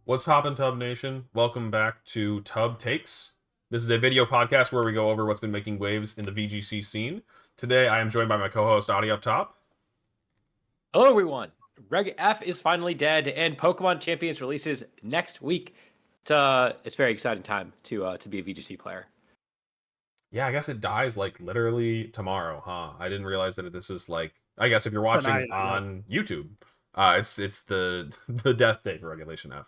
What's poppin', Tub Nation? Welcome back to Tub Takes. This is a video podcast where we go over what's been making waves in the VGC scene. Today, I am joined by my co-host, Adi up top. Hello, everyone. Reg F is finally dead, and Pokemon Champions releases next week. It's a very exciting time to be a VGC player. Yeah, I guess it dies like literally tomorrow, huh? I didn't realize that this is like. I guess if you're watching on YouTube, it's the the death day for Regulation F.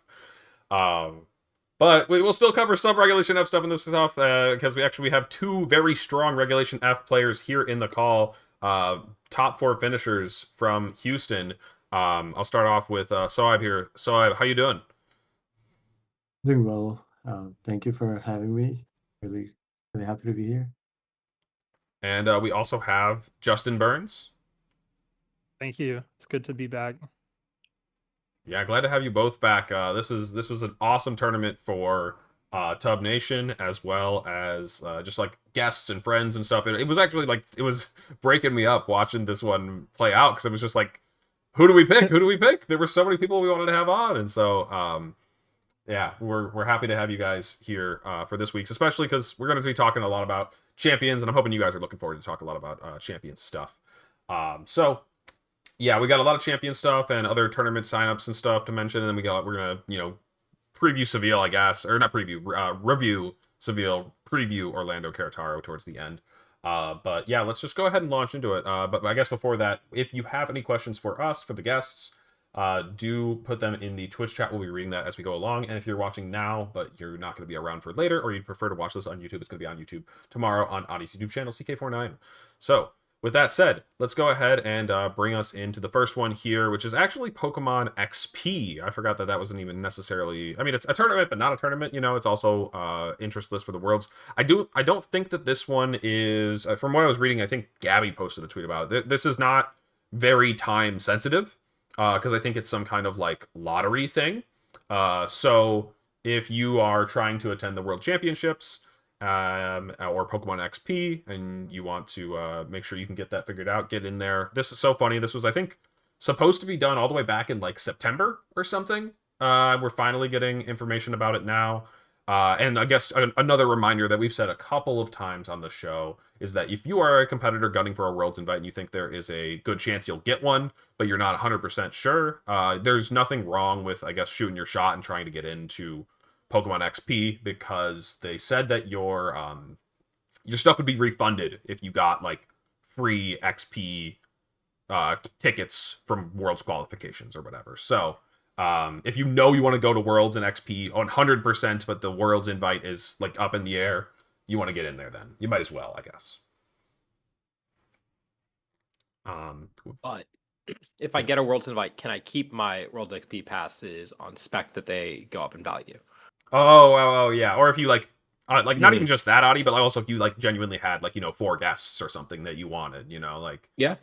But we will still cover some Regulation F stuff in this stuff because we have two very strong Regulation F players here in the call. Top four finishers from Houston. I'll start off with Sohaib here. Sohaib, how you doing? Doing well. Thank you for having me. Really happy to be here. And we also have Justin Burns. Thank you. It's good to be back. Yeah, glad to have you both back. This was an awesome tournament for Tub Nation, as well as just like guests and friends and stuff. It was actually like it was breaking me up watching this one play out because it was just like, who do we pick? Who do we pick? There were so many people we wanted to have on, and so yeah, we're happy to have you guys here for this week's, especially because we're going to be talking a lot about champions, and I'm hoping you guys are looking forward to talk a lot about champions stuff. So. Yeah, we got a lot of champion stuff and other tournament signups and stuff to mention, and then we're gonna preview Seville, I guess, or not preview, review Seville, preview Orlando Carataro towards the end. But yeah, let's just go ahead and launch into it. But I guess before that, if you have any questions for us, for the guests, do put them in the Twitch chat. We'll be reading that as we go along. And if you're watching now, but you're not going to be around for later, or you'd prefer to watch this on YouTube, it's going to be on YouTube tomorrow on Adi's YouTube channel, CK49. So. With that said, let's go ahead and bring us into the first one here, which is actually Pokemon XP. I forgot that wasn't even necessarily... I mean, it's a tournament, but not a tournament. It's also interest list for the Worlds. I don't think that this one is... from what I was reading, I think Gabby posted a tweet about it. This is not very time sensitive, because I think it's some kind of like lottery thing. So if you are trying to attend the World Championships... or Pokemon XP, and you want to make sure you can get that figured out, get in there. This is so funny. This was, I think, supposed to be done all the way back in like September or something. We're finally getting information about it now. And I guess another reminder that we've said a couple of times on the show is that if you are a competitor gunning for a Worlds invite and you think there is a good chance you'll get one, but you're not 100% sure, there's nothing wrong with, I guess, shooting your shot and trying to get into Pokemon XP, because they said that your stuff would be refunded if you got like free XP tickets from Worlds qualifications or whatever. So if you want to go to Worlds and XP 100%, but the Worlds invite is like up in the air, you want to get in there, then you might as well, I guess. But if I get a Worlds invite, can I keep my Worlds XP passes on spec that they go up in value? Oh, yeah. Or if you not even just that, Adi, but also if you like genuinely had like 4 guests or something that you wanted, like yeah,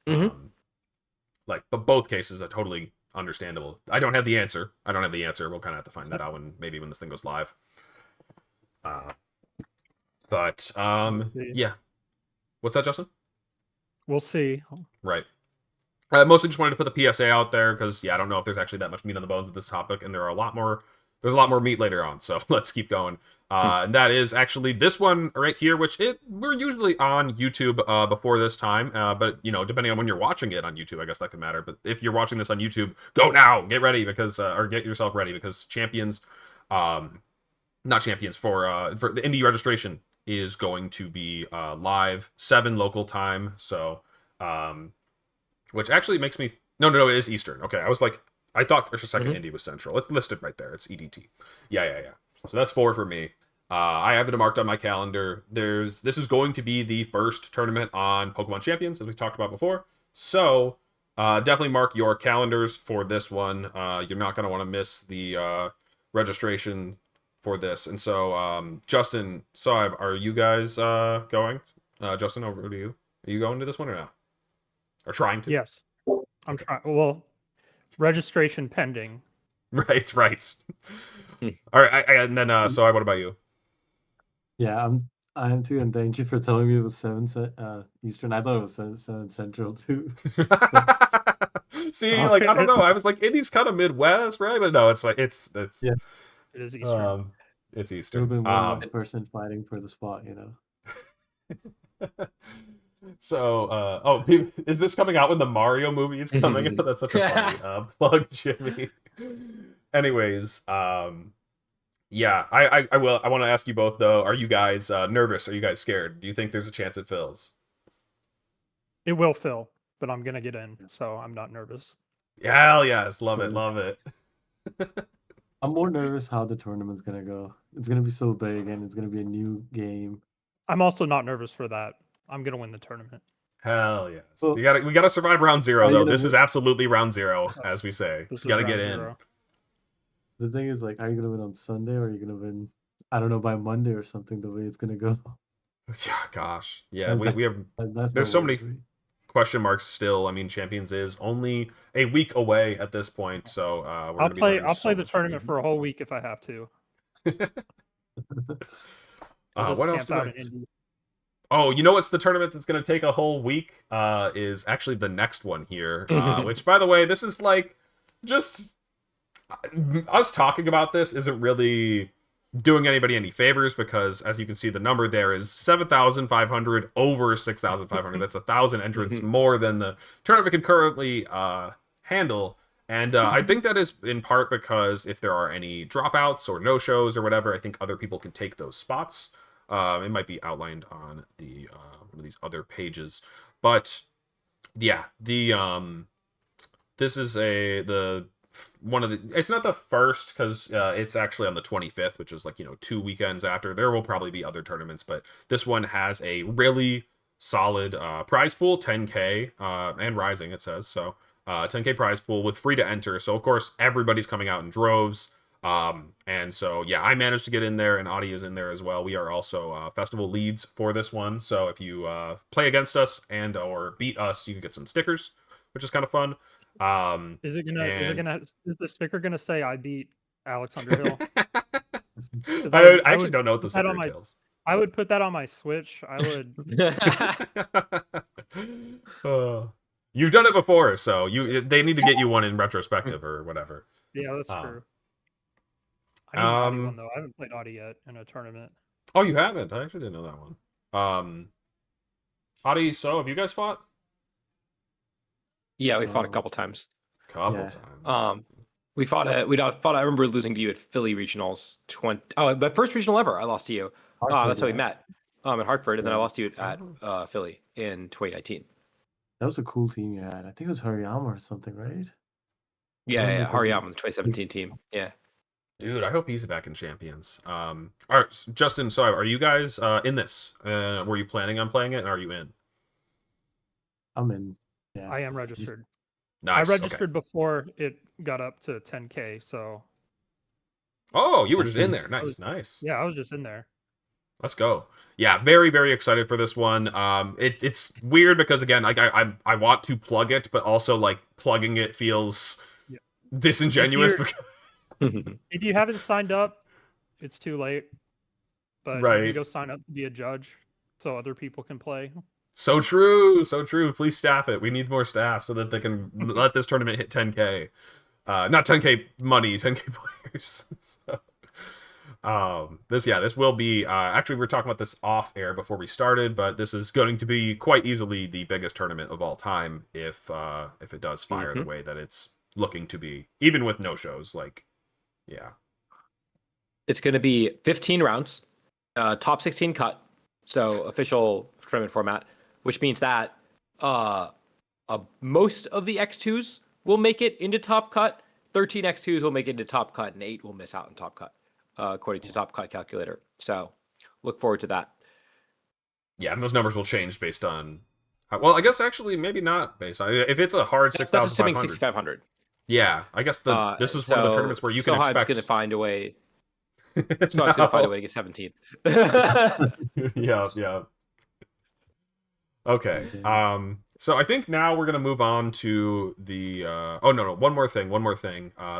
but both cases are totally understandable. I don't have the answer. We'll kind of have to find that out when this thing goes live. Yeah. What's that, Justin? We'll see. Right. Mostly just wanted to put the PSA out there because I don't know if there's actually that much meat on the bones of this topic, and there's a lot more meat later on, so let's keep going. And that is actually this one right here, which we're usually on YouTube before this time, but depending on when you're watching it on YouTube, I guess that could matter. But if you're watching this on YouTube, go now, get ready because or get yourself ready because champions, not champions for the indie registration is going to be live 7 local time. So, which actually makes me no, it is Eastern. Okay, I thought for a second Indy was Central. It's listed right there. It's EDT. Yeah. So that's 4 for me. I have it marked on my calendar. This is going to be the first tournament on Pokemon Champions, as we talked about before. So definitely mark your calendars for this one. You're not going to want to miss the registration for this. And so, Justin, Saib, are you guys going? Justin, over to you. Are you going to this one or no? Or trying to? Yes. I'm trying. Well, registration pending. Right. All right, and then so what about you? Yeah, I am too, and thank you for telling me it was 7 Eastern. I thought it was 7 Central too. See, like I don't know. I was like, Indy's kind of Midwest, right? But no, it's like Yeah. It is Eastern. It's There would Eastern. have been one less person fighting for the spot, So, is this coming out when the Mario movie is coming out? That's such a funny plug, Jimmy. Anyways, yeah, I will. I want to ask you both though. Are you guys nervous? Are you guys scared? Do you think there's a chance it fills? It will fill, but I'm gonna get in, so I'm not nervous. Hell yes, love So- it, love it. I'm more nervous how the tournament's gonna go. It's gonna be so big and it's gonna be a new game. I'm also not nervous for that. I'm gonna win the tournament. Hell yes. Well, we gotta survive round zero are you though. gonna This is absolutely round zero, as we say. This You gotta is get round in. zero. The thing is, like, are you gonna win on Sunday or are you gonna win? I don't know, by Monday or something. The way it's gonna go. Yeah, gosh. Yeah, And we have That's There's my so many worry. question marks still. I mean, Champions is only a week away at this point, so we're I'll gonna be play. learning I'll so play the much. tournament for a whole week if I have to. I'll just What else camp do out I? in Indy. Oh, you know what's the tournament that's going to take a whole week? Is actually the next one here. Which, by the way, this is like just us talking about this isn't really doing anybody any favors because, as you can see, the number there is 7,500 over 6,500. That's 1,000 entrants more than the tournament can currently handle. And I think that is in part because if there are any dropouts or no-shows or whatever, I think other people can take those spots. It might be outlined on the one of these other pages, but yeah, this is one of the. It's not the first because it's actually on the 25th, which is like 2 weekends after. There will probably be other tournaments, but this one has a really solid prize pool, 10K and rising. It says so. 10K prize pool with free to enter. So of course everybody's coming out in droves. And so yeah, I managed to get in there, and Audie is in there as well. We are also festival leads for this one, so if you play against us and or beat us, you can get some stickers, which is kind of fun. Is it gonna? and- Is the sticker gonna say I beat Alex Underhill? I I actually would don't know what the put that sticker on my- entails. I would put that on my Switch. I would. You've done it before, so they need to get you one in retrospective or whatever. Yeah, that's Um, true. I need an Audi um, one though. I haven't played Audi yet in a tournament. Oh, you haven't? I actually didn't know that one. Audie, so have you guys fought? Yeah, we fought a couple times. Couple Yeah. times. We fought. I remember losing to you at Philly regionals. My first regional ever. I lost to you. That's how we met. At Hartford, and then I Yeah. lost to you at Philly in 2019. That was a cool team you had. I think it was Hariyama or something, right? Yeah, Remember yeah, the- Hariyama, the 2017 team. Yeah. Dude, I hope he's back in Champions. All right, Justin, so are you guys in this? Were you planning on playing it, and are you in? I'm in. Yeah. I am registered. Nice. I okay. registered before it got up to 10K. So Oh, you were I just see. in there. I Nice, was- nice. yeah, I was just in there. Let's go. Yeah, very, very excited for this one. It's weird because again, like I want to plug it, but also like plugging it feels Yeah. disingenuous. If Because, If you haven't signed up, it's too late. But you Right. can go sign up to be a judge, so other people can play. so true, so true. Please staff it. We need more staff so that they can let this tournament hit 10K. Not 10K money, 10K players. So, this will be actually we were talking about this off air before we started, but this is going to be quite easily the biggest tournament of all time if it does fire the way that it's looking to be, even with no shows. Like, yeah, It's going to be 15 rounds, top 16 cut, so official tournament format, which means that most of the X2s will make it into top cut, 13 X2s will make it into top cut, and 8 will miss out in top cut, according to Top Cut Calculator. So look forward to that. yeah, and those numbers will change based on. Well, I guess actually maybe not based on if it's a hard That's assuming 6,500. 6,500. Yeah, I guess this is one of the tournaments where you can Sohaib's expect. going to find a way. Sohaib's going to find a way to get 17th. Yeah. Okay. So I think now we're gonna move on to the. Oh no! One more thing.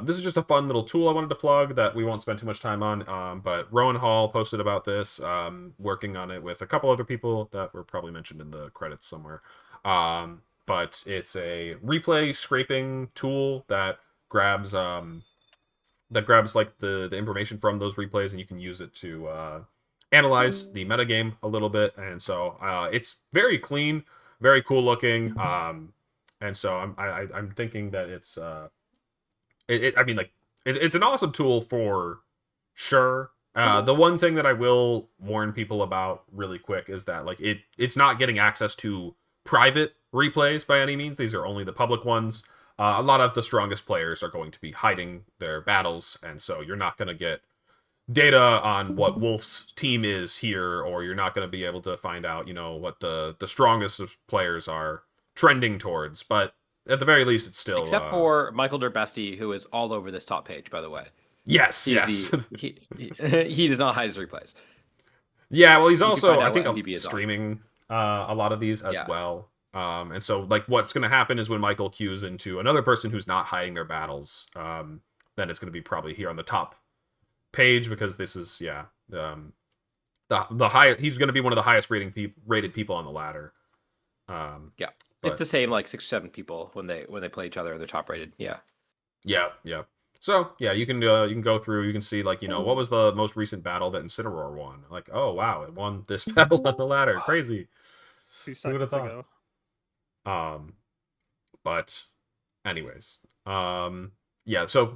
This is just a fun little tool I wanted to plug that we won't spend too much time on. But Rowan Hall posted about this. Working on it with a couple other people that were probably mentioned in the credits somewhere. but it's a replay scraping tool that grabs like the information from those replays, and you can use it to analyze the metagame a little bit. And so it's very clean, very cool looking. And so I'm thinking that it's I mean, like, it's an awesome tool for sure. The one thing that I will warn people about really quick is that, like, it's not getting access to private replays by any means. These are only the public ones. A lot of the strongest players are going to be hiding their battles, and so you're not going to get data on what Wolf's team is here, or you're not going to be able to find out, what the strongest of players are trending towards. But at the very least, it's still Except for Michael Derbesti, who is all over this top page, by the way. yes. He does not hide his replays. Yeah, well, he's You can also, find out I think, what MVP is on. streaming a lot of these as well. And so, like, what's going to happen is when Michael queues into another person who's not hiding their battles, then it's going to be probably here on the top page, because this is the high. He's going to be one of the highest rated people on the ladder. It's the same, like 6 or 7 people when they play each other and they're top rated. Yeah. So you can go through. You can see, like, what was the most recent battle that Incineroar won. Like, oh wow, it won this battle on the ladder. Crazy. 2 Who would've seconds thought? ago. But anyways, so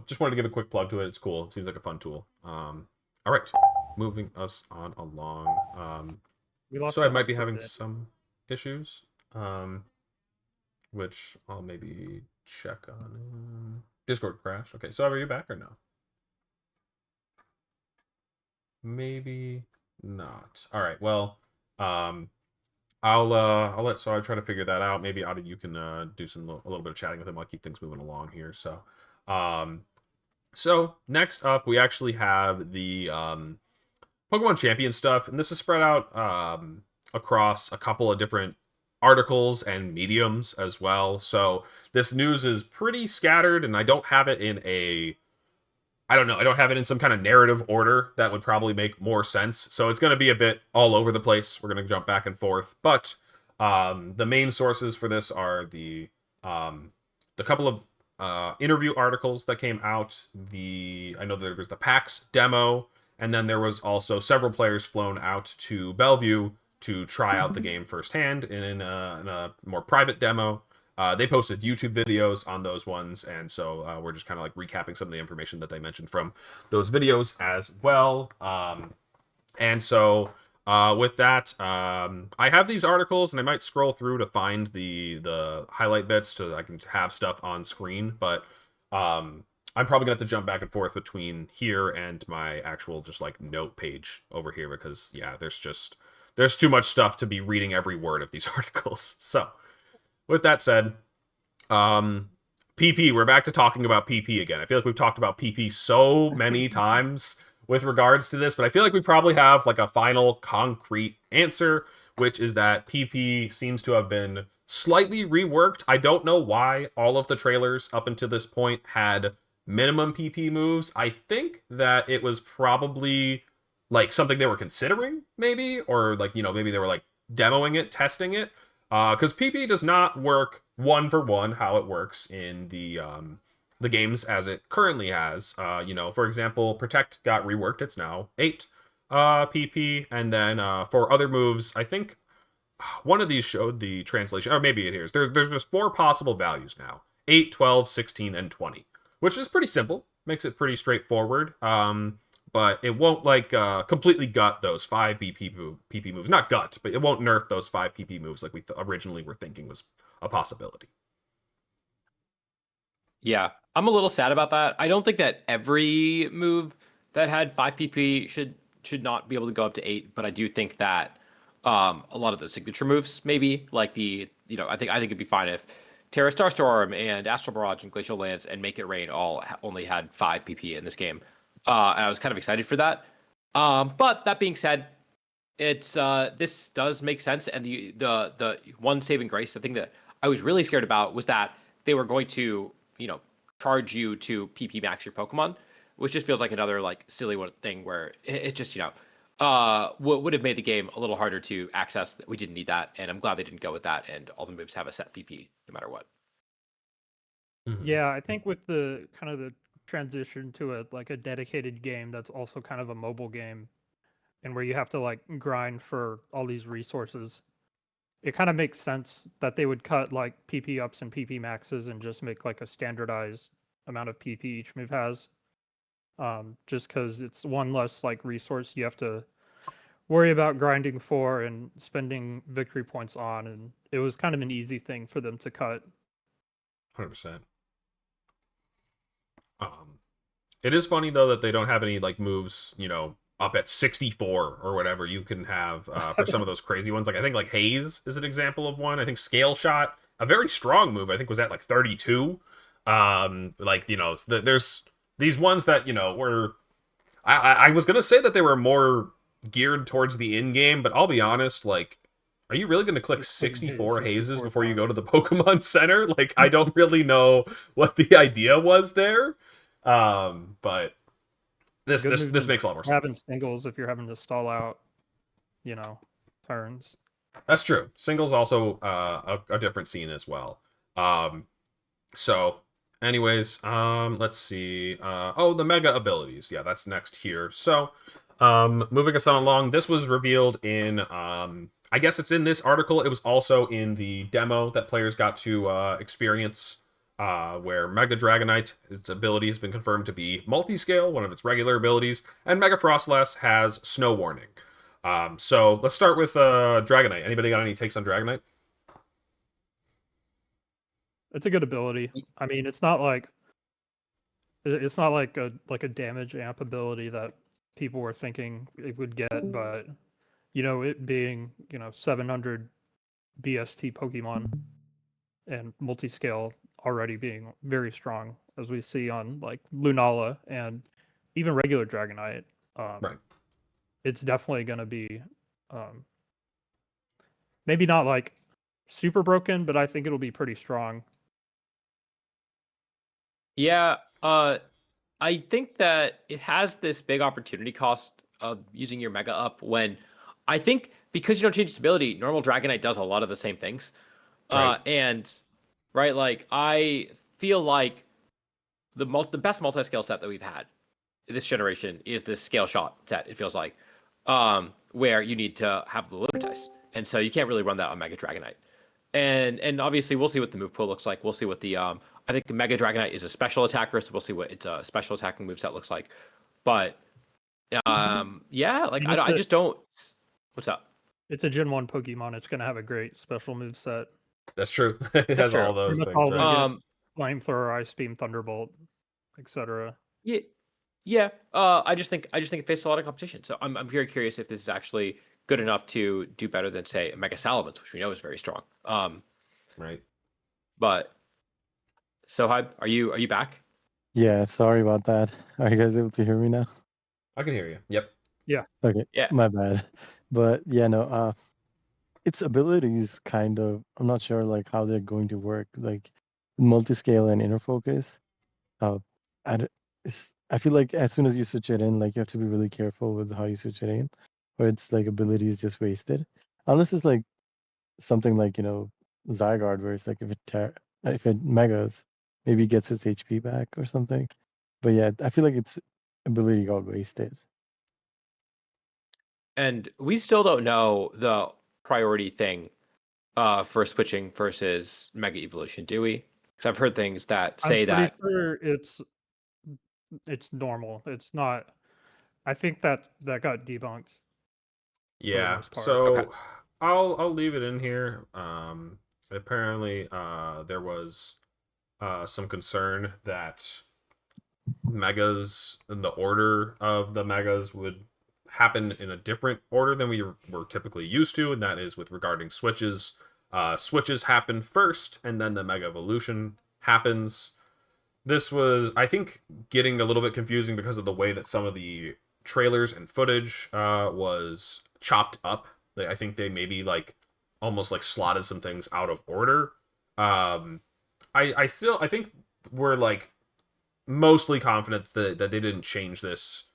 just wanted to give a quick plug to it. It's cool. It seems like a fun tool. All right, moving us on along. We lost So I someone might be for having bid. some issues, which I'll maybe check on. Discord crash. Okay, so are you back or no? Maybe not. All right. Well, I'll let Sohaib try to figure that out. Maybe Adi, you can do a little bit of chatting with him. I'll keep things moving along here. So next up, we actually have the Pokemon Champion stuff, and this is spread out across a couple of different articles and mediums as well. So this news is pretty scattered, and I don't have it in I don't have it in some kind of narrative order that would probably make more sense. So it's going to be a bit all over the place. We're going to jump back and forth. But the main sources for this are the couple of interview articles that came out. I know there was the PAX demo, and then there was also several players flown out to Bellevue to try out the game firsthand in a more private demo. They posted YouTube videos on those ones, and so we're just kind of like recapping some of the information that they mentioned from those videos as well. And so with that, I have these articles, and I might scroll through to find the highlight bits so that I can have stuff on screen. But I'm probably gonna have to jump back and forth between here and my actual just like note page over here, because there's too much stuff to be reading every word of these articles. So with that said, PP, we're back to talking about PP again. I feel like we've talked about PP so many times with regards to this, but I feel like we probably have like a final concrete answer, which is that PP seems to have been slightly reworked. I don't know why all of the trailers up until this point had minimum PP moves. I think that it was probably like something they were considering, maybe, or like, maybe they were like demoing it, testing it. Because PP does not work 1-for-1 how it works in the games as it currently has. For example, Protect got reworked. It's now 8 PP. And then for other moves, I think one of these showed the translation, or maybe it is. There's just 4 possible values now: 8, 12, 16, and 20, which is pretty simple. Makes it pretty straightforward. But it won't like completely gut those 5 PP moves. Not gut, but it won't nerf those 5 PP moves like we originally were thinking was a possibility. Yeah, I'm a little sad about that. I don't think that every move that had 5 PP should not be able to go up to 8, but I do think that a lot of the signature moves, maybe like I think it'd be fine if Terra Starstorm and Astral Barrage and Glacial Lance and Make It Rain all only had 5 PP in this game. And I was kind of excited for that. But that being said, it's this does make sense. And the one saving grace, the thing that I was really scared about was that they were going to, charge you to PP max your Pokemon, which just feels like another like silly one thing where it just, would have made the game a little harder to access. We didn't need that, and I'm glad they didn't go with that. And all the moves have a set PP no matter what. Yeah, I think with the kind of the transition to a dedicated game that's also kind of a mobile game, and where you have to like grind for all these resources, it kind of makes sense that they would cut like PP ups and PP maxes and just make like a standardized amount of PP each move has. Just because it's one less like resource you have to worry about grinding for and spending victory points on, and it was kind of an easy thing for them to cut. 100%. It is funny though that they don't have any like moves, up at 64 or whatever you can have for some of those crazy ones. Like I think like Haze is an example of one. I think Scale Shot, a very strong move, I think was at like 32. There's these ones that were. I was gonna say that they were more geared towards the in game, but I'll be honest, like. Are you really going to click 64 hazes before you go to the Pokemon Center? Like, I don't really know what the idea was there. But this makes a lot more sense. Having singles if you're having to stall out, turns. That's true. Singles also a different scene as well. So, anyways, let's see. The Mega abilities. Yeah, that's next here. So, moving us on along, this was revealed in I guess it's in this article. It was also in the demo that players got to experience, where Mega Dragonite, its ability has been confirmed to be multi-scale, one of its regular abilities, and Mega Frostlass has Snow Warning. So let's start with Dragonite. Anybody got any takes on Dragonite? It's a good ability. I mean, it's not like a damage amp ability that people were thinking it would get, but it being 700 BST Pokemon and multi-scale already being very strong, as we see on like Lunala and even regular Dragonite. Right. It's definitely going to be maybe not like super broken, but I think it'll be pretty strong. Yeah, I think that it has this big opportunity cost of using your Mega up when I think because you don't change its ability, normal Dragonite does a lot of the same things. Right. Like I feel like the best multi-scale set that we've had this generation is this scale shot set, it feels like. Where you need to have the limit dice. And so you can't really run that on Mega Dragonite. And obviously we'll see what the move pool looks like. We'll see what the I think Mega Dragonite is a special attacker, so we'll see what its special attacking moveset looks like. But I just don't. What's up? It's a Gen 1 Pokemon. It's going to have a great special move set. That's true. It has true. all those things. All Right? Flamethrower, Ice Beam, Thunderbolt, etc. Yeah. I just think it faced a lot of competition. So I'm very curious if this is actually good enough to do better than say Mega Salamence, which we know is very strong. Right. But Sohaib, are you back? Yeah, sorry about that. Are you guys able to hear me now? I can hear you. Yep. Yeah. Okay. Yeah. My bad. But yeah, no. Its abilities kind of. I'm not sure like how they're going to work. Like multi-scale and inner focus. I feel like as soon as you switch it in, like you have to be really careful with how you switch it in, or it's like ability is just wasted. Unless it's like something like Zygarde, where it's like if it megas, maybe it gets its HP back or something. But yeah, I feel like its ability got wasted. And we still don't know the priority thing for switching versus Mega Evolution, do we? Because I've heard things that say I'm pretty that. sure it's normal. It's not. I think that got debunked. Yeah. most part. So Okay. I'll leave it in here. Apparently, there was some concern that megas in the order of the megas would happen in a different order than we were typically used to, and that is with regarding switches. Switches happen first, and then the Mega Evolution happens. This was, I think, getting a little bit confusing because of the way that some of the trailers and footage was chopped up. I think they maybe like almost like slotted some things out of order. I think we're like mostly confident that they didn't change this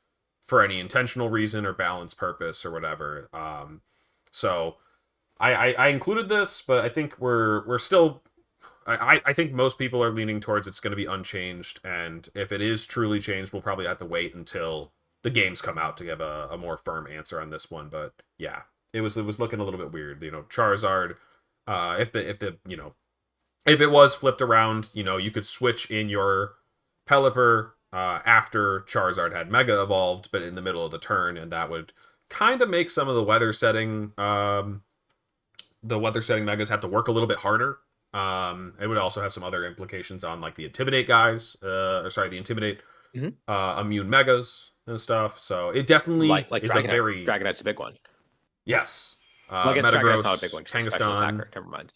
for any intentional reason or balance purpose or whatever. So I included this, but I think we're still. I think most people are leaning towards it's going to be unchanged, and if it is truly changed, we'll probably have to wait until the games come out to give a more firm answer on this one. But yeah, it was looking a little bit weird. Charizard, if it was flipped around, you could switch in your Pelipper after Charizard had Mega evolved, but in the middle of the turn, and that would kind of make some of the weather setting megas have to work a little bit harder. It would also have some other implications on like the Intimidate guys, the Intimidate immune megas and stuff. So it definitely like is Dragonite. a very Dragonite's a big one. Yes. I guess Metagross, Dragonite's not a big one because it's a special attacker. Never mind.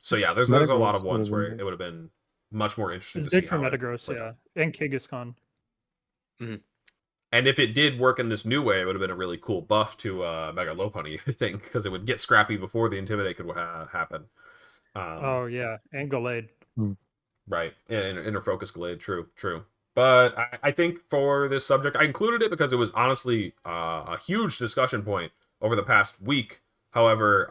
So yeah, there's a lot of Metagross ones would've where been it would have been much more interesting It's to see big for how it Metagross, played yeah, out. and Kangaskhan. And if it did work in this new way, it would have been a really cool buff to Mega Lopunny, I think, because it would get scrappy before the Intimidate could happen. Oh yeah, and Gallade. Right. Inner Focus Glade. True. But I think for this subject, I included it because it was honestly a huge discussion point over the past week. However,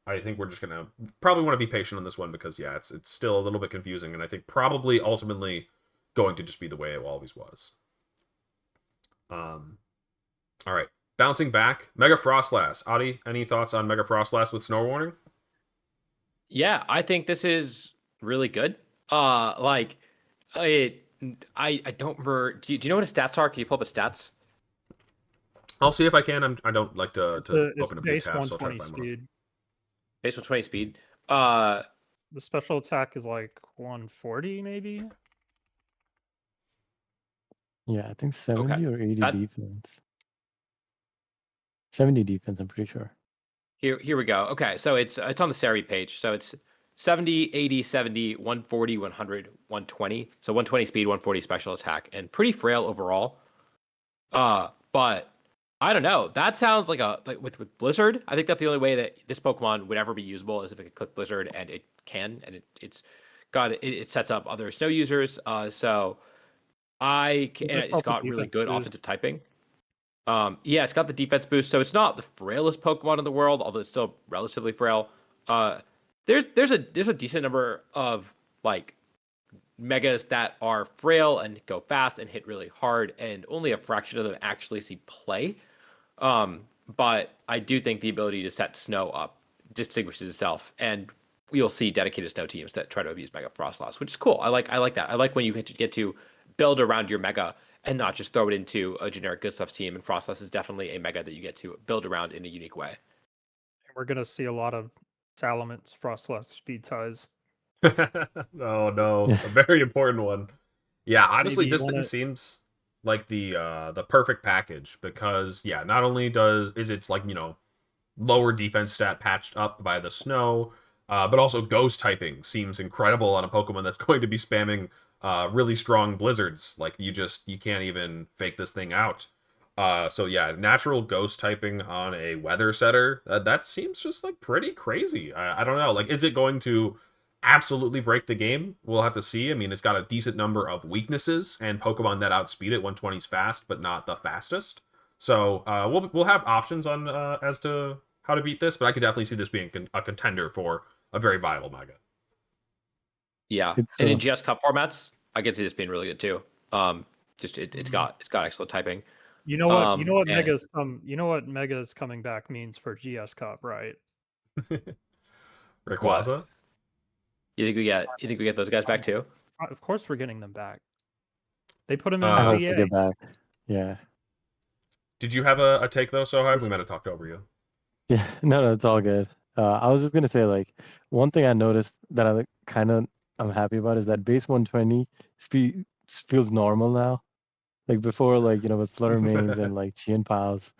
I think we're just going to probably want to be patient on this one because, yeah, it's still a little bit confusing. And I think probably ultimately going to just be the way it always was. All right. Bouncing back, Mega Frostlass. Adi, any thoughts on Mega Frostlass with Snow Warning? Yeah, I think this is really good. I don't remember. Do you know what his stats are? Can you pull up his stats? I'll see if I can. I don't like to It's open a big base tab, so I'll try to 120 find one. speed. Base 120 speed. The special attack is like 140 maybe. Yeah, I think 70 or 80 That- defense. 70 defense, I'm pretty sure. Here we go. Okay, so it's on the Seri page. So it's 70, 80, 70, 140, 100, 120. So 120 speed, 140 special attack, and pretty frail overall. But I don't know. That sounds like with Blizzard. I think that's the only way that this Pokemon would ever be usable is if it could click Blizzard, and it can, and it sets up other snow users. So it's got really good offensive typing. Yeah, it's got the defense boost, so it's not the frailest Pokemon in the world, although it's still relatively frail. There's a decent number of like megas that are frail and go fast and hit really hard, and only a fraction of them actually see play. But I do think the ability to set snow up distinguishes itself, and you'll see dedicated snow teams that try to abuse Mega Frostlass, which is cool. I like that. I like when you get to build around your mega and not just throw it into a generic good stuff team. And Frostlass is definitely a mega that you get to build around in a unique way. And we're gonna see a lot of Salamence Frostlass speed ties. Oh no, a very important one. Yeah, honestly, Maybe this thing seems like the perfect package because not only is it's like lower defense stat patched up by the snow, but also ghost typing seems incredible on a Pokemon that's going to be spamming really strong blizzards. Like you can't even fake this thing out. So yeah, natural ghost typing on a weather setter, that seems just like pretty crazy. I don't know. Like, is it going to absolutely break the game? We'll have to see. I mean, it's got a decent number of weaknesses and Pokemon that outspeed it. 120's fast, but not the fastest. So we'll have options on as to how to beat this, but I could definitely see this being a contender for a very viable mega. Yeah, and in GS Cup formats, I can see this being really good too. It's got excellent typing. You know what Mega's coming back means for GS Cup, right? Rayquaza? You think we get those guys back too? Of course we're getting them back. They put them in I hope CA. we get back. Yeah. Did you have a take though, Sohaib? We might have talked over you. Yeah, no, it's all good. I was just gonna say, like, one thing I noticed that I'm happy about is that base 120 speed feels normal now. Like before, like with Flutter Mains and like Chien Pals,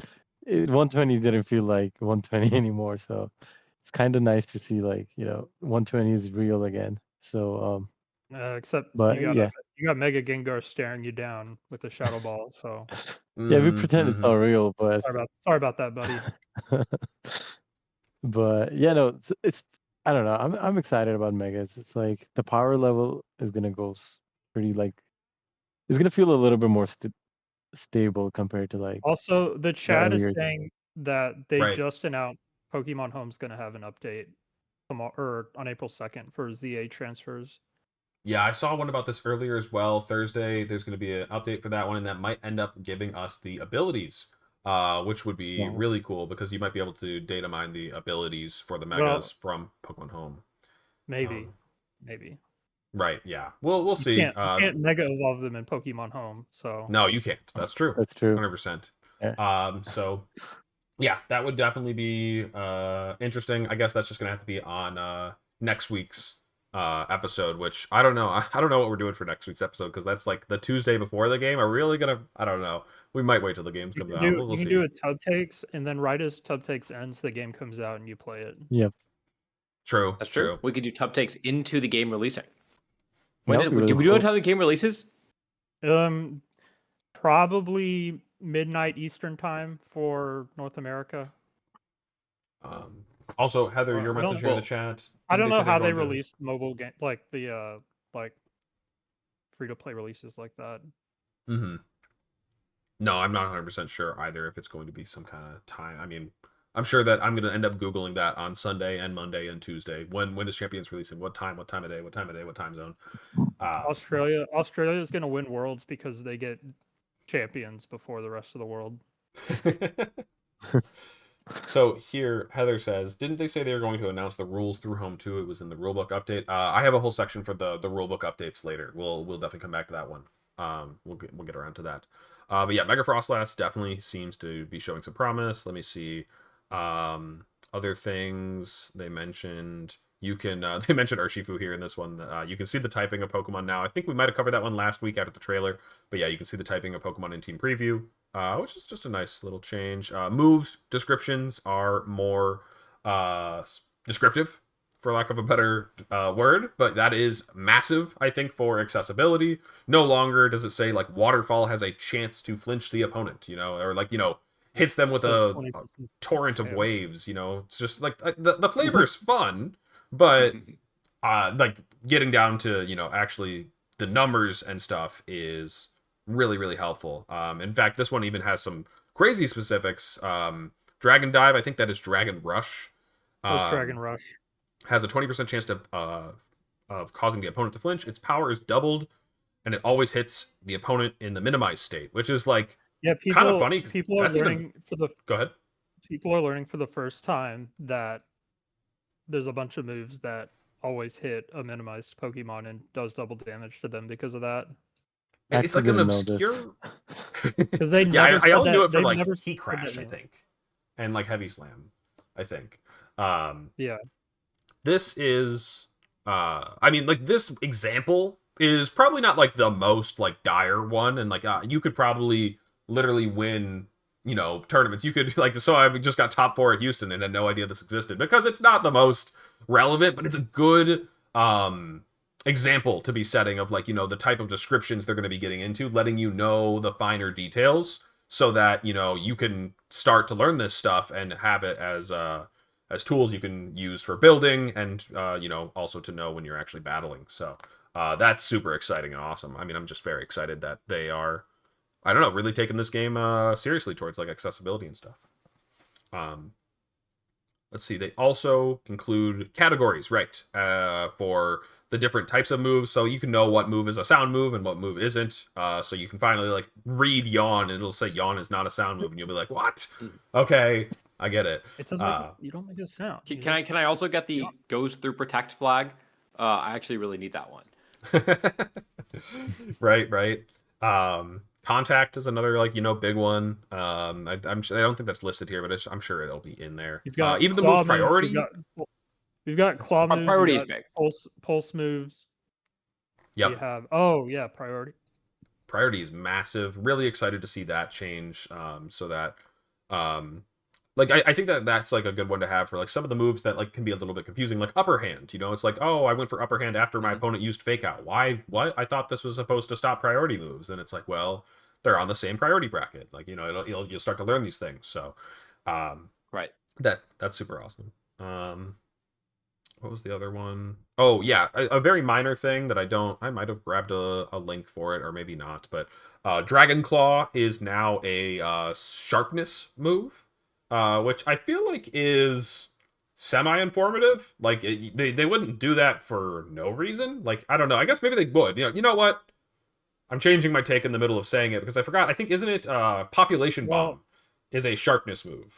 120 didn't feel like 120 anymore. So it's kind of nice to see 120 is real again. So except but you yeah, got Mega Gengar staring you down with a Shadow Ball. So yeah, we pretend it's not real, but sorry about that, buddy. But yeah, no, it's I don't know. I'm excited about Megas. It's like the power level is gonna go pretty it's gonna feel a little bit more stable compared to like Also, the the chat is earlier. saying that they Right. just announced Pokemon Home's going to have an update tomorrow or on April 2nd for ZA transfers. Yeah, I saw one about this earlier as well. Thursday, there's going to be an update for that one, and that might end up giving us the abilities, which would be Wow. really cool because you might be able to data mine the abilities for the megas Well, from Pokemon Home. maybe. Maybe. Right? Yeah. We'll You see. can't mega evolve them in Pokemon Home, so No, you can't. That's true. That's true. 100%. Yeah. So yeah, that would definitely be interesting. I guess that's just gonna have to be on next week's episode, which I don't know. I don't know what we're doing for next week's episode because that's like the Tuesday before the game. Are we really gonna? I don't know. We might wait till the games you come can out. do We'll you can see. do a Tub Takes, and then right as Tub Takes ends, the game comes out and you play it. Yep. True. That's true. We could do tub takes into the game releasing. That would be really Did we do it cool. until the game releases? Probably midnight Eastern time for North America. Also, Heather, your I don't- message here in the chat. I don't Didn't know say how they're they going to- release mobile game like the like free to play releases like that. Mm-hmm. No, I'm not 100% sure either if it's going to be some kind of time. I mean, I'm sure that I'm going to end up Googling that on Sunday and Monday and Tuesday. When is Champions releasing? What time? What time of day? What time of day? What time zone? Australia is going to win Worlds because they get champions before the rest of the world. So here, Heather says, didn't they say they were going to announce the rules through Home 2? It was in the rulebook update. I have a whole section for the rulebook updates later. We'll definitely come back to that one. We'll get around to that. But yeah, Mega Frostlass definitely seems to be showing some promise. Let me see. Other things they mentioned. You can they mentioned Urshifu here in this one. You can see the typing of Pokemon now. I think we might have covered that one last week after the trailer. But yeah, you can see the typing of Pokemon in Team Preview, which is just a nice little change. Moves descriptions are more descriptive, for lack of a better word, but that is massive, I think, for accessibility. No longer does it say like Waterfall has a chance to flinch the opponent, or like hits them with a torrent of waves. It's just like the flavor is fun, but like getting down to actually the numbers and stuff is really, really helpful. In fact, this one even has some crazy specifics. Dragon Dive, I think that is Dragon Rush. Dragon Rush has a 20% chance of causing the opponent to flinch. Its power is doubled, and it always hits the opponent in the minimized state, which is like kind of funny. People are learning Go ahead. People are learning for the first time that there's a bunch of moves that always hit a minimized Pokemon and does double damage to them because of that. It's like an obscure. Because they I only knew it for like Heat Crash, I think, and like Heavy Slam, I think. Yeah. This is, I mean, like this example is probably not like the most like dire one, and like you could probably literally win, tournaments. You could so I just got top 4 at Houston and had no idea this existed because it's not the most relevant, but it's a good example to be setting of like the type of descriptions they're going to be getting into, letting you know the finer details so that you can start to learn this stuff and have it as tools you can use for building and also to know when you're actually battling. So that's super exciting and awesome. I mean, I'm just very excited that they are, I don't know, really taking this game seriously towards like accessibility and stuff. Let's see, they also include categories, right, for the different types of moves, so you can know what move is a sound move and what move isn't. So you can finally like read Yawn, and it'll say Yawn is not a sound move, and you'll be like, what? Okay, I get it. It says you don't make a sound. Can I also get the goes through protect flag? I actually really need that one. Right. Contact is another big one. I'm sure, I don't think that's listed here, but I'm sure it'll be in there. You've got even the move priority. We've got claw moves. Priority is big. Pulse moves. Yep. You have priority. Priority is massive. Really excited to see that change. So that I think that's like a good one to have for like some of the moves that like can be a little bit confusing, like upper hand. It's like, oh, I went for upper hand after my opponent used fake out. Why? What? I thought this was supposed to stop priority moves, and it's like, well, they're on the same priority bracket. Like you'll start to learn these things. So, right. That's super awesome. What was the other one? Oh yeah, a very minor thing that I might have grabbed a link for it or maybe not, but Dragon Claw is now a sharpness move, which I feel like is semi-informative. Like they wouldn't do that for no reason. Like I don't know. I guess maybe they would. You know what? I'm changing my take in the middle of saying it because I forgot. I think isn't it Population Well, Bomb is a sharpness move,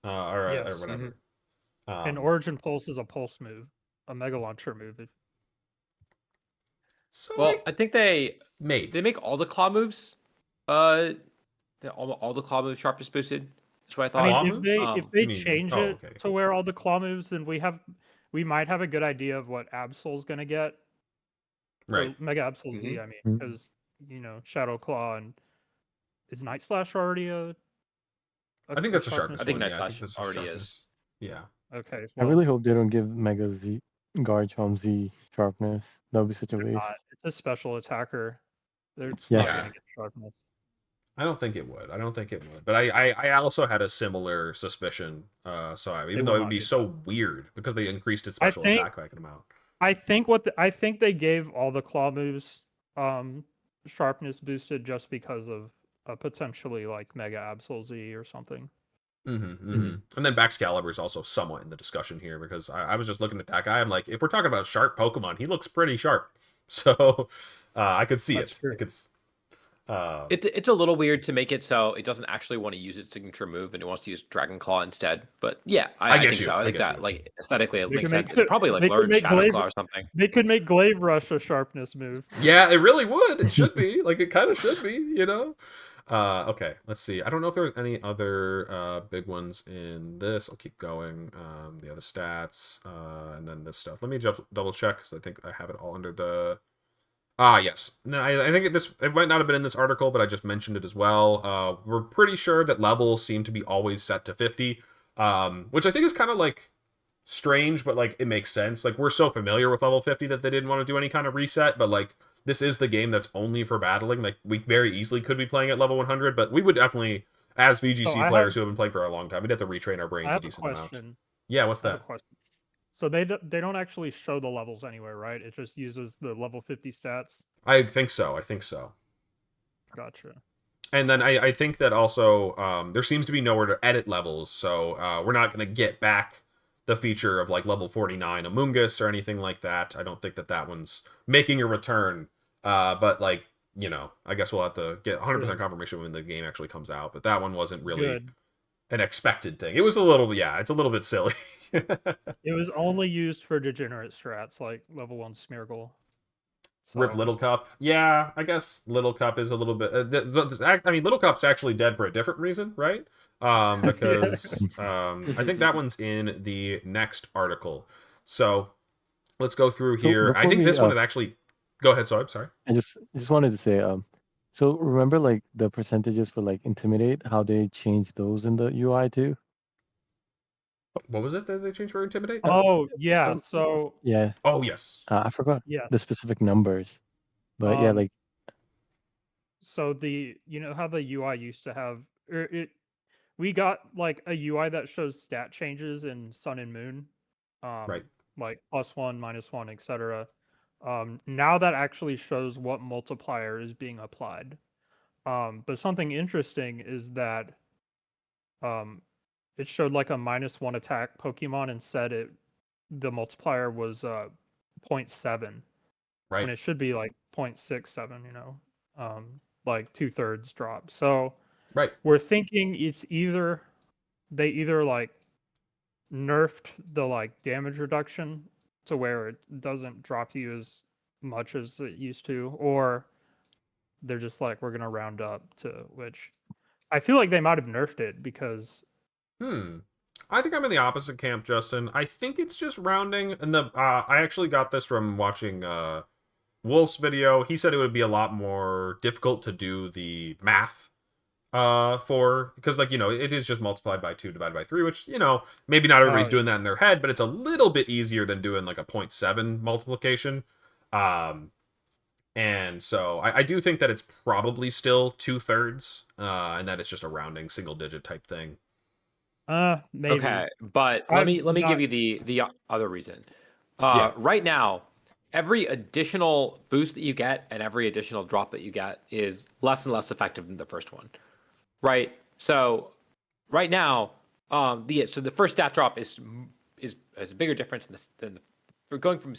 or yes. whatever. And Origin Pulse is a pulse move, a Mega Launcher move. So Well, I think they maybe make all the claw moves. All the claw moves sharpness boosted. That's what I thought. Claw I mean, moves? if You they mean- change oh, it okay. to where all the claw moves, then we might have a good idea of what Absol's gonna get. Right. Or Mega Absol Z, Mhm. I mean, Mhm. because Shadow Claw and is Night Slash already I think that's a sharpness sharpness I think one. Night Yeah, Slash that's a already sharpness. is. Yeah. Okay, I really hope they don't give Mega Z Garchomp Z sharpness. That would be such a waste. it's a special attacker. They're It's not yeah. gonna get sharpness. I don't think it would. But I also had a similar suspicion. Even though will it would not be get so weird because they increased its I special think- attack back amount. I think I think they gave all the claw moves sharpness boosted just because of potentially like Mega Absol Z or something. And then Baxcalibur is also somewhat in the discussion here because I was just looking at that guy. I'm like, if we're talking about sharp Pokemon, he looks pretty sharp. So I could see That's it. true. I could. It's a little weird to make it so it doesn't actually want to use its signature move and it wants to use Dragon Claw instead. But yeah, I get think you. so. I I think get that you. like aesthetically it They makes could make sense. It probably like they could learned make Shadow Glaive- Claw or something. They could make Glaive Rush a sharpness move. Yeah, it really would. It should be. Like, it kind of should be, Okay, let's see. I don't know if there's any other big ones in this. I'll keep going. The other stats, and then this stuff. Let me just double check because I think I have it all under the... Ah, yes. No, I think it might not have been in this article, but I just mentioned it as well. We're pretty sure that levels seem to be always set to 50, which I think is kind of like strange, but like it makes sense. Like we're so familiar with level 50 that they didn't want to do any kind of reset, but like this is the game that's only for battling. Like we very easily could be playing at level 100, but we would definitely, as VGC players who have been playing for a long time, we'd have to retrain our brains I a have a decent amount. question. Yeah, what's I have that? a question. So they don't actually show the levels anywhere, right? It just uses the level 50 stats. I think so. Gotcha. And then I think that also there seems to be nowhere to edit levels, so we're not going to get back the feature of like level 49 Amoonguss or anything like that. I don't think that one's making a return. But like, I guess we'll have to get 100% confirmation when the game actually comes out. But that one wasn't really an expected thing. It was a little, it's a little bit silly. It was only used for degenerate strats like level 1 Smeargle. Rip Little Cup. Yeah, I guess Little Cup is a little bit... I mean, Little Cup's actually dead for a different reason, right? Because I think that one's in the next article. So let's go through here. I think this one is actually... Go ahead, Sohaib, sorry. I just wanted to say, so remember like the percentages for like Intimidate, how they changed those in the UI too? What was it that they changed for Intimidate? Oh, yeah. So yeah. Oh, yes. I forgot the specific numbers, but yeah, like. So how the UI used to have we got like a UI that shows stat changes in Sun and Moon, right? Like +1, -1, etc. Now that actually shows what multiplier is being applied. But something interesting is that it showed like a -1 attack Pokemon and said the multiplier was 0.7, right? When it should be like 0.67, like 2/3 drop. So right, we're thinking it's they either like nerfed the like damage reduction to where it doesn't drop you as much as it used to, or they're just like, we're gonna round up to, which I feel like they might have nerfed it because I think I'm in the opposite camp, Justin. I think it's just rounding, and I actually got this from watching Wolf's video. He said it would be a lot more difficult to do the math because like it is just multiplied by 2 divided by 3, which maybe not everybody's doing that in their head, but it's a little bit easier than doing like a 0.7 multiplication. And so I do think that it's probably still 2/3, and that it's just a rounding single digit type thing. Maybe. Okay, but let me give you the other reason. Right now, every additional boost that you get and every additional drop that you get is less and less effective than the first one, right? So right now, the first stat drop is a bigger difference for going from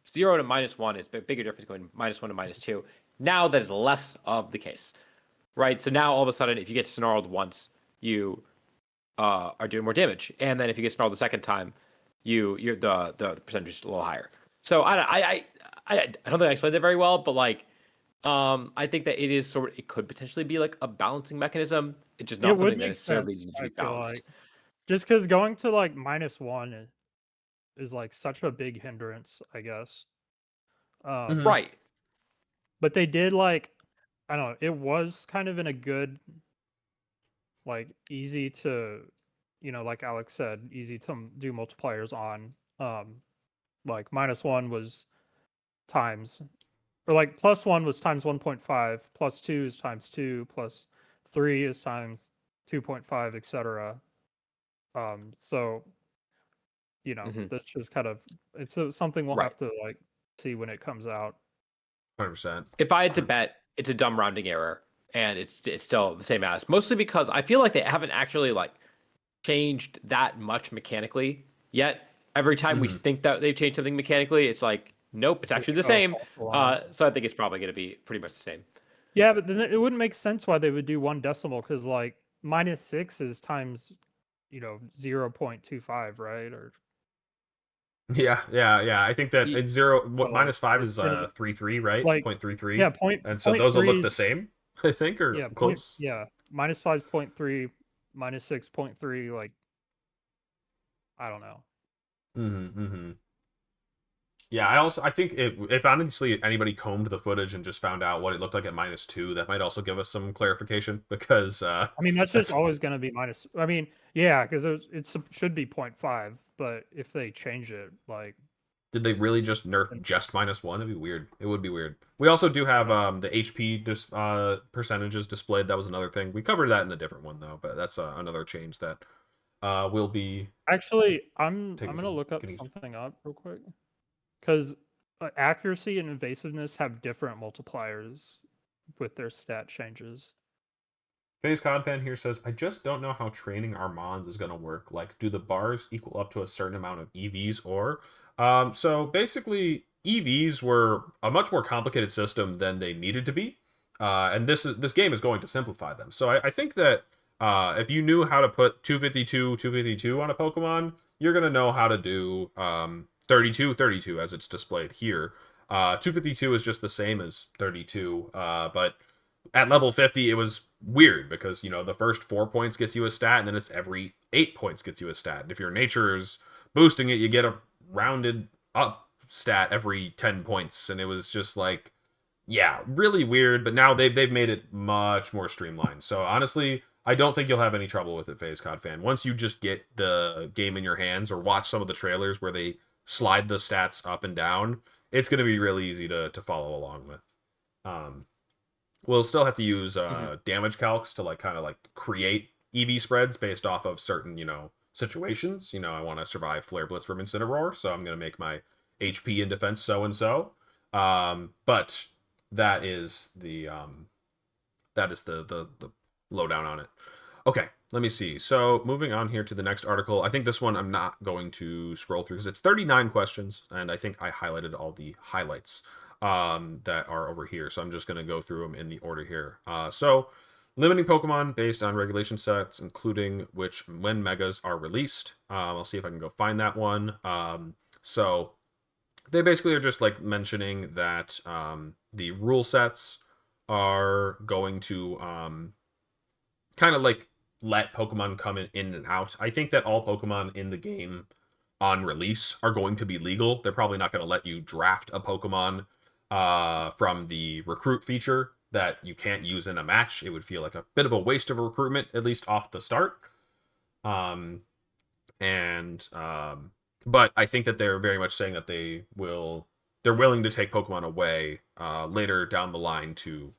0 to -1 is a bigger difference going -1 to -2. Now that is less of the case, right? So now all of a sudden, if you get snarled once, you are doing more damage, and then if you get snarled the second time, you're the percentage is a little higher. So I don't think I explained it very well, but like I think that it could potentially be like a balancing mechanism. It's just It not would something that make necessarily sense, needs to I be feel balanced. like. Just because going to like -1 is like such a big hindrance, I guess. Mhm. Right. But they did like, I don't know, it was kind of in a good, like easy to, like Alex said, easy to do multipliers on. Like -1 was times, or like +1 was times 1.5, +2 is times 2, +3 is times 2.5, etc. So Mhm. that's just kind of something we'll Right. have to like see when it comes out. 100%. If I had to 100%. bet, it's a dumb rounding error, and it's still the same as. Mostly because I feel like they haven't actually like changed that much mechanically yet. Every time we Mhm. think that they've changed something mechanically, it's like, nope, it's actually the Oh, same. false alarm. So I think it's probably going to be pretty much the same. Yeah, but then it wouldn't make sense why they would do one decimal, because like -6 is times 0.25, right? Or Yeah. I think that Y- it's 0. so, What like -5 it's is gonna be 3.3, right? like, 0.33. yeah, And so point those will three look the is, same, I think, or yeah, close. -5 0.3, -6.3, like, I don't know. Mhm. Yeah, I think if honestly anybody combed the footage and just found out what it looked like at -2, that might also give us some clarification because I mean, that's just that's always gonna be minus. I mean, yeah, because should be 0.5, but if they change it, like, did they really just nerf then, just -1? It'd be weird. It would be weird. We also do have yeah. the HP percentages displayed. That was another thing. We covered that in a different one though, but that's another change that will be Actually, I'm taking gonna some look up getting. something up real quick, because accuracy and invasiveness have different multipliers with their stat changes. FaZe Confan here says, I just don't know how training our Mons is going to work. Like, do the bars equal up to a certain amount of EVs or? So basically, EVs were a much more complicated system than they needed to be. And this game is going to simplify them. So I think that if you knew how to put 252 on a Pokemon, you're going to know how to do 32 as it's displayed here. 252 is just the same as 32, but at level 50 it was weird because the first 4 points gets you a stat and then it's every 8 points gets you a stat, and if your nature is boosting it you get a rounded up stat every 10 points, and it was just like, yeah, really weird. But now they've made it much more streamlined, so honestly I don't think you'll have any trouble with it, FaZe COD fan. Once you just get the game in your hands or watch some of the trailers where they slide the stats up and down, it's going to be really easy to follow along with. um We'll still have to use Mhm. damage calcs to like kind of like create EV spreads based off of certain situations. I want to survive Flare Blitz from Incineroar, so I'm going to make my HP in defense so and so. But that is the lowdown on it. Okay, let me see. So moving on here to the next article. I think this one I'm not going to scroll through because it's 39 questions, and I think I highlighted all the highlights that are over here. So I'm just going to go through them in the order here. So limiting Pokemon based on regulation sets, including when megas are released. I'll see if I can go find that one. So they basically are just like mentioning that the rule sets are going to kind of like let Pokemon come in and out. I think that all Pokemon in the game on release are going to be legal. They're probably not going to let you draft a Pokemon from the recruit feature that you can't use in a match. It would feel like a bit of a waste of recruitment, at least off the start. Um, and But I think that they're very much saying that they're willing to take Pokemon away later down the line to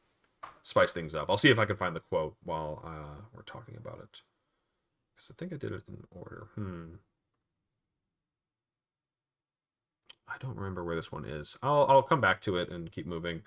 spice things up. I'll see if I can find the quote while we're talking about it, because I think I did it in order. I don't remember where this one is. I'll come back to it and keep moving.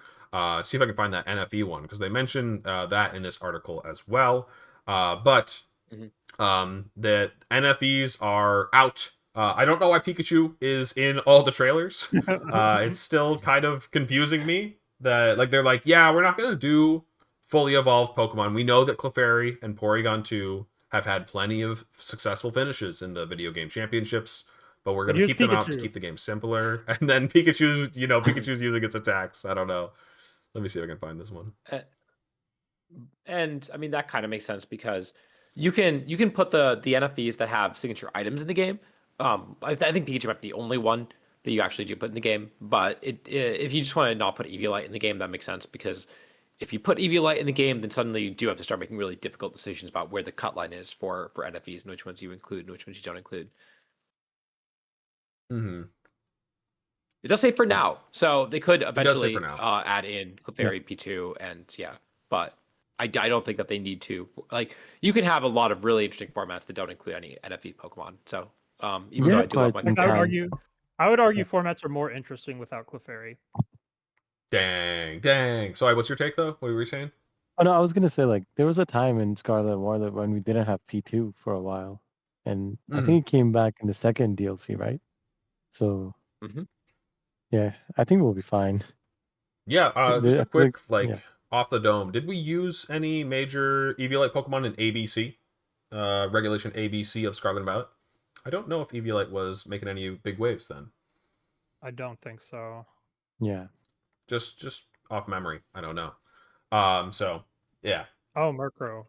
See if I can find that NFE one because they mentioned that in this article as well. But Mhm. the NFEs are out. I don't know why Pikachu is in all the trailers. It's still kind of confusing me that like they're like, yeah, we're not gonna do fully evolved Pokemon. We know that Clefairy and Porygon 2 have had plenty of successful finishes in the video game championships, but we're But gonna here's keep them out to Pikachu. keep the game simpler. And then Pikachu's using its attacks. I don't know. Let me see if I can find this one. And I mean that kind of makes sense because you can put the NFVs that have signature items in the game. I think Pikachu might be the only one that you actually do put in the game. But if you just want to not put Eviolite in the game, that makes sense because if you put Eviolite in the game, then suddenly you do have to start making really difficult decisions about where the cut line is for NFVs and which ones you include and which ones you don't include. Mm-hmm. It does say for now, so they could does say for eventually now. add in Yeah. Clefairy P2 and yeah, but I don't think that they need to. Like, you can have a lot of really interesting formats that don't include any NFE Pokemon. So, even Yeah, though I do love but my in Like I would time. Clefairy, argue formats are more interesting without Clefairy. Dang. So, what's your take though? What were you saying? Oh no, I was gonna say like there was a time in Scarlet and Violet when we didn't have P2 for a while, and I Mm. think it came back in the second DLC, right? So Mhm. yeah, I think we'll be fine. Yeah, just a I feel like quick like yeah, off the dome. Did we use any major Eviolite Pokemon in ABC? Regulation ABC of Scarlet and Violet? I don't know if Eviolite was making any big waves then. I don't think so. yeah. Just off memory. I don't know. So yeah. Oh, Murkrow.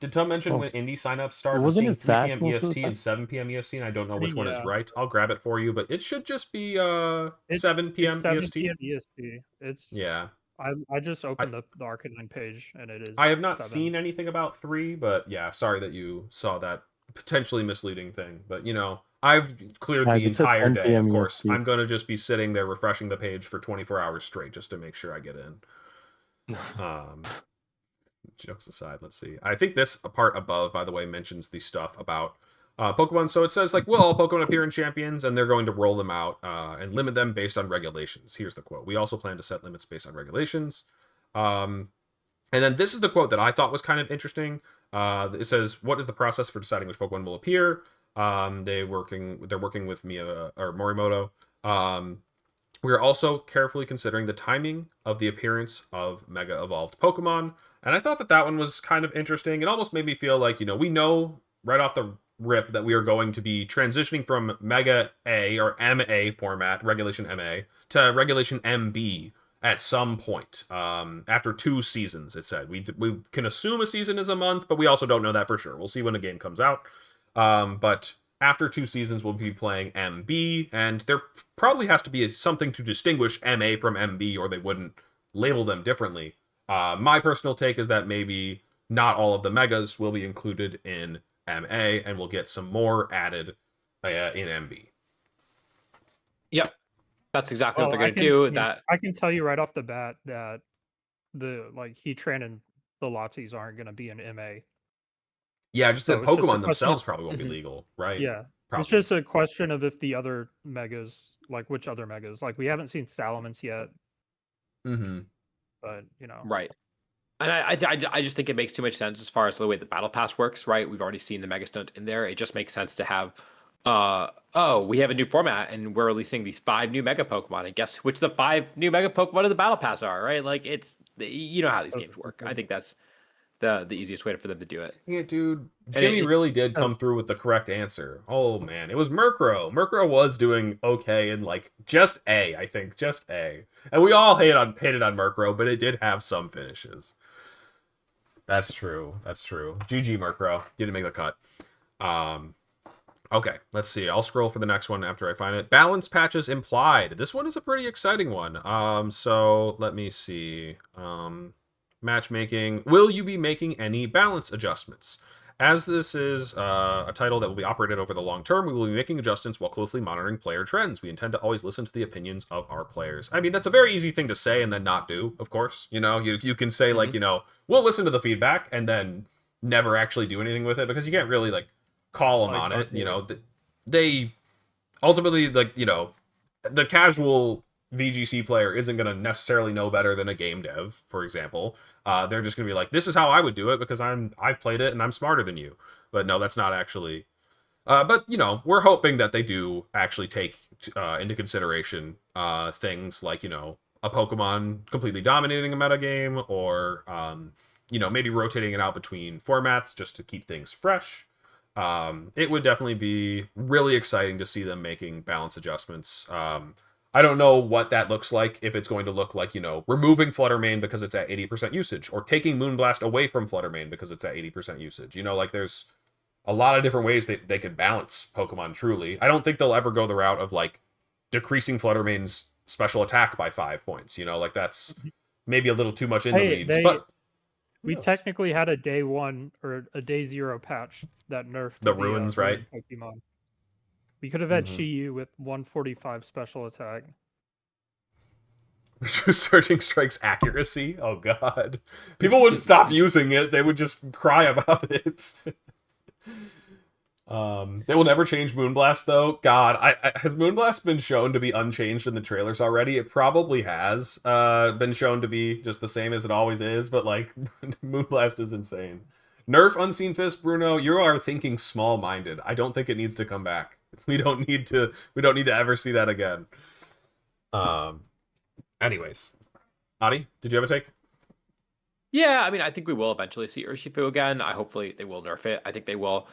Did Tom mention Oh, when indie signups start? I'm wasn't seeing it 3 Sash p.m. most of the EST time? and 7 p.m. EST, and I don't know which one is Yeah. right. I'll grab it for you, but it should just be It 7 it's p.m. 7 EST. p.m. EST. It's Yeah. I just I opened the Arcanine page and it I is have not 7. seen anything about 3, but yeah, sorry that you saw that potentially misleading thing. But I've cleared the Guys, it's at entire 10 day. Of p.m. course, EST. I'm going to just be sitting there refreshing the page for 24 hours straight just to make sure I get in. Jokes aside, let's see. I think this part above, by the way, mentions the stuff about Pokemon. So it says, like, will all Pokemon appear in Champions, and they're going to roll them out and limit them based on regulations. Here's the quote. We also plan to set limits based on regulations. Um, and then this is the quote that I thought was kind of interesting. It says, "What is the process for deciding which Pokemon will appear?" They're working with Mia or Morimoto. We are also carefully considering the timing of the appearance of Mega Evolved Pokemon, and I thought that that one was kind of interesting. It almost made me feel like we know right off the rip that we are going to be transitioning from Mega A or MA format, Regulation MA, to Regulation MB at some point after 2 seasons. It said we can assume a season is a month, but we also don't know that for sure. We'll see when a game comes out. But after 2 seasons, we'll be playing MB, and there probably has to be something to distinguish MA from MB, or they wouldn't label them differently. My personal take is that maybe not all of the megas will be included in MA, and we'll get some more added in MB. Yep, that's exactly what Well, they're going to do. yeah, That I can tell you right off the bat that the Heatran and the Latsies aren't going to be in MA. Yeah, just the So it's just a Pokemon question of themselves probably won't be Mhm. legal, right? yeah. It's Probably. just a question of if the other megas, like which other megas. Like we haven't seen Salamence yet, Mm-hmm. but Right. And I just think it makes too much sense as far as the way the battle pass works, right? We've already seen the Mega Stunt in there. It just makes sense to have, we have a new format and we're releasing these 5 new Mega Pokemon. And guess which the 5 new Mega Pokemon of the battle pass are, right? Like you know how these games work. I think that's the easiest way for them to do it. Yeah, dude. And Jimmy really did come through with the correct answer. Oh man, it was Murkrow. Murkrow was doing okay in like just A, I think, just A. And we all hated on Murkrow, but it did have some finishes. That's true. That's true. GG Murkrow. You didn't make the cut. Um Okay, let's see. I'll scroll for the next one after I find it. Balance patches implied. This one is a pretty exciting one. So let me see. Matchmaking. Will you be making any balance adjustments? As this is a title that will be operated over the long term, we will be making adjustments while closely monitoring player trends. We intend to always listen to the opinions of our players. I mean, that's a very easy thing to say and then not do, of course. You can say, like, we'll listen to the feedback and then never actually do anything with it because you can't really, like, call them on it. They ultimately, like, the casual VGC player isn't going to necessarily know better than a game dev, for example. They're just going to be like, this is how I would do it because I've played it and I'm smarter than you. But no, that's not actually. But you know, we're hoping that they do actually take into consideration things like, you know, a Pokemon completely dominating a metagame, or you know, maybe rotating it out between formats just to keep things fresh. It would definitely be really exciting to see them making balance adjustments. I don't know what that looks like, if it's going to look like, you know, removing Flutter Mane because it's at 80% usage, or taking Moonblast away from Flutter Mane because it's at 80% usage. You know, like there's a lot of different ways that they could balance Pokemon truly. I don't think they'll ever go the route of like decreasing Flutter Mane's special attack by 5 points. You know, like that's maybe a little too much in the weeds, but we technically had a day 1 or a day 0 patch that nerfed the ruins, right? Pokemon. We could have had Shiyu with 145 special attack. Surging Strike's accuracy. Oh god, people wouldn't stop using it. They would just cry about it. They will never change Moonblast though. God, has Moonblast been shown to be unchanged in the trailers already? It probably has been shown to be just the same as it always is, but like Moonblast is insane. Nerf Unseen Fist, Bruno. You are thinking small-minded. I don't think it needs to come back. We don't need to ever see that again. Anyways, Adi, did you have a take? Yeah, I mean, I think we will eventually see Urshifu again. Hopefully they will nerf it. I think they will.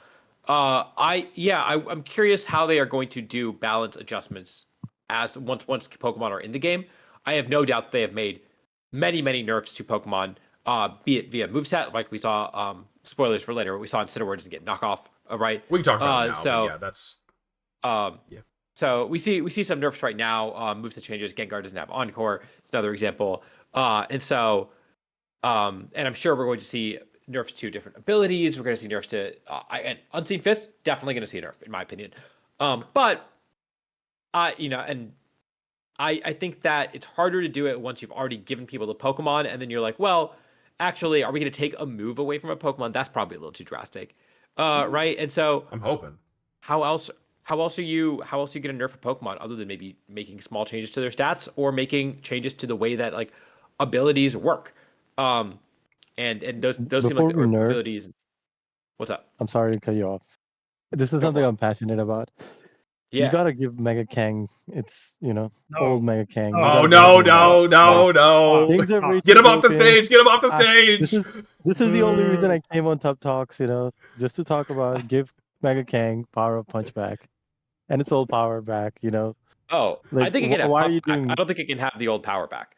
I'm curious how they are going to do balance adjustments as once Pokemon are in the game. I have no doubt they have made many nerfs to Pokemon, be it via moveset, like we saw. Spoilers for later. We saw Incineroar just get knockoff. Right? We can talk about it now. So yeah, that's yeah. So we see some nerfs right now. Moveset changes. Gengar doesn't have Encore. It's another example. And I'm sure we're going to see nerfs to different abilities. We're going to see nerfs to and Unseen Fist. Definitely going to see a nerf, in my opinion. But I think that it's harder to do it once you've already given people the Pokemon, and then you're like, well, actually, are we going to take a move away from a Pokemon? That's probably a little too drastic, right? And so I'm hoping. How else are you going to nerf a Pokemon other than maybe making small changes to their stats or making changes to the way that like abilities work? And those seem like the abilities. What's up? I'm sorry to cut you off. This is something I'm passionate about. Yeah. You gotta give Mega Kang its, old Mega Kang. Oh no! Things are way Get too him off the broken. stage! Get him off the stage! This is the only reason I came on Top Talks, just to talk about give Mega Kang power of punch back, and its old power back. Oh, Like, I think it can have. why are you doing? I don't think it can have the old power back.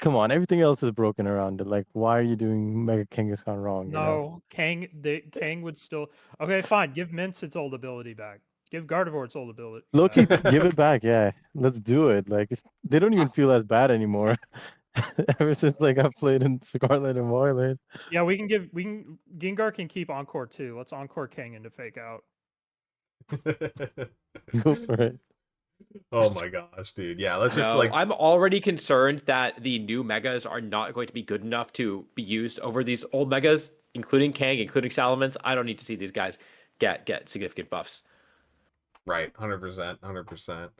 Come on, everything else is broken around it. Like, why are you doing Mega Kangaskhan wrong? No, Kang would still. Okay, fine. Give Mince its old ability back. Give Gardevoir its old ability. Loki, give it back. Yeah, let's do it. Like, they don't even feel as bad anymore. Ever since I've played in Scarlet and Violet. Yeah, Gengar can keep Encore too. Let's Encore Kang into Fake Out. Go for it. Oh my gosh, dude. Yeah, let's just I'm already concerned that the new megas are not going to be good enough to be used over these old megas, including Kang, including Salamence. I don't need to see these guys get significant buffs. Right, 100%.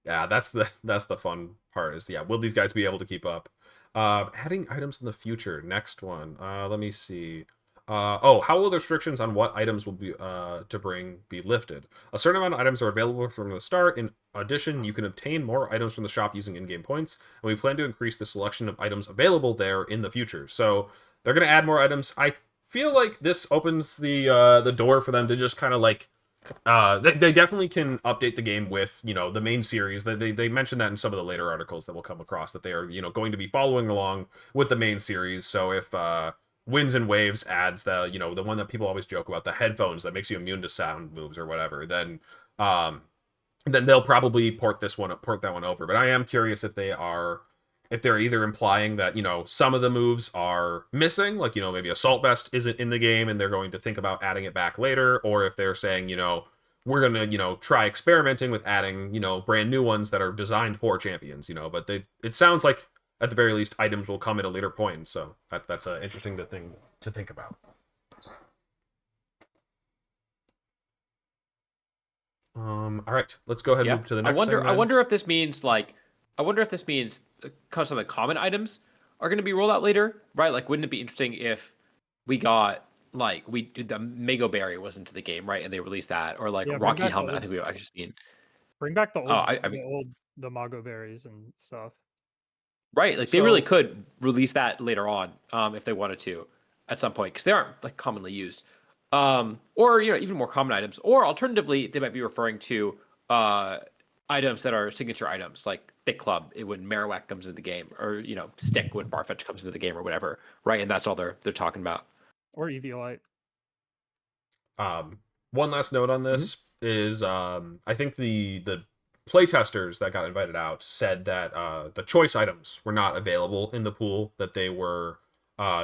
Yeah, that's the fun part is, yeah, will these guys be able to keep up? Adding items in the future, next one. Let me see. How will the restrictions on what items will be be lifted? A certain amount of items are available from the start. In addition, you can obtain more items from the shop using in-game points, and we plan to increase the selection of items available there in the future. So they're going to add more items. I feel like this opens the door for them to just kind of like they definitely can update the game with the main series. They mentioned that in some of the later articles that we'll come across, that they are going to be following along with the main series. So if Winds and Waves adds the the one that people always joke about, the headphones that makes you immune to sound moves or whatever, then they'll probably port that one over. But I am curious if they're either implying that some of the moves are missing, like maybe Assault Vest isn't in the game and they're going to think about adding it back later, or if they're saying we're gonna try experimenting with adding brand new ones that are designed for champions. But it sounds like at the very least items will come at a later point, so that's an interesting thing to think about. All right, let's go ahead and Yeah. move to the I next thing wonder. I then. wonder if this means like. I wonder if this means some of the common items are going to be rolled out later, right? Like, wouldn't it be interesting if we got like the Mago Berry was into the game, right? And they released that, or like Yeah, Rocky Helmet. I think we've actually seen. bring back Oh, I mean, the Mago berries and stuff. right? Like they really So could release that later on, if they wanted to, at some point, because they aren't like commonly used. Or even more common items, or alternatively, they might be referring to uh items that are signature items, like Thick Club when Marowak comes into the game, or Stick when Farfetch comes into the game, or whatever, right? And that's all they're talking about. Or Eviolite. one last note on Mhm. this is I think the playtesters that got invited out said that the choice items were not available in the pool that they were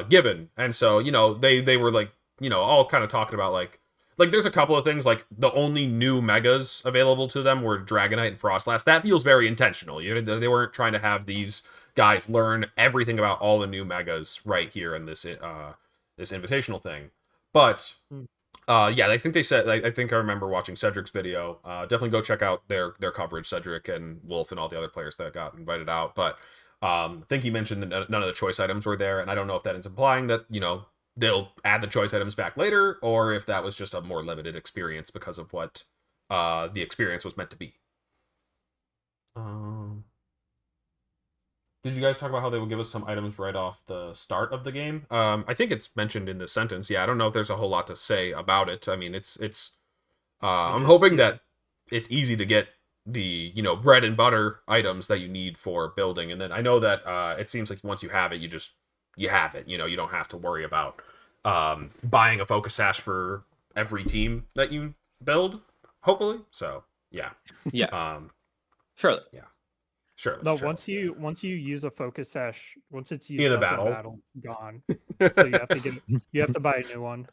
given, and so they were like all kind of talking about like there's a couple of things like the only new megas available to them were Dragonite and Frostlass. That feels very intentional. They weren't trying to have these guys learn everything about all the new megas right here in this invitational thing, but Hmm. yeah, I think they said. I think I remember watching Cedric's video. Definitely go check out their coverage, Cedric and Wolf and all the other players that got invited out. But I think he mentioned that none of the choice items were there, and I don't know if that is implying that they'll add the choice items back later, or if that was just a more limited experience because of what the experience was meant to be. Um, Did you guys talk about how they will give us some items right off the start of the game? I think it's mentioned in the sentence. Yeah, I don't know if there's a whole lot to say about it. I mean, it's. It I'm is, hoping yeah. that it's easy to get the bread and butter items that you need for building, and then I know that it seems like once you have it, you have it. You don't have to worry about buying a focus sash for every team that you build. Hopefully, so yeah, Yeah, um, surely. yeah, sure, No, sure. once you use a focus sash, once it's In used a up in battle. battle, it's gone. So you have to buy a new one.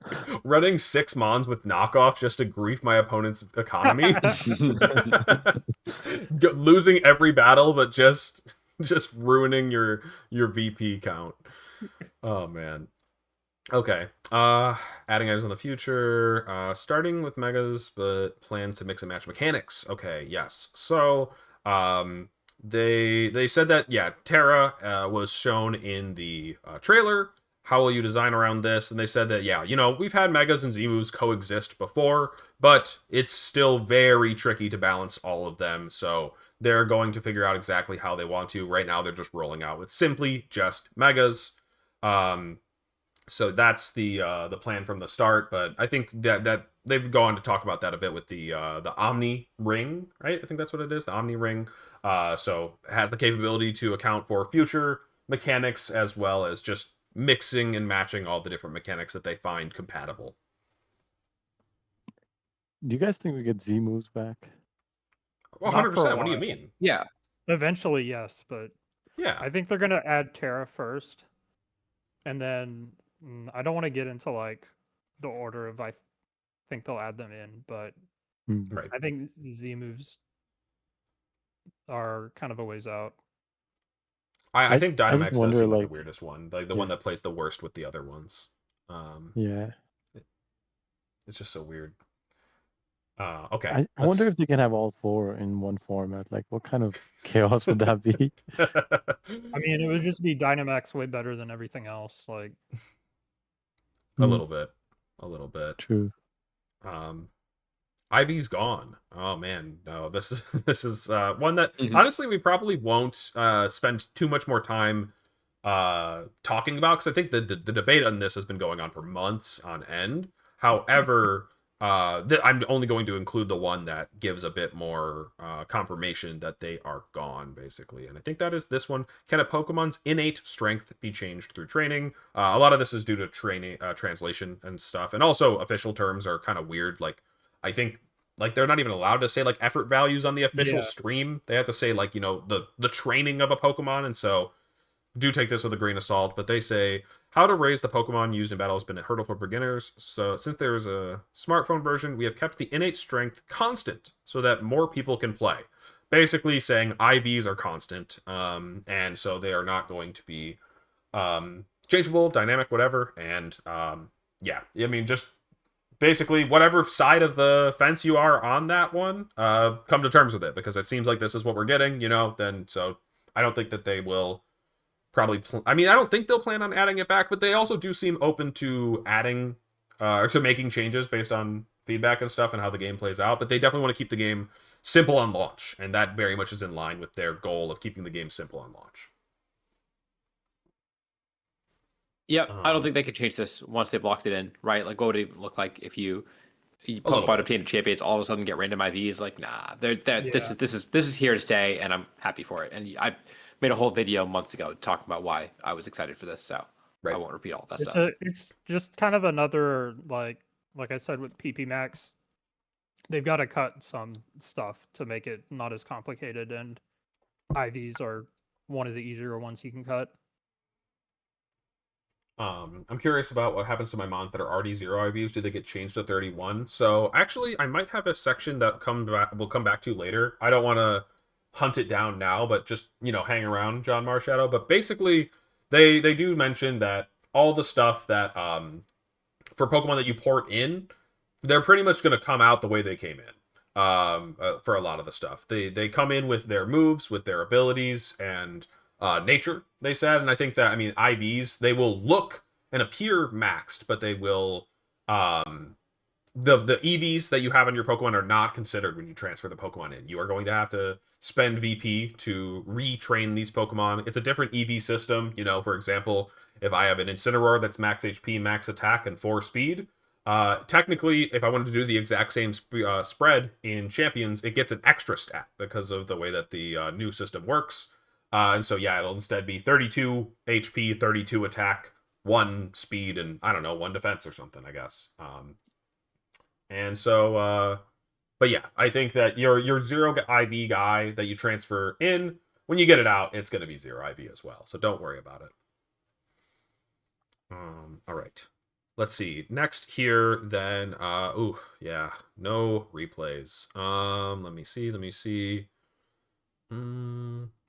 Running 6 mons with knockoff just to grief my opponent's economy. Losing every battle, but just ruining your VP count. Oh man. Okay. Adding items in the future. Starting with megas, but plans to mix and match mechanics. Okay, yes. So, they said that yeah, Terra was shown in the trailer. How will you design around this? And they said that yeah, we've had megas and Z-moves coexist before, but it's still very tricky to balance all of them. So they're going to figure out exactly how they want to. Right now, they're just rolling out with simply just megas. Um, so that's the plan from the start, but I think that they've gone to talk about that a bit with the Omni ring, right? I think that's what it is, the Omni ring. So it has the capability to account for future mechanics as well as just mixing and matching all the different mechanics that they find compatible. Do you guys think we get Z moves back? Well, Not for a 100%. What do you while. mean? Yeah. Eventually, yes, but Yeah. I think they're gonna add Terra first, and then I don't want to get into like the order of think they'll add them in, but Hmm. Right. I think Z moves are kind of a ways out. I think I just Dynamax does wonder, seem like the like, weirdest one, like the yeah, one that plays the worst with the other ones. Um, yeah. it's just so weird. Okay, I wonder if they can have all four in one format. Like, what kind of chaos would that be? I mean, it would just be Dynamax way better than everything else. Like, A Hmm, little bit. A little bit. true. Um, Ivy's gone. Oh man, no. This is this is one that Mhm. honestly we probably won't spend too much more time talking about because I think the debate on this has been going on for months on end. However, I'm only going to include the one that gives a bit more confirmation that they are gone, basically. And I think that is this one. Can a Pokemon's innate strength be changed through training? A lot of this is due to training, translation and stuff, and also official terms are kind of weird. Like I think like they're not even allowed to say like effort values on the official yeah, stream. They have to say like the training of a Pokemon, and so do take this with a grain of salt, but they say how to raise the Pokemon used in battle has been a hurdle for beginners. So since there's a smartphone version, we have kept the innate strength constant so that more people can play. Basically saying IVs are constant, and so they are not going to be changeable, dynamic, whatever. And yeah, I mean just basically whatever side of the fence you are on that one, come to terms with it, because it seems like this is what we're getting, then so I don't think that they will probably I mean, I don't think they'll plan on adding it back, but they also do seem open to adding or to making changes based on feedback and stuff and how the game plays out, but they definitely want to keep the game simple on launch, and that very much is in line with their goal of keeping the game simple on launch. Yep, I don't think they could change this once they've locked it in, right? Like, what would it look like if you Pokemon obtained champions all of a sudden get random IVs? Like, nah, this is here to stay, and I'm happy for it. And I made a whole video months ago talking about why I was excited for this, so I won't repeat all that stuff. It's just kind of another like I said with PP Max, they've got to cut some stuff to make it not as complicated, and IVs are one of the easier ones you can cut. I'm curious about what happens to my mons that are already 0 IVs. Do they get changed to 31? So actually, I might have a section that we'll come back to later. I don't want to hunt it down now, but just hang around, John Marshadow. But basically, they do mention that all the stuff that for Pokemon that you port in, they're pretty much going to come out the way they came in. For a lot of the stuff, they come in with their moves, with their abilities, and nature, they said. And I think that, I mean, IVs, they will look and appear maxed, but they will the EVs that you have on your Pokemon are not considered when you transfer the Pokemon in. You are going to have to spend VP to retrain these Pokemon. It's a different EV system. For example, if I have an Incineroar that's max HP, max attack, and 4 speed, technically, if I wanted to do the exact same spread in Champions, it gets an extra stat because of the way that the new system works. And so, yeah, it'll instead be 32 HP, 32 attack, 1 speed, and I don't know, 1 defense or something, I guess. And so, but yeah, I think that your 0 IV guy that you transfer in, when you get it out, it's going to be 0 IV as well. So don't worry about it. All right. Let's see. Next here, then, yeah, no replays. Let me see.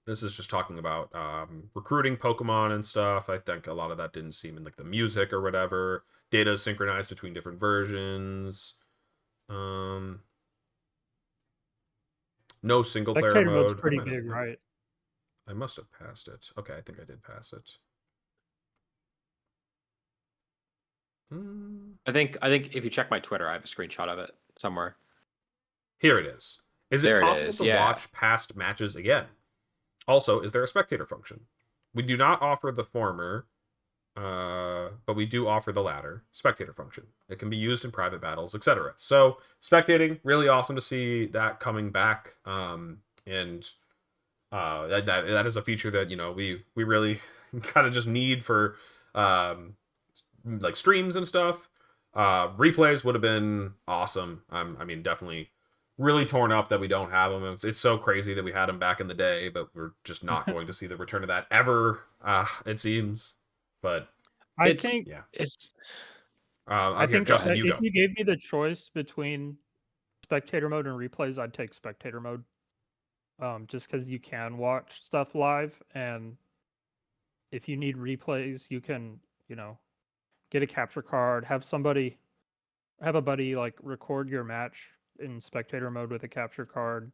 This is just talking about recruiting Pokemon and stuff. I think a lot of that didn't seem in like the music or whatever. Data is synchronized between different versions. No single player Spectator mode. mode's pretty big, right? I must have passed it. Okay, I think I did pass it. I think if you check my Twitter, I have a screenshot of it somewhere. Here it is. Is it possible to yeah. watch past matches again? Also, is there a spectator function? We do not offer the former, but we do offer the latter, spectator function. It can be used in private battles, etc. So, spectating, really awesome to see that coming back. And that is a feature that we really kind of just need for like streams and stuff. Replays would have been awesome. I mean, definitely really torn up that we don't have them. It's so crazy that we had them back in the day, but we're just not going to see the return of that ever. It seems, but I think Justin, if you gave me the choice between spectator mode and replays, I'd take spectator mode. Just because you can watch stuff live, and if you need replays, you can get a capture card, have a buddy like record your match in spectator mode with a capture card.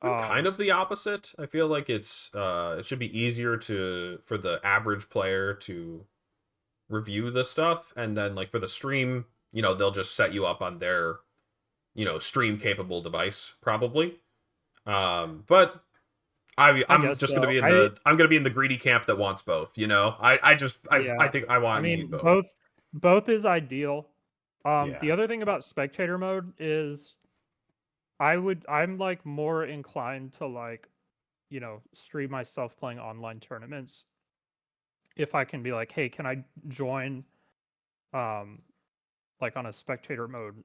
Kind of the opposite. I feel like it should be easier for the average player to review the stuff, and then like for the stream, they'll just set you up on their stream capable device probably. But I'm just gonna be in the greedy camp that wants both. I think I want. I mean, both. Both is ideal. The other thing about spectator mode is I'm like more inclined to like, stream myself playing online tournaments if I can be like, hey, can I join like on a spectator mode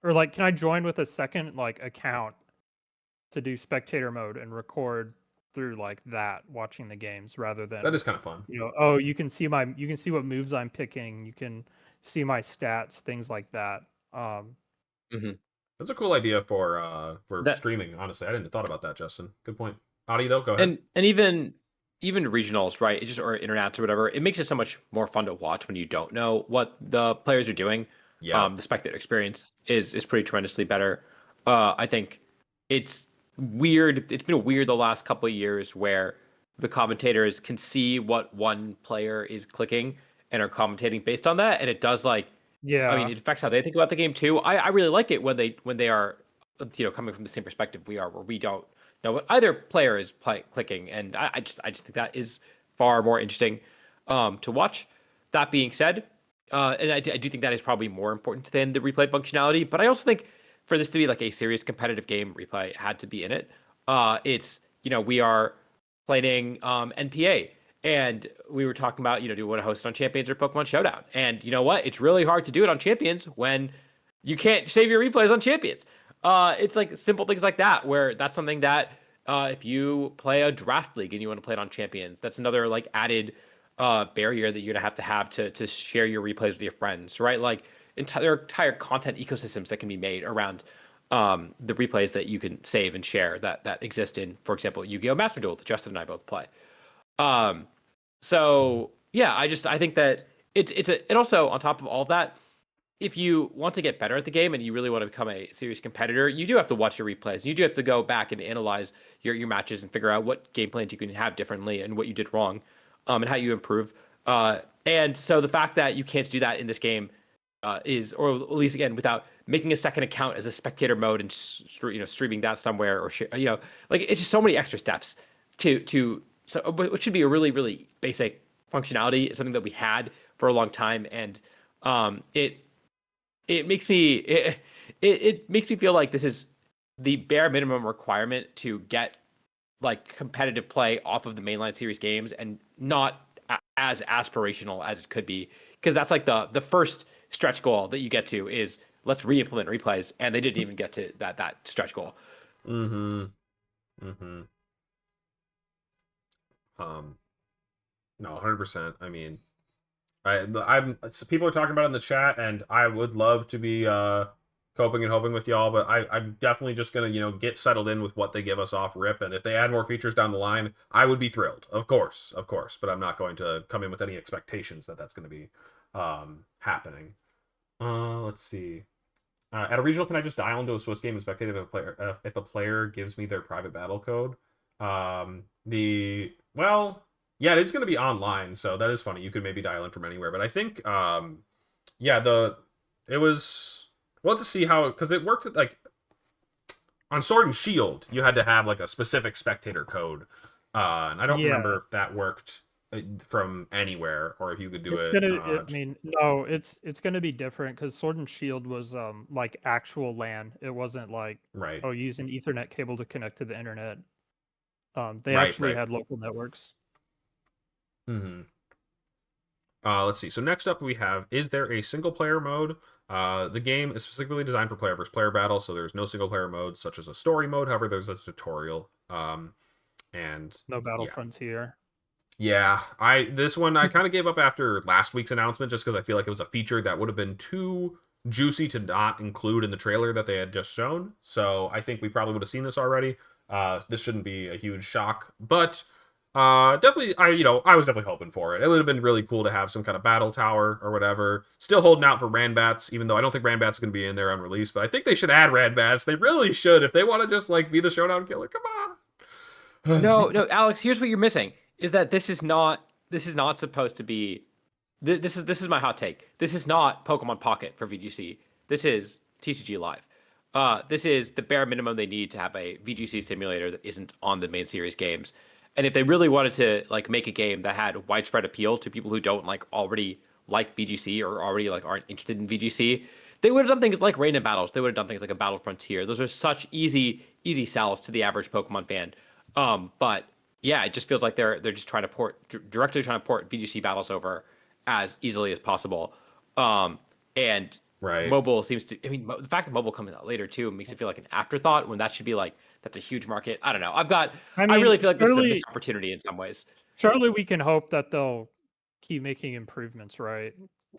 or like can I join with a second like account to do spectator mode and record through like that watching the games rather than that is kind of fun. You can see what moves I'm picking, you can see my stats, things like that. That's a cool idea for streaming. Honestly, I didn't thought about that, Justin. Good point. Adi, though, go ahead. And even regionals, right? It's just or internet or whatever. It makes it so much more fun to watch when you don't know what the players are doing. Yeah. The spectator experience is pretty tremendously better. I think it's weird. It's been weird the last couple of years where the commentators can see what one player is clicking and are commentating based on that, and it does I mean, Yeah. it affects how they think about the game too. I really like it when they are, coming from the same perspective we are, where we don't know what either player is clicking, and I just think that is far more interesting to watch. That being said, and I do think that is probably more important than the replay functionality. But I also think for this to be like a serious competitive game, replay had to be in it. It's we are playing NPA, and we were talking about do you want to host it on Champions or Pokemon Showdown? And you know what? It's really hard to do it on Champions when you can't save your replays on Champions. It's like simple things like that where that's something that if you play a draft league and you want to play it on Champions, that's another like added barrier that you're gonna have to share your replays with your friends, right? Like entire content ecosystems that can be made around the replays that you can save and share that exist in, for example, Yu-Gi-Oh! Master Duel that Justin and I both play. So yeah, I think that and also on top of all of that, if you want to get better at the game and you really want to become a serious competitor, you do have to watch your replays. You do have to go back and analyze your matches and figure out what game plans you can have differently and what you did wrong, and how you improve. And so the fact that you can't do that in this game is, or at least again, without making a second account as a spectator mode and streaming that somewhere, or like it's just so many extra steps so what should be a really really basic functionality is something that we had for a long time, and it makes me it makes me feel like this is the bare minimum requirement to get like competitive play off of the mainline series games, and not as aspirational as it could be, because that's like the first stretch goal that you get to is let's re-implement replays, and they didn't even get to that stretch goal. Mm-hmm. Mm-hmm. No, 100%. I mean, so people are talking about it in the chat, and I would love to be coping and hoping with y'all, but I'm definitely just gonna get settled in with what they give us off rip, and if they add more features down the line, I would be thrilled, of course, but I'm not going to come in with any expectations that that's going to be happening. Let's see. At a regional, can I just dial into a Swiss game and spectate if a player gives me their private battle code? Yeah, it's going to be online, so that is funny. You could maybe dial in from anywhere, but I think it was we'll have to see how, because it worked like on Sword and Shield, you had to have like a specific spectator code, and I don't remember if that worked from anywhere or if you could do It's it. I mean, no, it's gonna be different because Sword and Shield was like actual LAN. It wasn't like right. use an Ethernet cable to connect to the internet. They Right, actually right. had local networks. Mm-hmm. Let's see. So next up we have, is there a single player mode? The game is specifically designed for player versus player battle, so there's no single player mode such as a story mode. However, there's a tutorial. And No Battle Frontier. Yeah, this one I kind of gave up after last week's announcement, just because I feel like it was a feature that would have been too juicy to not include in the trailer that they had just shown. So I think we probably would have seen this already. This shouldn't be a huge shock, but definitely, I was definitely hoping for it. It would have been really cool to have some kind of battle tower or whatever. Still holding out for Ranbats, even though I don't think Ranbats is going to be in there on release, but I think they should add Ranbats. They really should, if they want to just like be the showdown killer. Come on. No, Alex. Here's what you're missing: is that this is not supposed to be. This is my hot take. This is not Pokemon Pocket for VGC. This is TCG Live. This is the bare minimum they need to have a VGC simulator that isn't on the main series games. And if they really wanted to like make a game that had widespread appeal to people who don't like already like VGC or already like aren't interested in VGC, they would have done things like Rain and Battles. They would have done things like a Battle Frontier. Those are such easy sells to the average Pokemon fan. But yeah, it just feels like they're just trying to directly trying to port VGC battles over as easily as possible. And right. Mobile seems to. I mean, the fact that mobile comes out later too makes it feel like an afterthought when that should be like that's a huge market. I don't know. I really feel like this is a missed opportunity in some ways. Surely we can hope that they'll keep making improvements, right?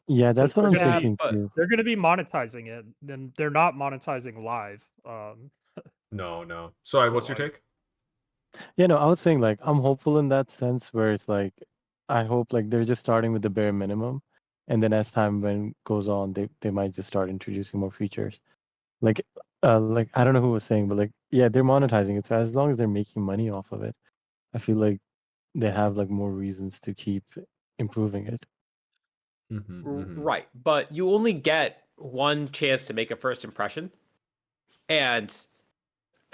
Yeah, that's what I'm thinking too. They're going to be monetizing it. Then they're not monetizing live. No. Sorry, what's your take? Yeah, no, I was saying like I'm hopeful in that sense where it's like I hope like they're just starting with the bare minimum, and then as time when goes on, they might just start introducing more features. Like like I don't know who was saying, but like yeah, they're monetizing it. So as long as they're making money off of it, I feel like they have like more reasons to keep improving it. Right, but you only get one chance to make a first impression, and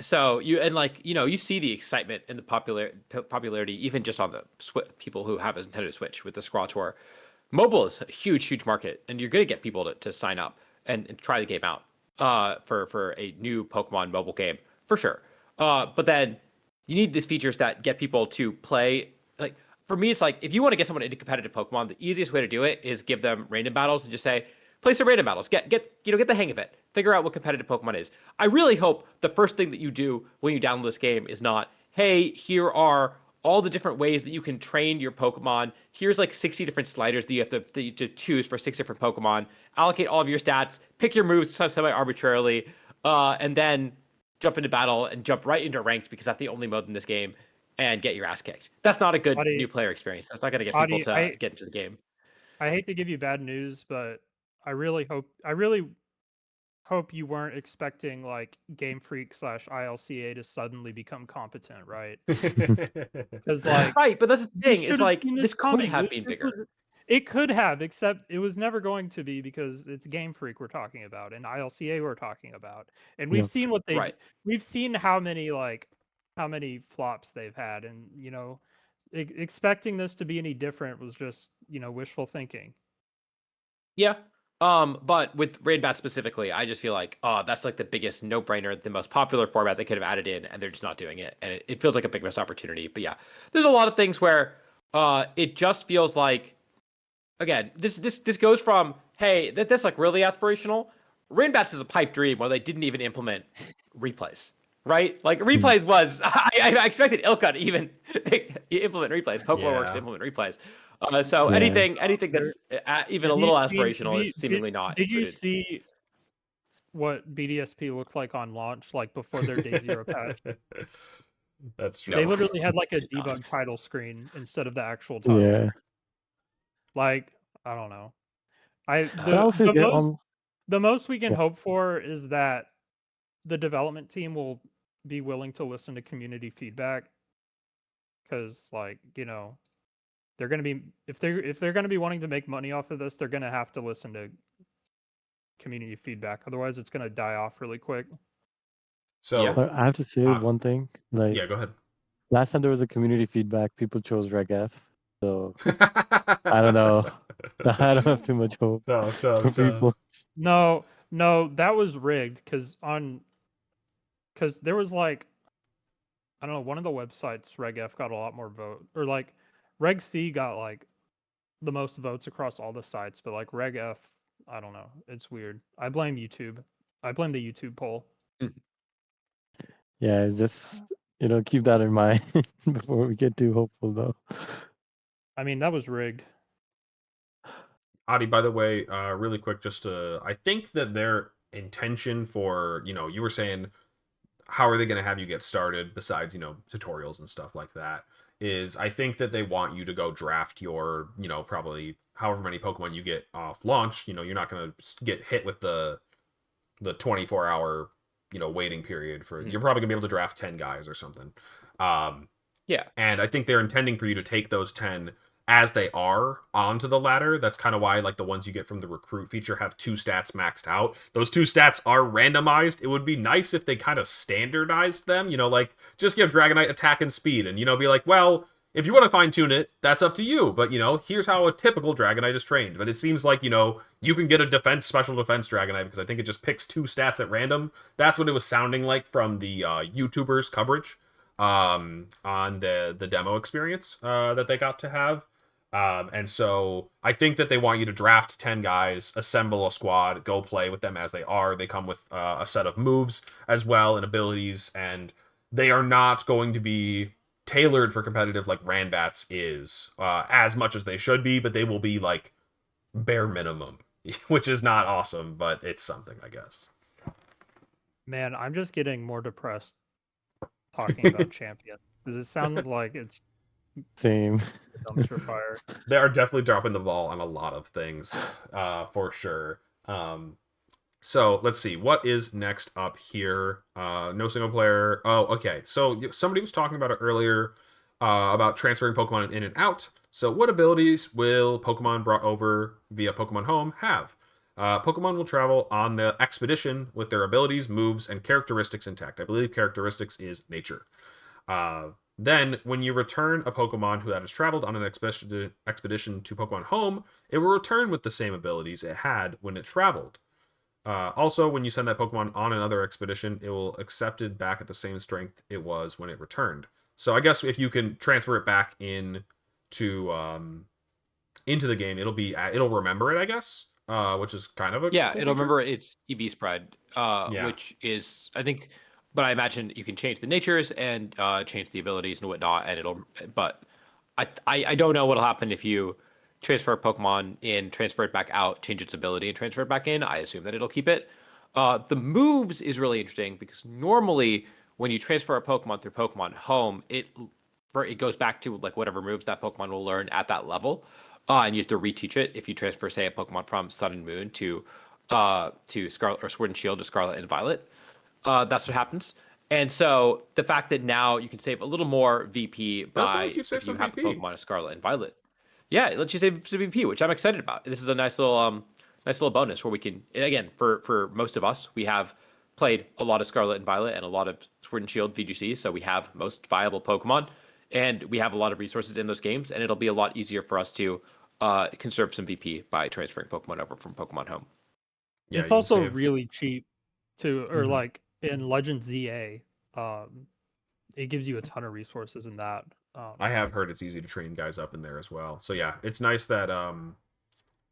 so you see the excitement and the popularity even just on the people who have a Nintendo Switch with the Scroll Tour. Mobile is a huge market, and you're going to get people to sign up and try the game out for a new Pokemon mobile game for sure. But then you need these features that get people to play. Like for me, it's like if you want to get someone into competitive Pokemon, the easiest way to do it is give them random battles and just say, play some random battles. Get the hang of it. Figure out what competitive Pokemon is. I really hope the first thing that you do when you download this game is not, hey, here are all the different ways that you can train your Pokemon. Here's like 60 different sliders that you have to choose for 6 different Pokemon. Allocate all of your stats, pick your moves semi-arbitrarily, and then jump into battle and jump right into ranked because that's the only mode in this game, and get your ass kicked. That's not a good new player experience. That's not going to get people to get into the game. I hate to give you bad news, but I really hope you weren't expecting like Game Freak / ILCA to suddenly become competent, right? Because like right, but that's the thing. It's like this could have been bigger. It could have, except it was never going to be because it's Game Freak we're talking about and ILCA we're talking about, and we've seen what we've seen how many flops they've had, and expecting this to be any different was just wishful thinking. Yeah. But with Raid Bat specifically, I just feel like, that's like the biggest no-brainer, the most popular format they could have added in, and they're just not doing it. And it feels like a big missed opportunity. But yeah, there's a lot of things where it just feels like, again, this goes from, hey, that's like really aspirational. Raid Bats is a pipe dream where they didn't even implement replays. Right? Like replays was I expected Ilka to even implement replays. Pokemon Works to implement replays. So anything that's even a little aspirational is seemingly not. Did you see what BDSP looked like on launch, like before their Day Zero patch? That's true. They literally had like a debug title screen instead of the actual title. Yeah. Screen. Like I don't know. The most we can hope for is that the development team will be willing to listen to community feedback, because like they're going to be if they're going to be wanting to make money off of this, they're going to have to listen to community feedback. Otherwise, it's going to die off really quick. So I have to say one thing. Like, yeah, go ahead. Last time there was a community feedback, people chose Reg F. So I don't know. I don't have too much hope for people. No, that was rigged because there was like, I don't know, one of the websites, Reg F, got a lot more vote, or like Reg C got like the most votes across all the sites, but like Reg F, I don't know. It's weird. I blame YouTube. I blame the YouTube poll. Yeah, just keep that in mind before we get too hopeful, though. I mean, that was rigged. Adi, by the way, really quick, I think that their intention for, you were saying, how are they going to have you get started besides, tutorials and stuff like that, is I think that they want you to go draft your, probably however many Pokemon you get off launch. You're not going to get hit with the 24-hour, waiting period for, you're probably going to be able to draft 10 guys or something. Yeah. And I think they're intending for you to take those 10 as they are onto the ladder. That's kind of why like the ones you get from the recruit feature have 2 stats maxed out. Those 2 stats are randomized. It would be nice if they kind of standardized them, like just give Dragonite attack and speed and, be like, well, if you want to fine tune it, that's up to you. But, here's how a typical Dragonite is trained. But it seems like, you can get a special defense Dragonite because I think it just picks 2 stats at random. That's what it was sounding like from the YouTubers' coverage on the demo experience that they got to have. And so I think that they want you to draft 10 guys, assemble a squad, go play with them as they are. They come with a set of moves as well and abilities, and they are not going to be tailored for competitive like Ranbats is as much as they should be, but they will be like bare minimum, which is not awesome, but it's something, I guess. Man, I'm just getting more depressed talking about Champion because it sounds like it's Same. dumpster fire. They are definitely dropping the ball on a lot of things, for sure. So let's see what is next up here. No single player. Oh, okay. So somebody was talking about it earlier, about transferring Pokemon in and out. So what abilities will Pokemon brought over via Pokemon Home have? Pokemon will travel on the expedition with their abilities, moves, and characteristics intact. I believe characteristics is nature. Then, when you return a Pokemon who has traveled on an expedition to Pokemon Home, it will return with the same abilities it had when it traveled. Also, when you send that Pokemon on another expedition, it will accept it back at the same strength it was when it returned. So I guess if you can transfer it back into the game, it'll remember it, I guess, which is kind of a Yeah, cool it'll feature. remember its EV spread, Yeah. which is, I think, but I imagine you can change the natures and change the abilities and whatnot, and it'll. But I don't know what'll happen if you transfer a Pokemon in, transfer it back out, change its ability, and transfer it back in. I assume that it'll keep it. The moves is really interesting because normally when you transfer a Pokemon through Pokemon Home, it goes back to like whatever moves that Pokemon will learn at that level, and you have to reteach it if you transfer, say, a Pokemon from Sun and Moon to Scarlet or Sword and Shield to Scarlet and Violet. That's what happens. And so the fact that now you can save a little more VP Does sound like by you'd save if you some have the VP. Pokemon of Scarlet and Violet. Yeah, it lets you save some VP, which I'm excited about. This is a nice little bonus where we can, and again, for most of us, we have played a lot of Scarlet and Violet and a lot of Sword and Shield VGC, so we have most viable Pokemon, and we have a lot of resources in those games, and it'll be a lot easier for us to conserve some VP by transferring Pokemon over from Pokemon Home. Yeah, It's you can also save. really cheap to, or Mhm. like in Legend ZA, it gives you a ton of resources in that. I have heard it's easy to train guys up in there as well. So yeah, it's nice that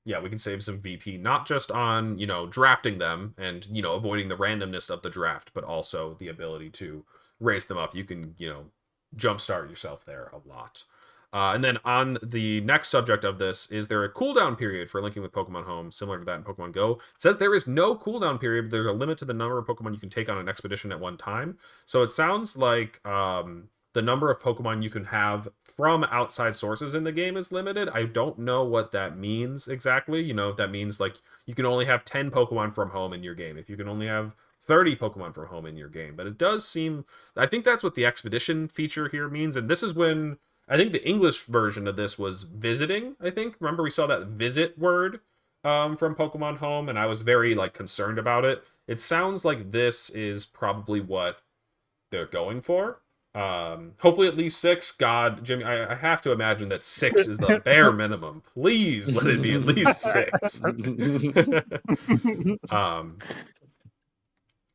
yeah, we can save some VP not just on, drafting them and, avoiding the randomness of the draft, but also the ability to raise them up. You can, jumpstart yourself there a lot. And then on the next subject of this, is there a cooldown period for linking with Pokemon Home, similar to that in Pokemon Go? It says there is no cooldown period, but there's a limit to the number of Pokemon you can take on an expedition at one time. So it sounds like the number of Pokemon you can have from outside sources in the game is limited. I don't know what that means exactly. If that means like you can only have 10 Pokemon from home in your game, if you can only have 30 Pokemon from home in your game. But it does seem, I think that's what the expedition feature here means. And this is when, I think the English version of this was visiting, I think. Remember, we saw that visit word from Pokemon Home, and I was very like concerned about it. It sounds like this is probably what they're going for. Hopefully at least 6. God, Jimmy, I have to imagine that 6 is the bare minimum. Please let it be at least 6. um,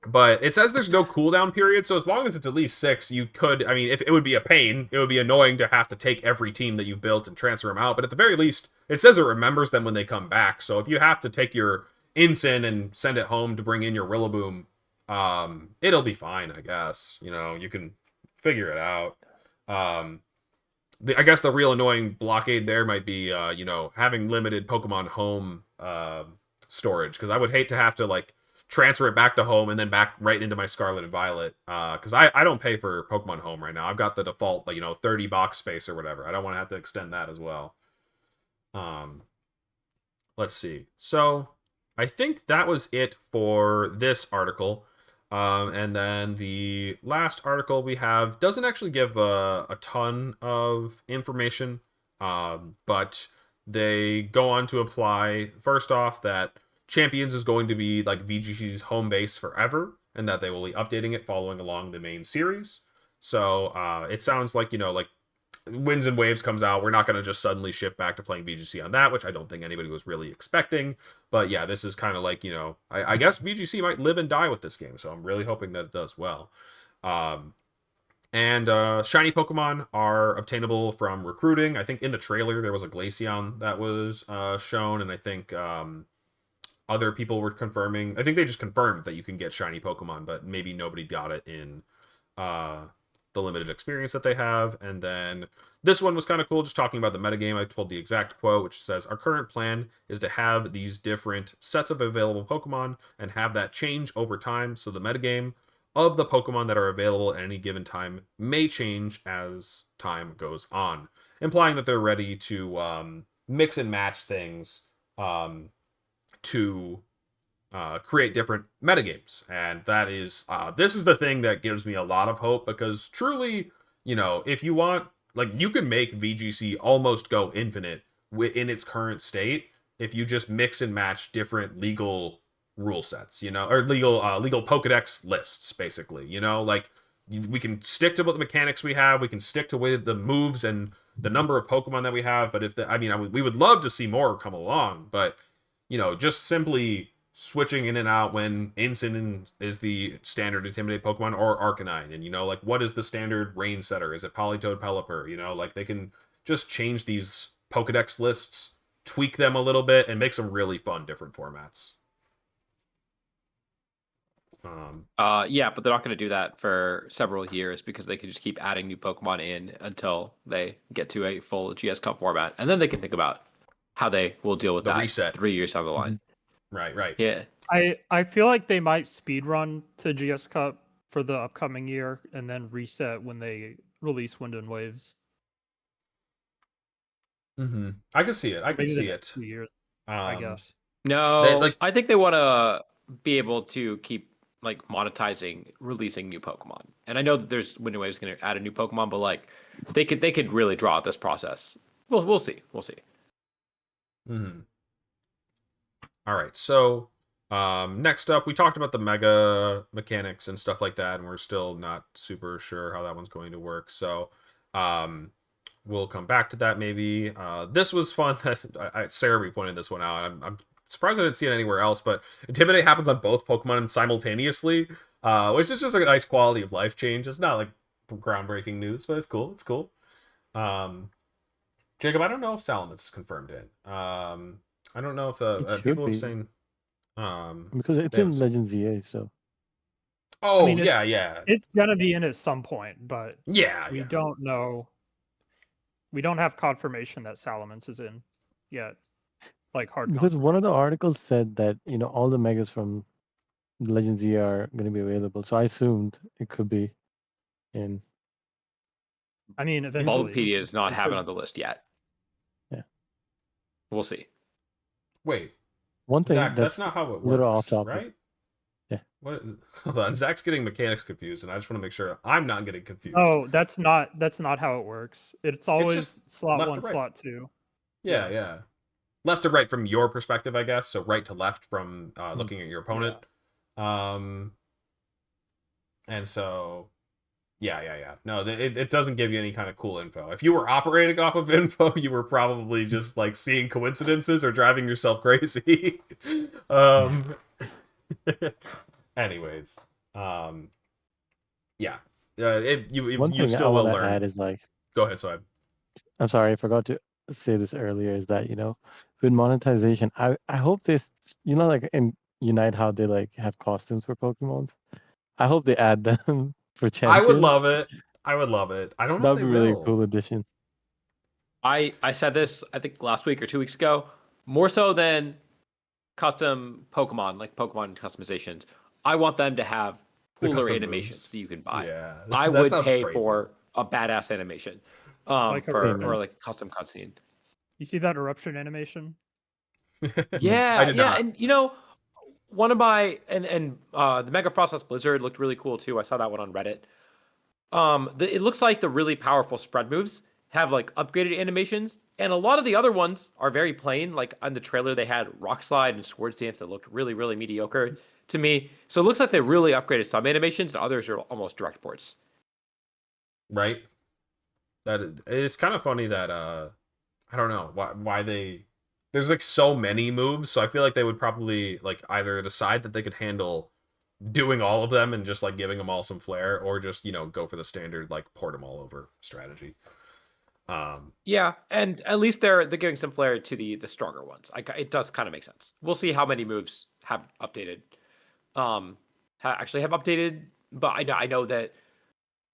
but it says there's no cooldown period, so as long as it's at least 6, you could. I mean, if it would be a pain, it would be annoying to have to take every team that you've built and transfer them out. But at the very least, it says it remembers them when they come back. So if you have to take your Incin and send it home to bring in your Rillaboom, it'll be fine, I guess. You can figure it out. I guess the real annoying blockade there might be, having limited Pokemon Home storage, because I would hate to have to like transfer it back to home and then back right into my Scarlet and Violet, because I don't pay for Pokemon Home right now. I've got the default, like 30 box space or whatever. I don't want to have to extend that as well. Let's see. So I think that was it for this article. And then the last article we have doesn't actually give a ton of information, but they go on to apply, first off, that Champions is going to be like VGC's home base forever, and that they will be updating it following along the main series. So it sounds like, like Winds and Waves comes out, we're not going to just suddenly shift back to playing VGC on that, which I don't think anybody was really expecting. But yeah, this is kind of like, I guess VGC might live and die with this game, so I'm really hoping that it does well. And shiny Pokemon are obtainable from recruiting. I think in the trailer there was a Glaceon that was shown, and I think other people were confirming. I think they just confirmed that you can get shiny Pokemon, but maybe nobody got it in the limited experience that they have. And then this one was kind of cool, just talking about the metagame. I pulled the exact quote, which says, "Our current plan is to have these different sets of available Pokemon and have that change over time. So the metagame of the Pokemon that are available at any given time may change as time goes on, implying that they're ready to mix and match things to create different metagames. And that is this is the thing that gives me a lot of hope, because truly, if you want, like, you can make VGC almost go infinite in its current state if you just mix and match different legal rule sets, or legal Pokedex lists, basically. Like, we can stick to what the mechanics we have, we can stick to with the moves and the number of Pokemon that we have. But we would love to see more come along, but just simply switching in and out when Incin is the standard Intimidate Pokemon, or Arcanine, and like, what is the standard Rain Setter? Is it Politoed, Pelipper? Like, they can just change these Pokedex lists, tweak them a little bit, and make some really fun different formats. Yeah, but they're not going to do that for several years, because they can just keep adding new Pokemon in until they get to a full GS Cup format, and then they can think about how they will deal with The that reset. 3 years down the line. Right. Yeah. I feel like they might speed run to GS Cup for the upcoming year and then reset when they release Wind and Waves. I can see it. I can Maybe the see next it. 2 years, I guess. No, I think they want to be able to keep like monetizing releasing new Pokemon. And I know that there's Wind and Waves going to add a new Pokemon, but like they could really draw out this process. We'll see. All right. So next up, we talked about the mega mechanics and stuff like that, and we're still not super sure how that one's going to work. So we'll come back to that maybe. This was fun. That Sarah pointed this one out. I'm surprised I didn't see it anywhere else, but Intimidate happens on both Pokemon simultaneously, which is just like a nice quality of life change. It's not like groundbreaking news, but it's cool. It's cool. Jacob, I don't know if Salamence is confirmed in. I don't know if people are saying because it's in Legends EA, so. Oh, I mean, yeah. It's gonna be in at some point, but we don't know. We don't have confirmation that Salamence is in yet. Like hard. Because one of the articles said that all the megas from Legends EA are going to be available, so I assumed it could be in. I mean, eventually. Bulbapedia does not have it on the list yet. Yeah. We'll see. Wait. One thing Zach, that's not how it works, little off topic. Right? Yeah. What is? Hold on, Zach's getting mechanics confused, and I just want to make sure I'm not getting confused. Oh, that's not how it works. It's always slot 1, right. slot 2. Yeah. Left to right from your perspective, I guess. So right to left from looking at your opponent. Yeah. And so, yeah. No, it doesn't give you any kind of cool info. If you were operating off of info, you were probably just like seeing coincidences or driving yourself crazy. Anyways, yeah. You still will learn. Add is like. Go ahead, Sohaib. I'm sorry, I forgot to say this earlier. Is that with monetization, I hope this like in Unite how they like have costumes for Pokemons. I hope they add them for champions. I would love it. I don't know. That'd be really cool addition. I said this I think last week or 2 weeks ago. More so than custom Pokemon, like Pokemon customizations, I want them to have cooler animations that you can buy. Yeah, I would pay for a badass animation, or like a custom cutscene. You see that eruption animation? Yeah, I did not. And one of my and the Mega Frostlass Blizzard looked really cool too. I saw that one on Reddit. It looks like the really powerful spread moves have like upgraded animations, and a lot of the other ones are very plain. Like on the trailer, they had Rock Slide and Swords Dance that looked really, really mediocre to me. So it looks like they really upgraded some animations, and others are almost direct ports. Right. It's kind of funny that I don't know why there's like so many moves, so I feel like they would probably like either decide that they could handle doing all of them and just like giving them all some flair, or just go for the standard like port them all over strategy. Yeah, and at least they're giving some flair to the stronger ones. It does kind of make sense. We'll see how many moves have updated. Actually have updated, but I know that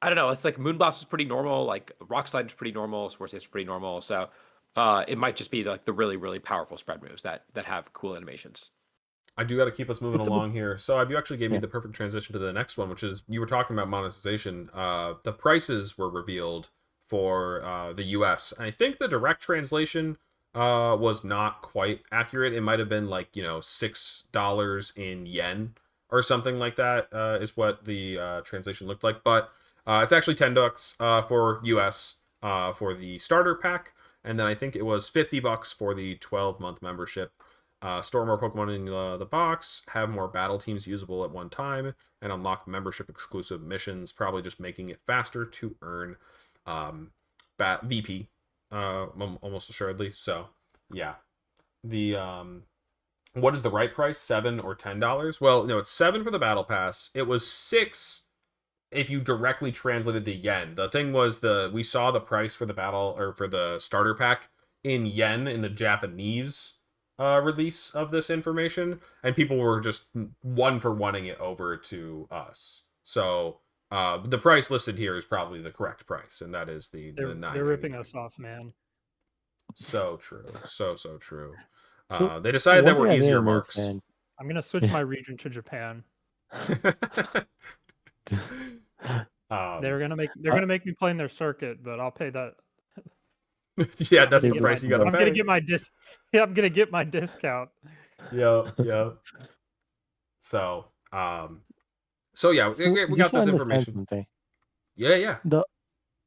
I don't know. It's like Moonblast is pretty normal. Like Rock Slide is pretty normal. Swords Dance is pretty normal. So it might just be like the really, really powerful spread moves that have cool animations. I do got to keep us moving It's a bit, along here. So you actually gave me yeah. the perfect transition to the next one, which is you were talking about monetization. The prices were revealed for the U.S. And I think the direct translation was not quite accurate. It might have been like $6 in yen or something like that is what the translation looked like. But it's actually $10 for U.S. For the starter pack, and then I think it was $50 for the 12-month membership. Store more Pokemon in the box, have more battle teams usable at one time, and unlock membership exclusive missions, probably just making it faster to earn um, VP, almost assuredly. So, yeah. The what is the right price? $7 or $10? Well, no, it's 7 for the battle pass. It was 6 if you directly translated the yen. The thing was we saw the price for the battle or for the starter pack in yen in the Japanese release of this information, and people were just one for oneing it over to us. So the price listed here is probably the correct price, and that is the They're ripping $9.99. us off, man. So true, so true. So They decided one that thing were I easier didn't miss, marks. man. I'm gonna switch my region to Japan. um, They're gonna make me play in their circuit, but I'll pay that. yeah, I'm that's gonna the Pay get my price you gotta $50. I'm gonna pay. get my yeah, I'm gonna get my discount. Yeah. So, so yeah, So we just got to this understand information. something, Yeah.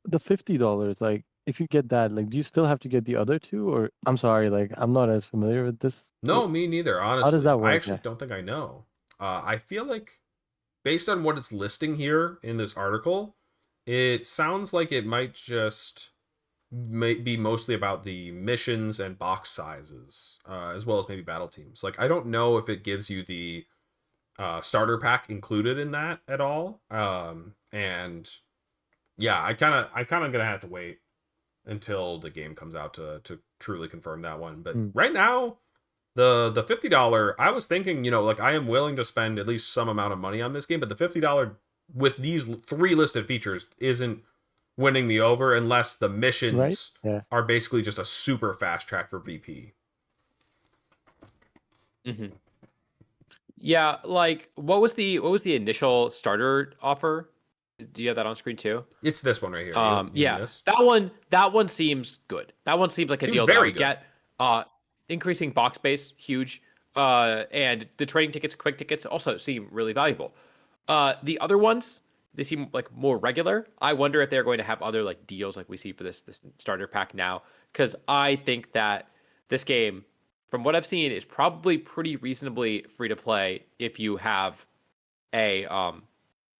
the $50, like if you get that, like do you still have to get the other two? Or I'm sorry, like I'm not as familiar with this. No, me neither, How does honestly. that I work? actually Yeah. don't think I know. I feel like based on what it's listing here in this article, it sounds like it might just be mostly about the missions and box sizes, as well as maybe battle teams. Like, I don't know if it gives you the starter pack included in that at all. And yeah, I kind of gonna have to wait until the game comes out to truly confirm that one. But Mm. right now, the $50, I was thinking, like I am willing to spend at least some amount of money on this game, but the $50 with these 3 listed features isn't winning me over unless the Right? missions Yeah. are basically just a super fast track for VP. Hmm. Yeah, like what was the initial starter offer? Do you have that on screen too? It's this one right here. You mean Yeah, this? that one seems good. That one seems like a Seems deal that I very would good. get. Increasing box space, huge. And the training tickets, quick tickets also seem really valuable. The other ones, they seem like more regular. I wonder if they're going to have other like deals like we see for this starter pack now, because I think that this game, from what I've seen, is probably pretty reasonably free to play if you have a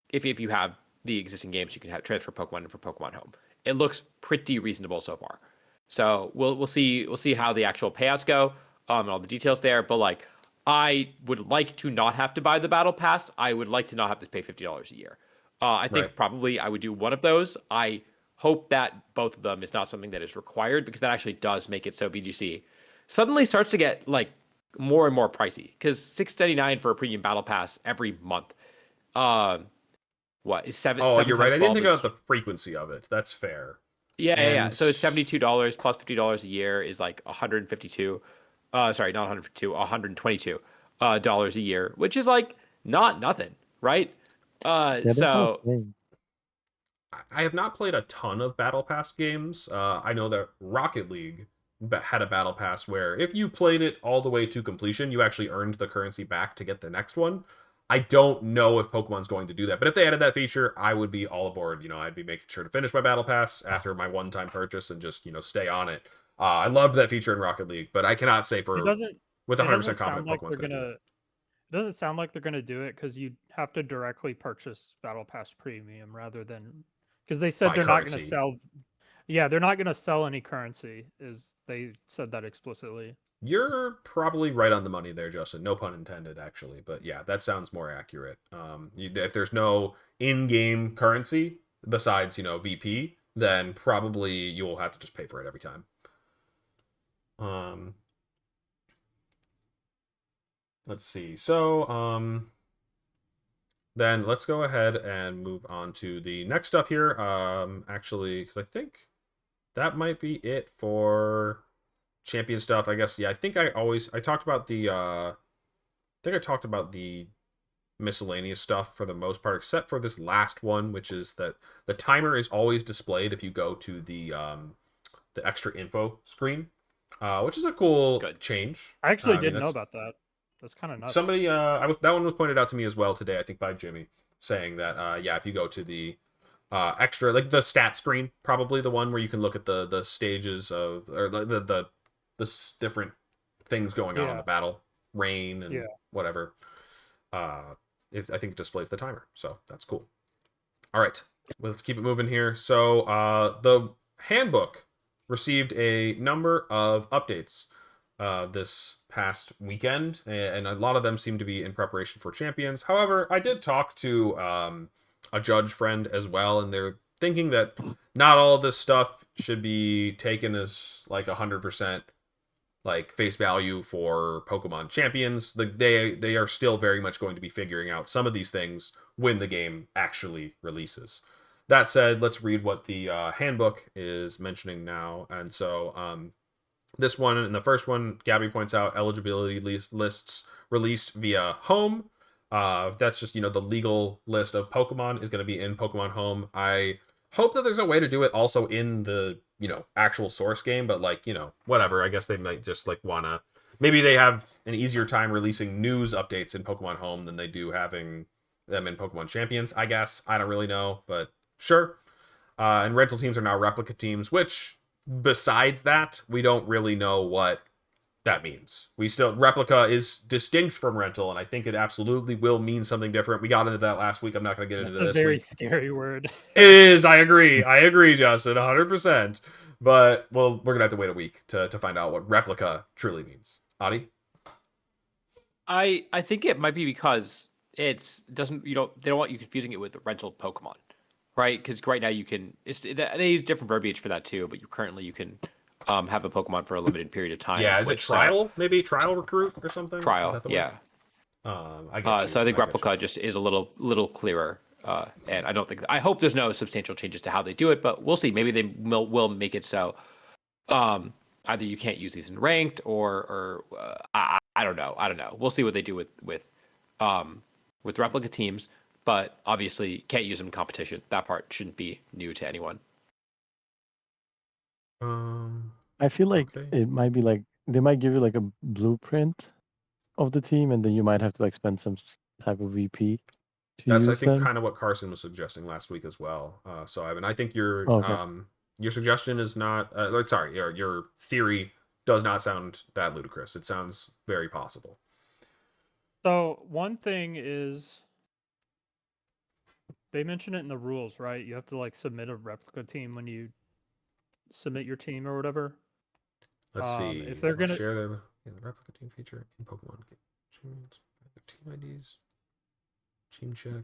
if you have the existing games you can have transfer Pokemon in for Pokemon Home. It looks pretty reasonable so far. So we'll see how the actual payouts go, and all the details there. But like, I would like to not have to buy the battle pass. I would like to not have to pay $50 a year. I Right. think probably I would do one of those. I hope that both of them is not something that is required, because that actually does make it so VGC suddenly starts to get like more and more pricey, because $6.99 for a premium battle pass every month. Um, what is Oh, seven you're right. times I didn't 12 think about is the frequency of it. That's fair. yeah. And So it's $72 plus $50 a year is like 152. Sorry, not 152, 122 dollars a year, which is like not nothing, right? Yeah, that's what I'm So saying. I have not played a ton of Battle Pass games. I know that Rocket League had a Battle Pass where if you played it all the way to completion, you actually earned the currency back to get the next one. I don't know if Pokemon's going to do that, but if they added that feature, I would be all aboard. I'd be making sure to finish my Battle Pass after my one-time purchase and just stay on it. I loved that feature in Rocket League, but I cannot say It for doesn't with it 100% doesn't sound confident like Pokemon's they're going to do gonna that. it doesn't sound like they're gonna do it because you have to directly purchase Battle Pass Premium rather than because they said Buy they're not gonna currency. sell. Yeah, they're not gonna sell any currency. Is they said that explicitly. You're probably right on the money there, Justin. No pun intended, actually. But yeah, that sounds more accurate. If there's no in-game currency besides, VP, then probably you'll have to just pay for it every time. Um, let's see. So, then let's go ahead and move on to the next stuff here. Actually, because I think that might be it for champion stuff. I guess. Yeah, I think I talked about the think I talked about the miscellaneous stuff for the most part, except for this last one, which is that the timer is always displayed if you go to the extra info screen, which is a cool Good. change. I actually I mean, didn't know that's about that. That's kind of nuts. somebody. That one was pointed out to me as well today. I think by Jimmy saying that yeah, if you go to the extra like the stat screen, probably the one where you can look at the stages of or different things going on in Yeah. the battle, rain and Yeah. whatever. I think it displays the timer, so that's cool. All right, well, let's keep it moving here. So the handbook received a number of updates this past weekend, and a lot of them seem to be in preparation for champions. However, I did talk to a judge friend as well, and they're thinking that not all this stuff should be taken as like 100% like face value for Pokemon champions. They are still very much going to be figuring out some of these things when the game actually releases. That said, let's read what the handbook is mentioning now. And so this one and the first one, Gabby points out eligibility lists released via Home. That's just the legal list of Pokemon is going to be in Pokemon Home. I hope that there's a way to do it also in the actual source game, but like whatever. I guess they might just like wanna maybe they have an easier time releasing news updates in Pokemon Home than they do having them in Pokemon Champions. I guess I don't really know, but sure. And rental teams are now replica teams, which besides that, we don't really know what that means. We still replica is distinct from rental, and I think it absolutely will mean something different. We got into that last week. I'm not going to get into That's a this very week. scary word. It is. I agree, Justin, 100%. But well, we're gonna have to wait a week to find out what replica truly means. Adi? I think it might be because it's doesn't they don't want you confusing it with the rental Pokemon, right? Because right now they use different verbiage for that too, but you can have a Pokemon for a limited period of time. Yeah, is it trial? Maybe trial recruit or something? Is Trial, that the yeah. I get you. So I think replica just is a little clearer, and I hope there's no substantial changes to how they do it, but we'll see. Maybe they will make it so either you can't use these in ranked or I don't know. We'll see what they do with replica teams, but obviously can't use them in competition. That part shouldn't be new to anyone. I feel like Okay. it might be like they might give you like a blueprint of the team, and then you might have to like spend some type of VP to That's I use think them. kind of what Carson was suggesting last week as well. So Ivan, I think your Okay. your suggestion is not sorry, your theory does not sound that ludicrous. It sounds very possible. So one thing is they mention it in the rules, right? You have to like submit a replica team when you submit your team or whatever. Let's see. If they're gonna share the replica team feature in Pokemon Champions, team IDs, team check.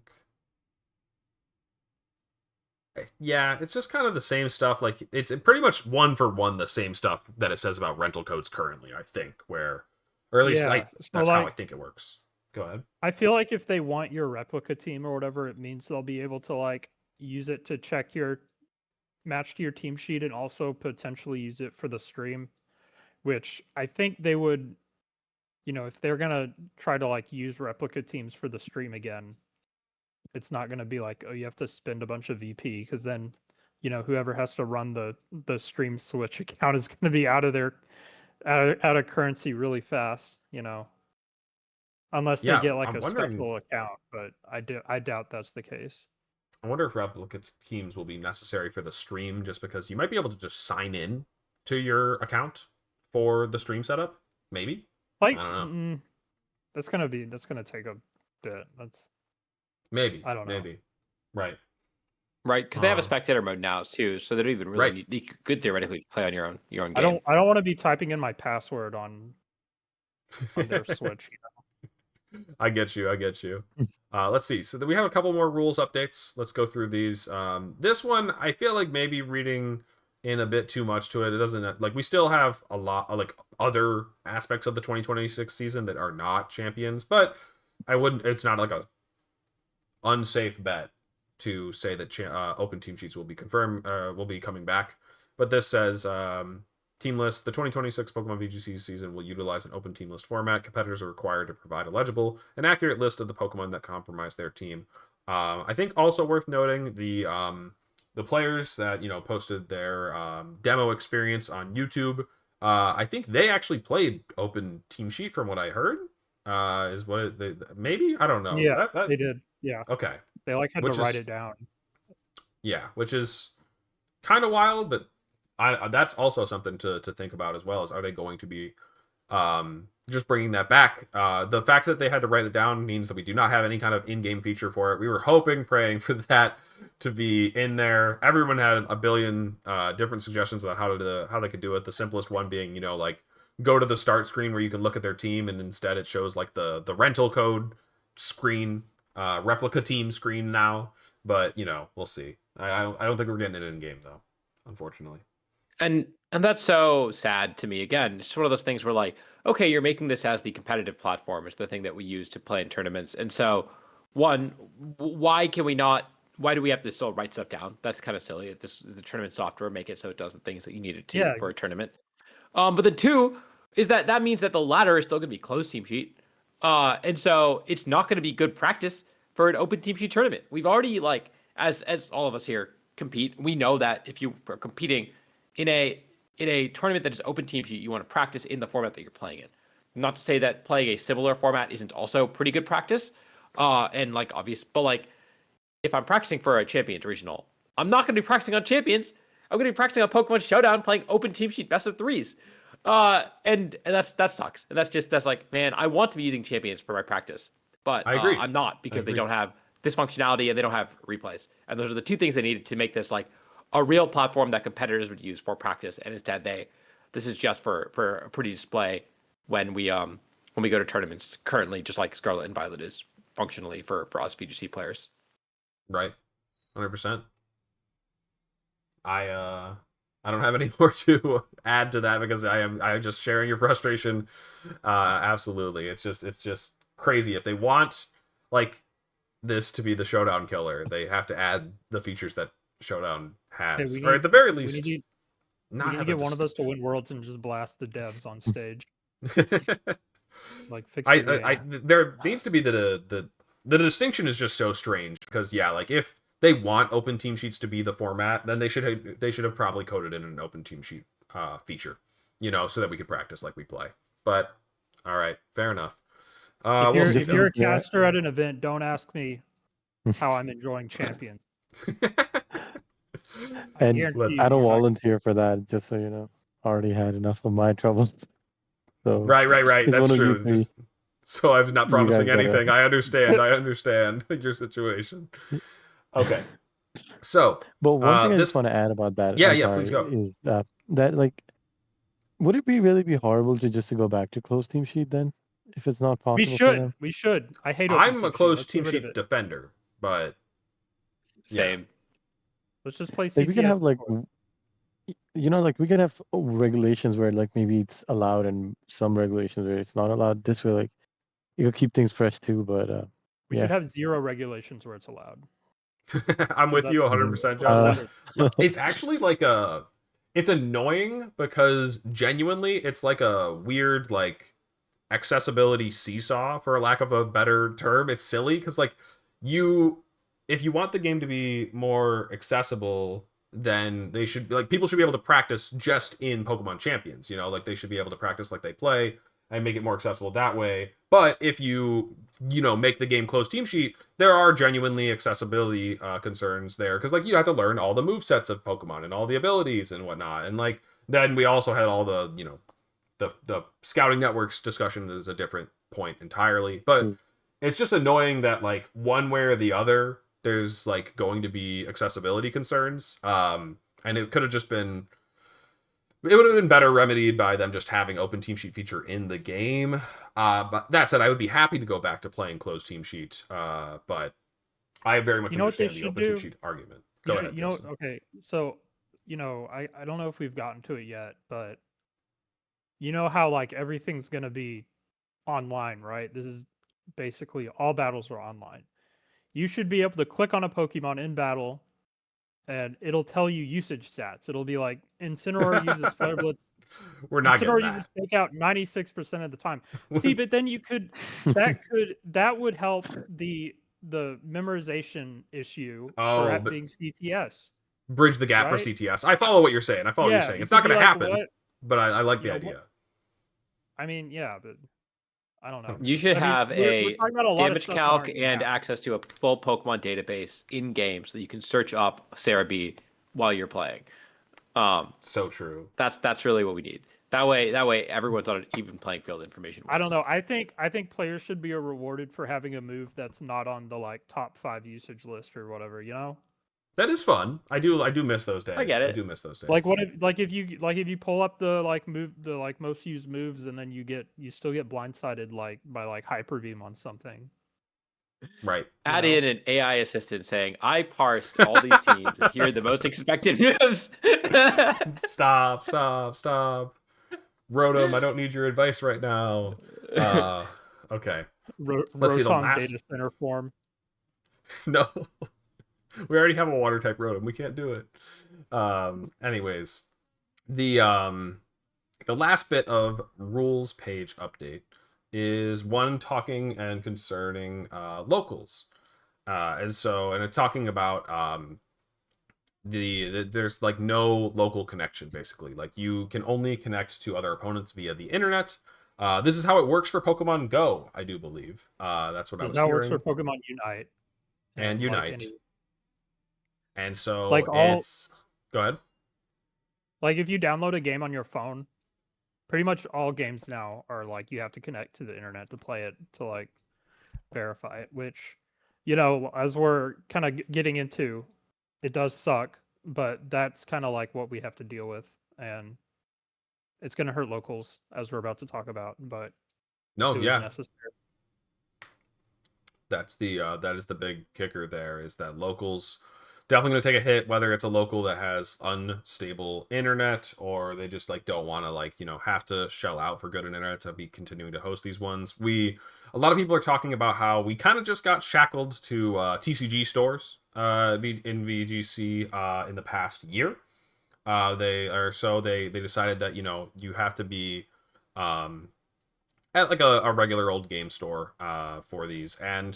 Yeah, it's just kind of the same stuff. Like it's pretty much one for one the same stuff that it says about rental codes currently. I think or at least that's how I think it works. Go ahead. I feel like if they want your replica team or whatever, it means they'll be able to like use it to check your match to your team sheet and also potentially use it for the stream, which I think they would, if they're gonna try to like use replica teams for the stream again, it's not gonna be like, oh, you have to spend a bunch of VP, because then, whoever has to run the stream switch account is gonna be out of currency really fast, unless they get like I'm a wondering, special account, but I doubt that's the case. I wonder if replica teams will be necessary for the stream, just because you might be able to just sign in to your account for the stream setup. Maybe. Like, I don't know. That's gonna take a bit. Maybe. I don't know. Maybe. Right. Right, because they have a spectator mode now too, so they don't even really Right. you could theoretically play on your own game. I don't want to be typing in my password on their Switch. I get you. Let's see. So we have a couple more rules updates. Let's go through these. This one, I feel like maybe reading in a bit too much to it. It doesn't like we still have a lot like other aspects of the 2026 season that are not champions, but I wouldn't. It's not like a unsafe bet to say that open team sheets will be confirmed. Will be coming back. But this says Team list. The 2026 Pokemon VGC season will utilize an open team list format. Competitors are required to provide a legible and accurate list of the Pokemon that compromise their team. I think also worth noting the players that posted their demo experience on YouTube. I think they actually played open team sheet from what I heard. Is what maybe I don't know. Yeah, they did. Yeah. Okay. They had to write it down. Yeah, which is kind of wild, but that's also something to think about as well. Is are they going to be just bringing that back? The fact that they had to write it down means that we do not have any kind of in-game feature for it. We were hoping, praying for that to be in there. Everyone had a billion different suggestions on how they could do it. The simplest one being, go to the start screen where you can look at their team, and instead it shows like the rental code screen, replica team screen now. But we'll see. I don't think we're getting it in game though, unfortunately. And that's so sad to me. Again, it's one of those things where like, okay, you're making this as the competitive platform. It's the thing that we use to play in tournaments. And so, one, why do we have to still write stuff down? That's kind of silly. If this is the tournament software, make it so it does the things that you need it to for a tournament. But the two is that means that the ladder is still going to be closed team sheet. And so it's not going to be good practice for an open team sheet tournament. We've already as all of us here compete, we know that if you are competing in a tournament that is open team sheet, you want to practice in the format that you're playing in. Not to say that playing a similar format isn't also pretty good practice, and obvious, but if I'm practicing for a Champions regional, I'm not going to be practicing on Champions. I'm going to be practicing on Pokemon Showdown, playing open team sheet best of threes, and that sucks. And that's man, I want to be using Champions for my practice, but I agree. I'm not because they don't have this functionality and they don't have replays. And those are the two things they needed to make this a real platform that competitors would use for practice. And instead this is just for a pretty display when we go to tournaments currently, just like Scarlet and Violet is functionally for us VGC players. Right. 100%. I don't have any more to add to that because I'm just sharing your frustration. Absolutely. It's just crazy. If they want this to be the Showdown killer, they have to add the features that Showdown has, or at the very least, we need to get one of those to win Worlds and just blast the devs on stage. Fix there needs to be the distinction is just so strange because if they want open team sheets to be the format, then they should have probably coded in an open team sheet feature, so that we could practice like we play. But all right, fair enough. If you're a caster at an event, don't ask me how I'm enjoying Champions. And I don't volunteer for that, just so you know. Already had enough of my troubles. So right. That's true. So I was not promising anything. I understand your situation. Okay. So, but one thing I just want to add about that, please go. Is that would it really be horrible to go back to closed team sheet then, if it's not possible? We should. I hate. I'm a closed team sheet defender, but same. Let's just play. We can have we can have regulations where maybe it's allowed and some regulations where it's not allowed. This way, you could keep things fresh too. But we should have zero regulations where it's allowed. I'm with you 100%, Justin. It's actually it's annoying because genuinely it's a weird accessibility seesaw, for lack of a better term. It's silly because if you want the game to be more accessible, then they should people should be able to practice just in Pokemon Champions. They should be able to practice like they play and make it more accessible that way. But if you make the game closed team sheet, there are genuinely accessibility concerns there because you have to learn all the movesets of Pokemon and all the abilities and whatnot. And then we also had all the the scouting networks discussion is a different point entirely. But it's just annoying that one way or the other there's going to be accessibility concerns. And it could have just been. It would have been better remedied by them just having open team sheet feature in the game. But that said, I would be happy to go back to playing closed team sheet. But I very much understand the open team sheet argument. Go ahead. Okay. So, I don't know if we've gotten to it yet, but how everything's going to be online, right? This is basically all battles are online. You should be able to click on a Pokemon in battle and it'll tell you usage stats. It'll be Incineroar uses Flare Blitz We're not Incineroar getting uses fake out 96% of the time. See, but then that would help the memorization issue for Oh, but being CTS, bridge the gap for right? CTS. I follow what you're saying. I follow what you're Yeah, saying. you It's could not be going to like, happen, what? but I like the Yeah, idea. I mean, yeah, but I don't know. You should I mean, have we're a talking about a lot of damage stuff that calc aren't gonna and happen. access to a full Pokemon database in game, so that you can search up Cerebi while you're playing. So true. That's really what we need. That way everyone's on an even playing field. Information. I don't know. I think players should be rewarded for having a move that's not on the like top 5 usage list or whatever. You know, That is fun. I do miss those days. I get it. I do miss those days. like what if if you pull up the most used moves and then you still get blindsided by like hyper beam on something. Right. Add in an AI assistant saying, "I parsed all these teams and here are the most expected moves." Stop. Rotom, I don't need your advice right now. Okay. Let's see the Rotom last. data center form. No. We already have a water type Rotom. We can't do it. Anyways, the last bit of rules page update is one talking and concerning locals. And it's talking about there's like no local connection basically. Like you can only connect to other opponents via the internet. This is how it works for Pokemon Go, I do believe. That's what I was This now works hearing. for Pokemon Unite. And like Unite. And so like it's go ahead. Like if you download a game on your phone, pretty much all games now are like you have to connect to the internet to play it to like verify it, which as we're kind of getting into, it does suck, but that's kind of like what we have to deal with, and it's going to hurt locals as we're about to talk about, but No, it was yeah. necessary. That's that is the big kicker there, is that locals definitely going to take a hit, whether it's a local that has unstable internet or they just like don't want to have to shell out for good internet to be continuing to host these ones. A lot of people are talking about how we kind of just got shackled to TCG stores in VGC in the past year. They decided that you have to be at like a regular old game store for these, and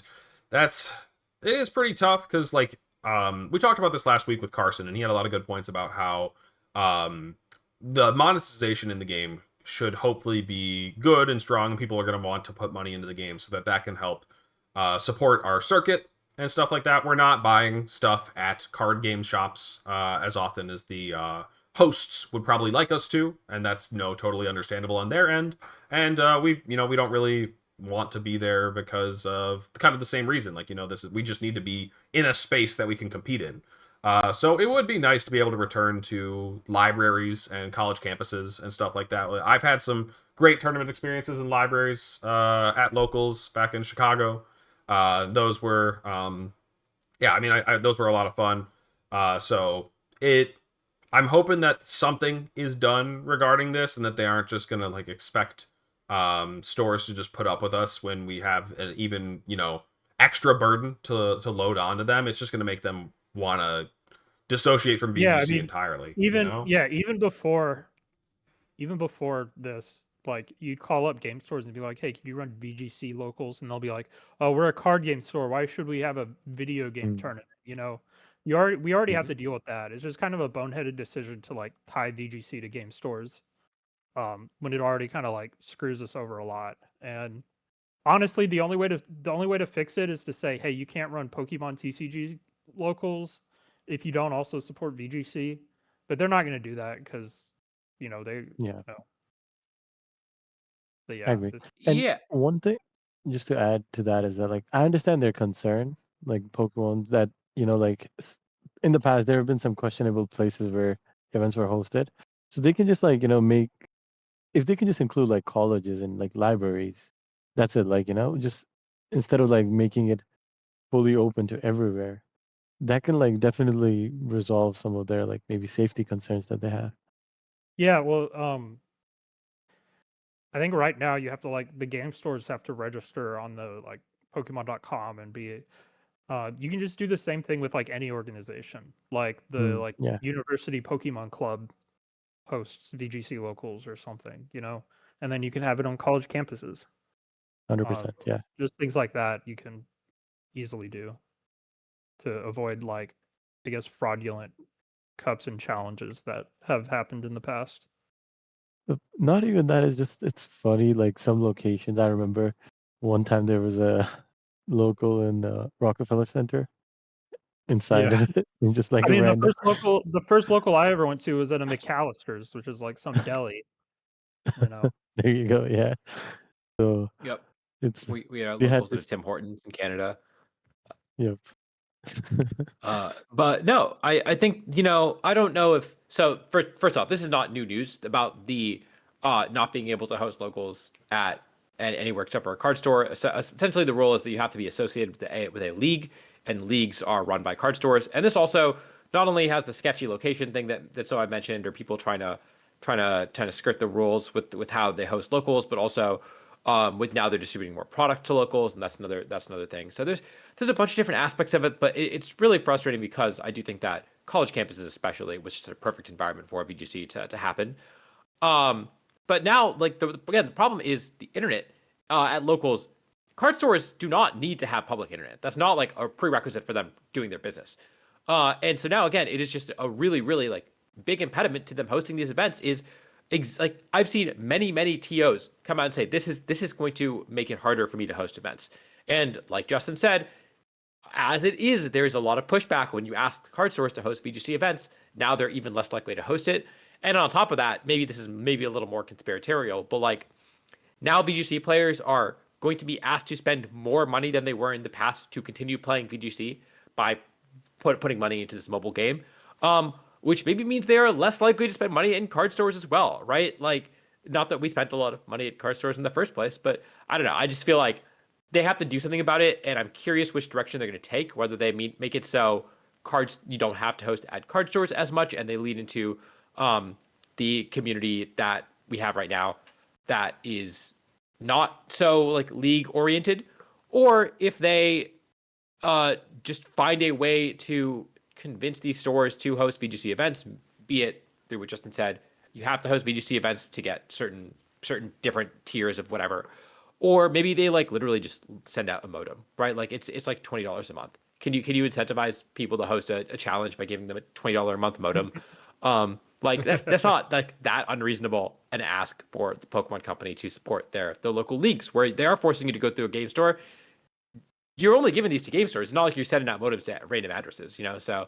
it is pretty tough because we talked about this last week with Carson, and he had a lot of good points about how the monetization in the game should hopefully be good and strong, and people are going to want to put money into the game so that can help support our circuit and stuff like that. We're not buying stuff at card game shops as often as the hosts would probably like us to, and that's totally understandable on their end. And we don't really want to be there because of kind of the same reason. We just need to be in a space that we can compete in. So it would be nice to be able to return to libraries and college campuses and stuff like that. I've had some great tournament experiences in libraries at locals back in Chicago. Those were those were a lot of fun. I'm hoping that something is done regarding this, and that they aren't just gonna expect stores to just put up with us when we have an even extra burden to load onto them. It's just gonna make them want to dissociate from VGC entirely. Even before this, like you'd call up game stores and be like, "Hey, can you run VGC locals?" And they'll be like, "Oh, we're a card game store. Why should we have a video game tournament?" We already have to deal with that. It's just kind of a boneheaded decision to tie VGC to game stores, when it already kind of screws us over a lot. And honestly, the only way to fix it is to say, hey, you can't run Pokemon TCG locals if you don't also support VGC. But they're not going to do that because they But yeah, I agree. And one thing, just to add to that, is that I understand their concern, Pokemon's that in the past there have been some questionable places where events were hosted, so they can just make, if they can just include colleges and libraries, that's it. Just instead of making it fully open to everywhere, that can definitely resolve some of their maybe safety concerns that they have. Yeah, well, I think right now you have to the game stores have to register on the Pokemon.com and be. You can just do the same thing with any organization, like the Yeah. University Pokemon Club. hosts VGC locals or something, and then you can have it on college campuses. 100%. Yeah. Just things like that you can easily do to avoid, like, I guess, fraudulent cups and challenges that have happened in the past. Not even that. It's funny. Like some locations, I remember one time there was a local in the Rockefeller Center inside Yeah. of it. It's just like I a mean, random. the first local I ever went to was at a McAllister's, which is like some deli. There you go. Yeah. So Yep. it's We had we had locals at this. Tim Hortons in Canada. Yep. But no, I think, I don't know if so. First off, this is not new news about the not being able to host locals at anywhere except for a card store. Essentially, the rule is that you have to be associated with a league, and leagues are run by card stores. And this also not only has the sketchy location thing that I mentioned, or people trying to skirt the rules with how they host locals, but also with now they're distributing more product to locals, and that's another thing. So there's a bunch of different aspects of it, but it's really frustrating because I do think that college campuses especially was just a perfect environment for VGC to happen. But now, like, again, the problem is the internet at locals. Card stores do not need to have public internet. That's not like a prerequisite for them doing their business. And so now, again, it is just a really, really like big impediment to them hosting these events. Is like I've seen many TOs come out and say this is going to make it harder for me to host events. And like Justin said, as it is, there's a lot of pushback when you ask card stores to host VGC events. Now they're even less likely to host it. And on top of that, maybe this is maybe a little more conspiratorial, but like now VGC players are going to be asked to spend more money than they were in the past to continue playing VGC by putting money into this mobile game, which maybe means they are less likely to spend money in card stores as well, right? Like, not that we spent a lot of money at card stores in the first place, but I don't know. I just feel like they have to do something about it, and I'm curious which direction they're going to take. Whether they make it so cards you don't have to host at card stores as much, and they lead into the community that we have right now that is not so like league oriented, or if they just find a way to convince these stores to host VGC events, be it through what Justin said, you have to host VGC events to get certain different tiers of whatever, or maybe they like literally just send out a modem, right? Like it's like $20 a month. Can you incentivize people to host a challenge by giving them a $20 a month modem? Like that's not like that unreasonable an ask for the Pokemon Company to support their local leagues where they are forcing you to go through a game store. You're only giving these to game stores. It's not like you're sending out modems at random addresses, So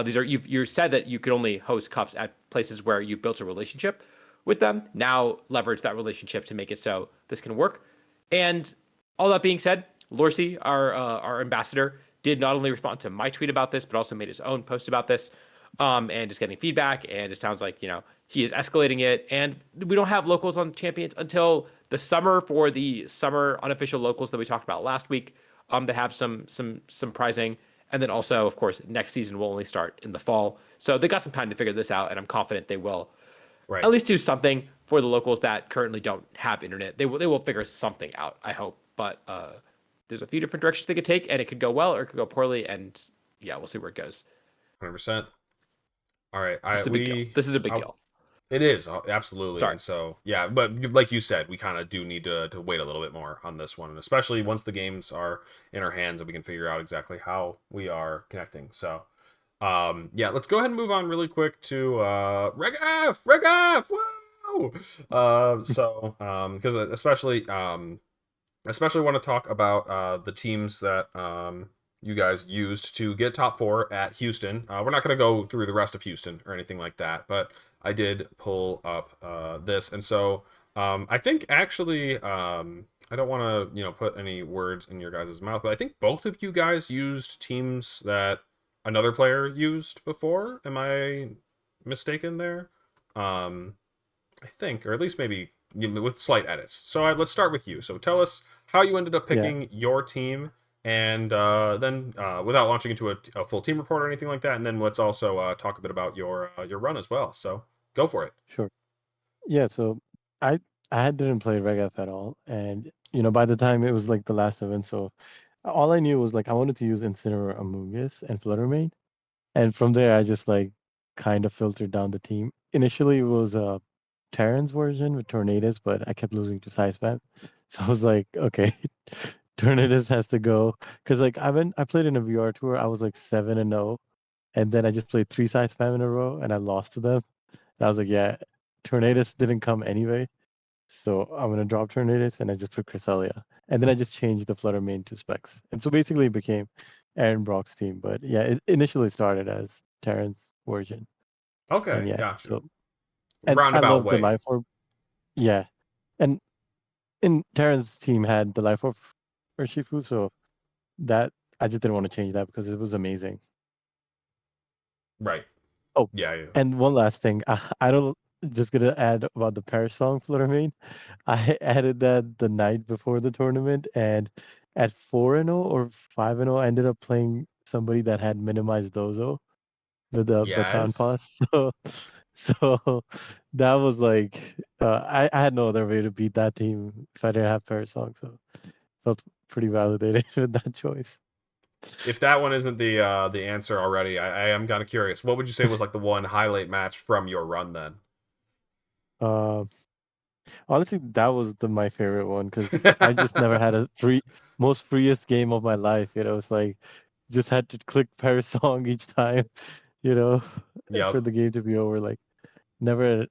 these are you said that you could only host cups at places where you built a relationship with them. Now leverage that relationship to make it so this can work. And all that being said, Lorcy, our ambassador, did not only respond to my tweet about this, but also made his own post about this, and is getting feedback. And it sounds like he is escalating it. And we don't have locals on champions until the summer for the summer unofficial locals that we talked about last week. That have some prizing, and then also, of course, next season will only start in the fall. So they got some time to figure this out, and I'm confident they will at least do something for the locals that currently don't have internet. They will figure something out, I hope. But there's a few different directions they could take, and it could go well or it could go poorly, and yeah, we'll see where it goes. 100%. All right, This is a big deal. It is, absolutely. Sorry. And so, yeah, but like you said, we kind of do need to wait a little bit more on this one, and especially once the games are in our hands and we can figure out exactly how we are connecting. So, yeah, let's go ahead and move on really quick to Reg F! Whoa! Because especially want to talk about the teams that you guys used to get top 4 at Houston. We're not going to go through the rest of Houston or anything like that, but I did pull up this. And so I think actually, I don't want to, put any words in your guys' mouth, but I think both of you guys used teams that another player used before. Am I mistaken there? I think, or at least maybe with slight edits. So let's start with you. So tell us how you ended up picking your team, and then without launching into a full team report or anything like that, and then let's also talk a bit about your run as well. So go for it. Sure. Yeah. So I didn't play RegF at all, and by the time it was like the last event, so all I knew was like I wanted to use Incineroar, Amoonguss, and Fluttermane, and from there I just like kind of filtered down the team. initially it was Terran's version with Tornadoes, but I kept losing to Spam. So I was like, okay, Tornadoes has to go. Because like I played in a VR tour, I was like 7-0, and then I just played 3 Spam in a row and I lost to them. And I was like, yeah, Tornadoes didn't come anyway. So I'm gonna drop Tornadoes and I just put Cresselia. And then I just changed the Flutter main to Specs. And so basically it became Aaron Brock's team. But yeah, it initially started as Terran's version. And Okay, yeah, gotcha. so and I Roundabout love the way. life orb. Yeah. And in Terran's team had the life orb Urshifu, so that I just didn't want to change that because it was amazing. Right. Oh, Yeah. and one last thing. I don't just gonna add about the Parasong Flutter main. I added that the night before the tournament, and at 4-0 or 5-0, I ended up playing somebody that had minimized Dozo with the baton Yes. pass. So that was like I had no other way to beat that team if I didn't have Parasong. So felt pretty validated with that choice. If that one isn't the answer already, I am kind of curious. What would you say was like the one highlight match from your run then? Uh, Honestly, that was my favorite one because I just never had a most freest game of my life. It's like just had to click Parasong each time, you know, for Yep. the game to be over. Like never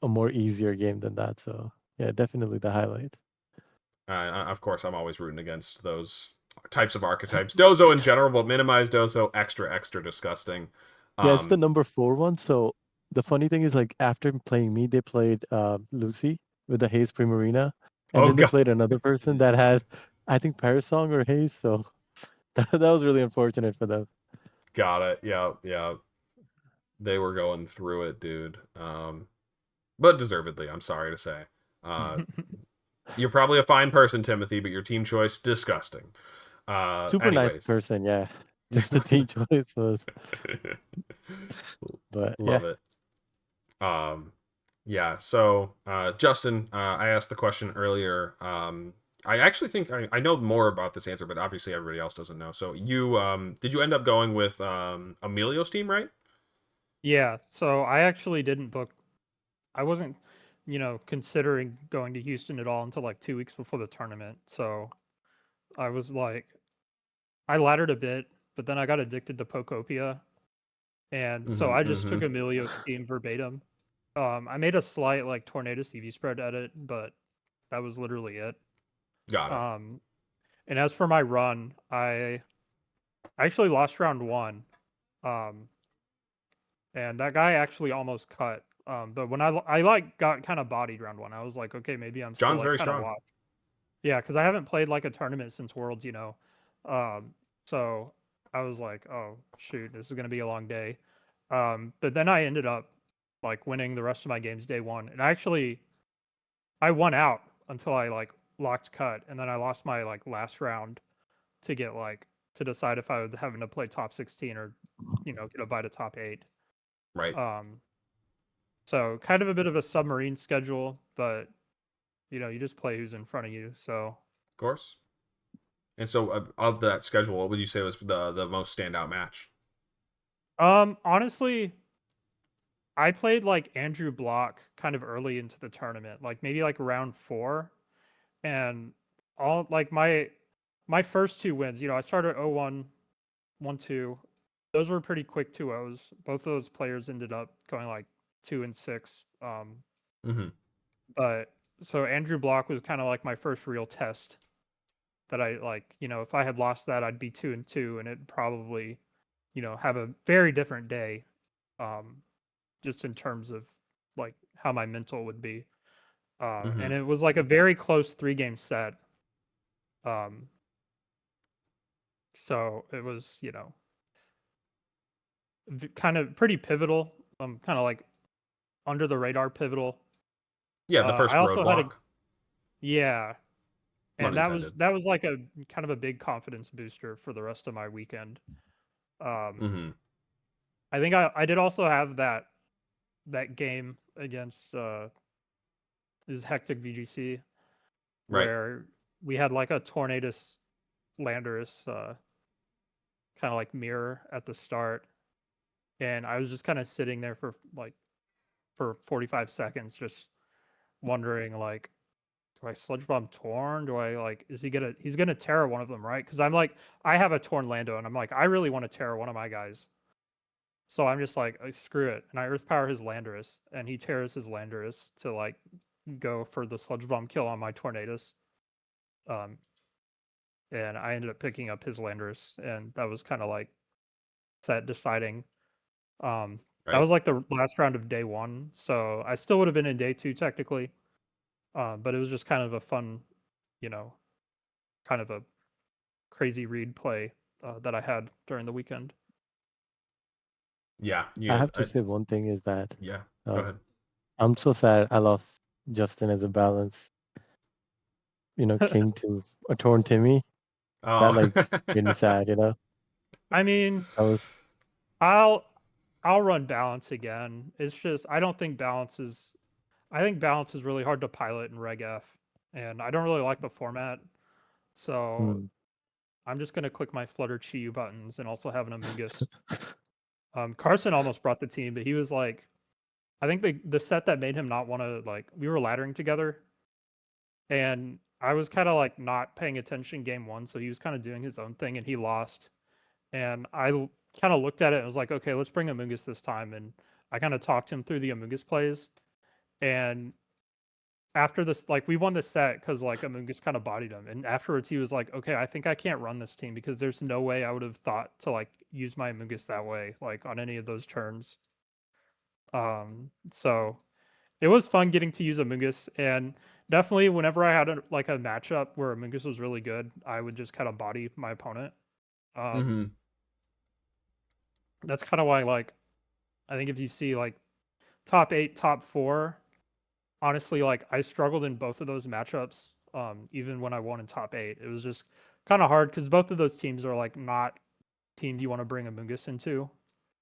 a more easier game than that. So yeah, definitely the highlight. Of course, I'm always rooting against those types of archetypes. Dozo in general, but minimize Dozo, extra disgusting. Yeah, it's the number 4 one. So the funny thing is, like after playing me, they played Lucy with the Haze Primarina, and Oh then they god, played another person that had, I think, Parasong or Haze. So that was really unfortunate for them. got it. Yeah. They were going through it, dude. But deservedly, I'm sorry to say. You're probably a fine person, Timothy, but your team choice disgusting. Super nice Anyways. person, yeah. Just the team choice was, but yeah. Love it. Yeah, so Justin, I asked the question earlier. I actually think I know more about this answer, but obviously everybody else doesn't know. So you did you end up going with Emilio's team, right? Yeah, so I actually didn't book. I wasn't, considering going to Houston at all until like 2 weeks before the tournament. So I was like, I laddered a bit, but then I got addicted to Pokopia, and so I just took Emilio's team verbatim. I made a slight like Tornado CV spread edit, but that was literally it. Got it. And as for my run, I actually lost round one. Um, and that guy actually almost cut. But when I like got kind of bodied round one, I was like, okay, maybe I'm still John's like very kind of strong. washed. Yeah, because I haven't played like a tournament since Worlds, so I was like, oh shoot, this is gonna be a long day. But then I ended up like winning the rest of my games day one, and I won out until I like locked cut, and then I lost my like last round to get like to decide if I would having to play top 16 or get a bite of top 8. Right. Of Um, so kind of a bit of a submarine schedule, but you just play who's in front of you. So course. And so of that schedule, what would you say was the most standout match? honestly, I played like Andrew Block kind of early into the tournament, like maybe like round 4, and all like my first 2 wins, I started 0-1, 1-2. Those were pretty quick 2-0s. Both of those players ended up going like 2-6. Mm-hmm. But so Andrew Block was kind of like my first real test that I like, if I had lost that, I'd be 2-2, and it'd probably, have a very different day, just in terms of like how my mental would be. Mm-hmm. And it was like a very close 3-game set. Um, so it was, kind of pretty pivotal. Kind of like under the radar pivotal. Yeah, the I first also had a roadblock. yeah, Pun and intended. that was like a kind of a big confidence booster for the rest of my weekend. Mm-hmm. I think I did also have that game against is Hectic VGC Right. where we had like a Tornadus Landorus kind of like mirror at the start, and I was just kind of sitting there for like for 45 seconds, just wondering like, do I sludge bomb Torn? Do I like, he's gonna Terra one of them, right? Because I'm like, I have a Torn Lando, and I'm like, I really want to Terra one of my guys. So I'm just like, screw it. And I Earth Power his Landorus, and he tears his Landorus to like go for the sludge bomb kill on my Tornadus. And I ended up picking up his Landorus, and that was kind of like set deciding. That Right. was like the last round of day 1, so I still would have been in day 2 technically. But it was just kind of a fun, kind of a crazy read play that I had during the weekend. Yeah. I have to say one thing is that Yeah. Go ahead. I'm so sad I lost Justin as a balance. King to a Torn Timmy. Oh. That like made me sad. I mean, that was. I'll run balance again. It's just I don't think balance is. I think balance is really hard to pilot in Reg F, and I don't really like the format. So I'm just gonna click my Flutter Chi buttons and also have an Amoonguss. Carson almost brought the team, but he was like, I think the set that made him not want to like, we were laddering together, and I was kind of like not paying attention game 1, so he was kind of doing his own thing, and he lost. And I kind of looked at it and was like, okay, let's bring Amoonguss this time, and I kind of talked him through the Amoonguss plays, and after this, like, we won the set because like Amoonguss kind of bodied him, and afterwards he was like, okay, I think I can't run this team because there's no way I would have thought to like use my Amoonguss that way, like on any of those turns. So it was fun getting to use Amoonguss, and definitely whenever I had a matchup where Amoonguss was really good, I would just kind of body my opponent. That's kind of why, like, I think if you see like top 8, top 4, honestly, like I struggled in both of those matchups. Even when I won in top 8, it was just kind of hard because both of those teams are like not teams you want to bring Amoonguss into.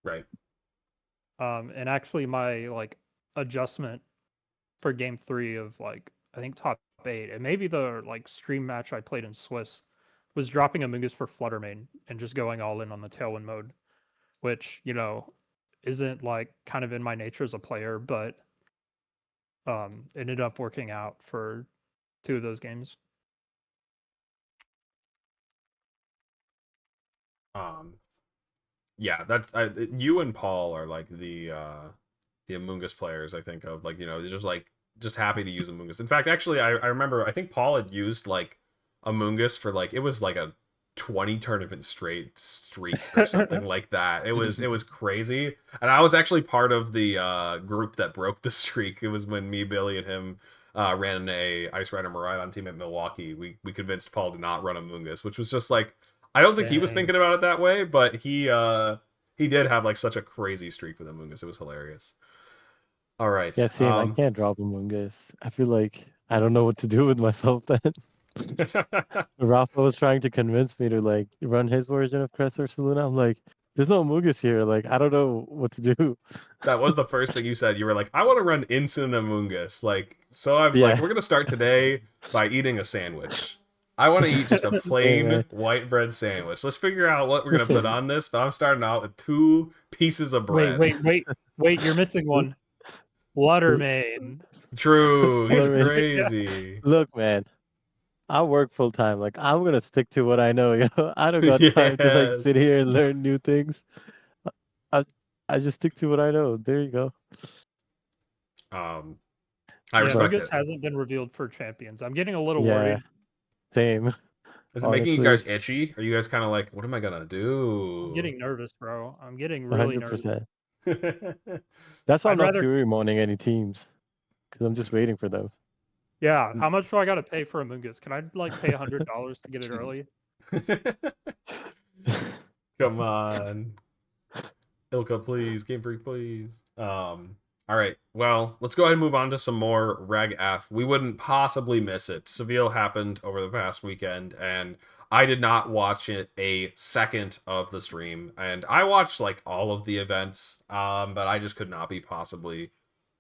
Right. And actually, my like adjustment for game 3 of like I think top 8, and maybe the like stream match I played in Swiss, was dropping Amoonguss for Flutter Main and just going all in on the Tailwind mode, which isn't like kind of in my nature as a player, but ended up working out for 2 of those games. Yeah, that's you and Paul are like the Amoonguss players I think of, like, they're just happy to use Amoonguss. In fact, actually, I remember I think Paul had used like Amoonguss for like, it was like a 20 tournament straight streak or something like that. It was crazy, and I was actually part of the group that broke the streak. It was when me, Billy, and him ran a Ice Rider Miraidon team at Milwaukee. We convinced Paul to not run Amoonguss, which was just like, I don't think he was thinking about it that way, but he did have like such a crazy streak with Amoonguss. It was hilarious. All right. Yeah, same. I can't drop Amoonguss. I feel like I don't know what to do with myself then. Rafa was trying to convince me to like run his version of Crest or Saluna. I'm like, there's no Amoonguss here. Like, I don't know what to do. That was the first thing you said. You were like, I want to run instant Amoonguss. Like, so I was like, we're gonna start today by eating a sandwich. I want to eat just a plain white bread sandwich. Let's figure out what we're gonna put on this. But I'm starting out with 2 pieces of bread. Wait! You're missing one. Watermain. True. He's crazy. Look, man, I work full time. Like, I'm gonna stick to what I know. I don't got time to like sit here and learn new things. I just stick to what I know. There you go. I respect Amoonguss it. hasn't been revealed for champions. I'm getting a little worried. Same. Is it making you guys itchy? Are you guys kind of like, what am I gonna do? I'm getting nervous, bro. I'm getting really 100%. nervous. That's why I'm not Fury moning any teams, because I'm just waiting for them. Yeah, how much do I got to pay for Amoonguss? Can I like pay $100 to get it early? Come on, Ilka, please. Game Freak, please. All right. Well, let's go ahead and move on to some more Reg F. We wouldn't possibly miss it. Seville happened over the past weekend, and I did not watch it a second of the stream. And I watched like all of the events, but I just could not be possibly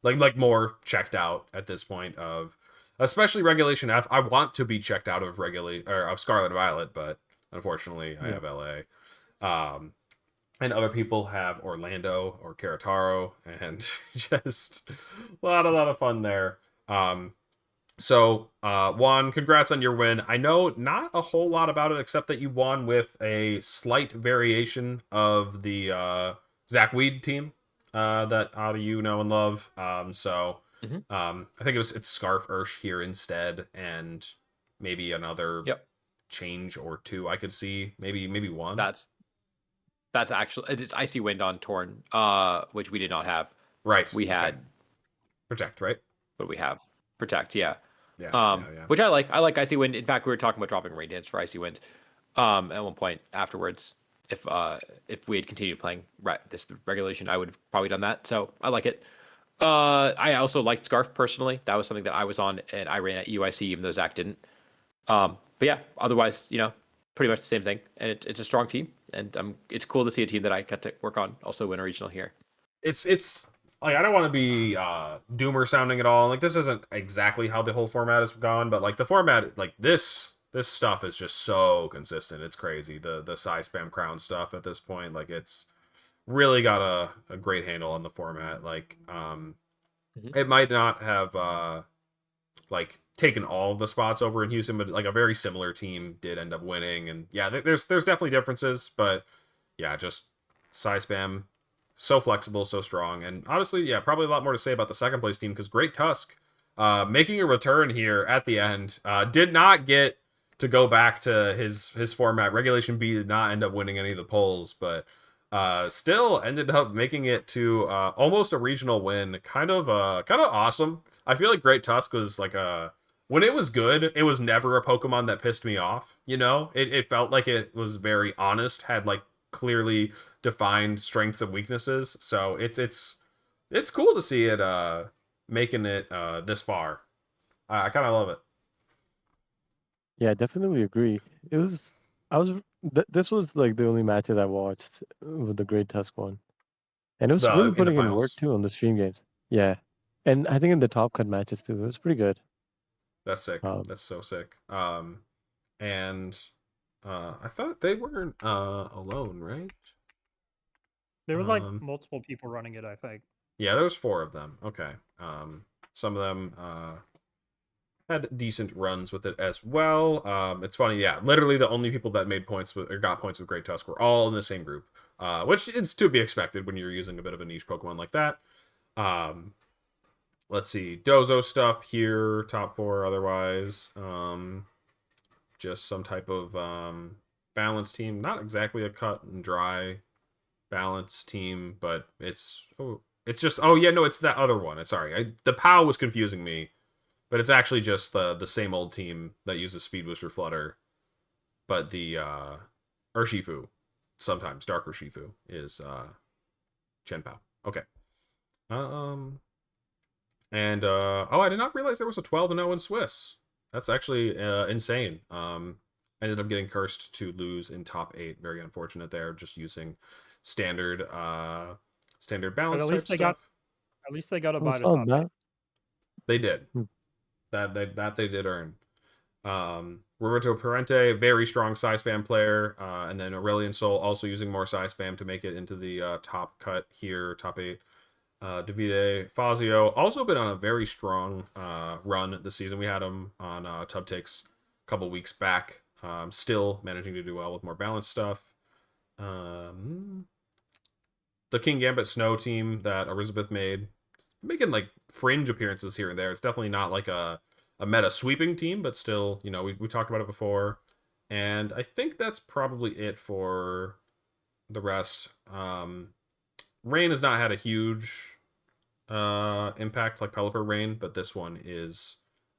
like more checked out at this point of, especially Regulation F. I want to be checked out of Scarlet and Violet, but unfortunately I have LA. and other people have Orlando or Carataro, and just a lot of fun there. So, Juan, congrats on your win. I know not a whole lot about it except that you won with a slight variation of the Zach Weed team that you know and love. Mhm. I think it's Scarf Ursh here instead, and maybe another Yep. change or two I could see. Maybe one. That's actually it's Icy Wind on Torn, which we did not have. Right. We Okay. had Protect, right? what we have Protect, yeah. Yeah. Which I like. I like Icy Wind. In fact, we were talking about dropping Rain Dance for Icy Wind. At one point afterwards, if we had continued playing this regulation, I would have probably done that. So I like it. I also liked Scarf personally. That was something that I was on and I ran at UIC, even though Zach didn't. But yeah, otherwise, pretty much the same thing. And it's a strong team, and it's cool to see a team that I got to work on also win a regional here. It's like I don't want to be doomer sounding at all. Like this isn't exactly how the whole format has gone, but like the format, like this stuff is just so consistent. It's crazy. The size spam crown stuff at this point, like it's really got a great handle on the format. Like it might not have like taken all of the spots over in Houston, but like a very similar team did end up winning. And yeah, there's definitely differences, but yeah, just size spam, so flexible, so strong, and honestly, yeah, probably a lot more to say about the second place team because Great Tusk, making a return here at the end, did not get to go back to his format. Regulation B did not end up winning any of the polls, but still ended up making it to almost a regional win. Kind of awesome. I feel like Great Tusk was like a when it was good, it was never a Pokemon that pissed me off. It felt like it was very honest, had like clearly defined strengths and weaknesses. So it's cool to see it making it this far. I kind of love it. Yeah, I definitely agree. It was, I was, this was like the only matches I watched with the Great Tusk one. And it was really The in the putting in work finals. too on the stream games. Yeah. And I think in the top cut matches too. It was pretty good. That's sick. Um, That's so sick. And I thought they weren't alone, right? There was like multiple people running it, I think. Yeah, there was 4 of them. Okay. Some of them had decent runs with it as well. It's funny, yeah. Literally, the only people that made points with or got points with Great Tusk were all in the same group, which is to be expected when you're using a bit of a niche Pokemon like that. Let's see, Dozo stuff here, top 4. Otherwise, just some type of balance team. Not exactly a cut and dry balance team, but it's just it's that other one. Sorry, the POW was confusing me. But it's actually just the same old team that uses Speed Booster Flutter, but the Urshifu, sometimes Dark Urshifu, is Chen Pao. Okay. And I did not realize there was a 12-0 in Swiss. That's actually insane. Ended up getting cursed to lose in top 8. Very unfortunate there. Just using standard But balance at type least they stuff. got to oh, buy it's the not top bad. They did. Hmm. That they did earn. Roberto Parente, very strong size spam player, and then Aurelian Soul also using more size spam to make it into the top cut here, top 8. Davide Fazio also been on a very strong run this season. We had him on Tub Takes a couple weeks back. Still managing to do well with more balanced stuff. The King Gambit Snow team that Elizabeth made, making like fringe appearances here and there. It's definitely not like a meta sweeping team, but still, we talked about it before. And I think that's probably it for the rest. Rain has not had a huge impact like Pelipper Rain, but this one is,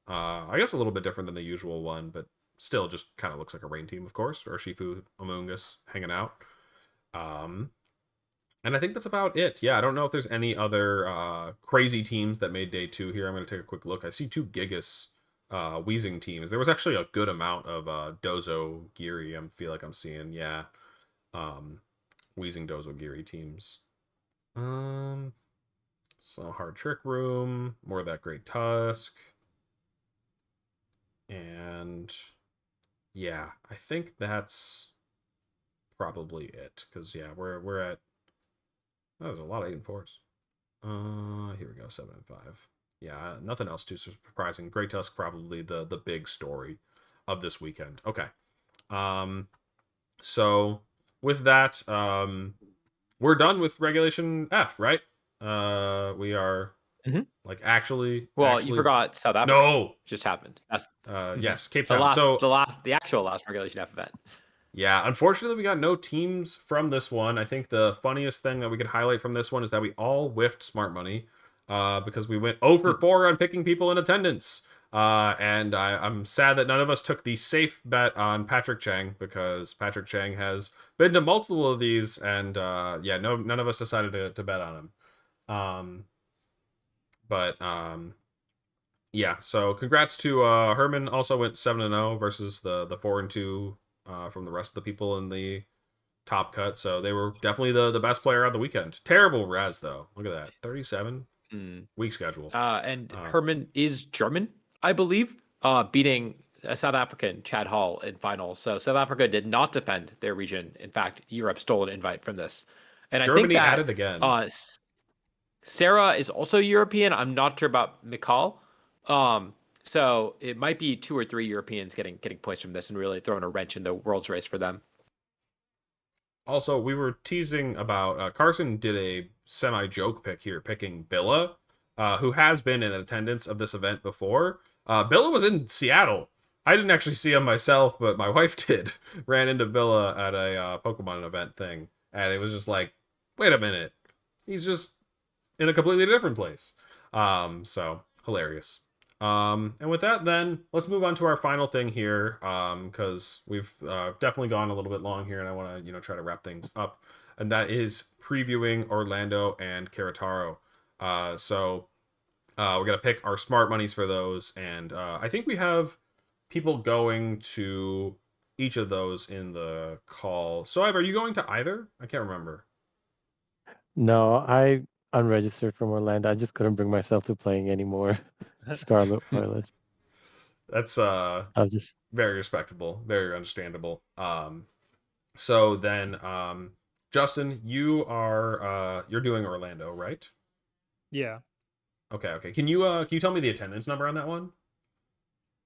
I guess, a little bit different than the usual one, but still just kind of looks like a Rain team, of course, or Shifu Among Us hanging out. And I think that's about it. Yeah, I don't know if there's any other crazy teams that made day 2 here. I'm going to take a quick look. I see 2 Gigas Wheezing teams. There was actually a good amount of Dozo Geary. I feel like I'm seeing, yeah, Wheezing Dozo Geary teams. So Hard Trick Room, more of that Great Tusk. And yeah, I think that's probably it. Because yeah, we're at. Oh, there's a lot of 8 and 4s. Here we go, 7 and 5. Yeah, nothing else too surprising. Grey Tusk probably the big story of this weekend. Okay. So with that, we're done with Regulation F, right? We are Mhm. like actually. Well, you forgot South Africa. No. Just happened. That's Yes, Cape the Town. last, the actual last Regulation F event. Yeah, unfortunately, we got no teams from this one. I think the funniest thing that we could highlight from this one is that we all whiffed smart money because we went over 4 on picking people in attendance. And I'm sad that none of us took the safe bet on Patrick Chang because Patrick Chang has been to multiple of these, and none of us decided to bet on him. Yeah, so congrats to Herman. Also went 7-0 versus the 4-2 from the rest of the people in the top cut. So they were definitely the best player on the weekend. Terrible Raz though. Look at that, 37 week schedule. And Herman is German, I believe, beating a South African, Chad Hall, in finals. So South Africa did not defend their region. In fact, Europe stole an invite from this. And Germany I think that had it again. Sarah is also European. I'm not sure about Mikal. So it might be 2 or 3 Europeans getting points from this and really throwing a wrench in the world's race for them. Also, we were teasing about Carson did a semi-joke pick here, picking Billa, who has been in attendance of this event before. Billa was in Seattle. I didn't actually see him myself, but my wife did. Ran into Billa at a Pokemon event thing, and it was just like, wait a minute, he's just in a completely different place. So hilarious. And with that, then let's move on to our final thing here, because we've definitely gone a little bit long here, and I want to try to wrap things up, and that is previewing Orlando and Querétaro. So we're gonna pick our smart monies for those, and I think we have people going to each of those in the call. Sohaib, are you going to either? I can't remember. No, I unregistered from Orlando. I just couldn't bring myself to playing anymore. Scarlet Violet. That's I was just very respectable, very understandable. So then, Justin, you're doing Orlando, right? Yeah. Okay. Can you tell me the attendance number on that one?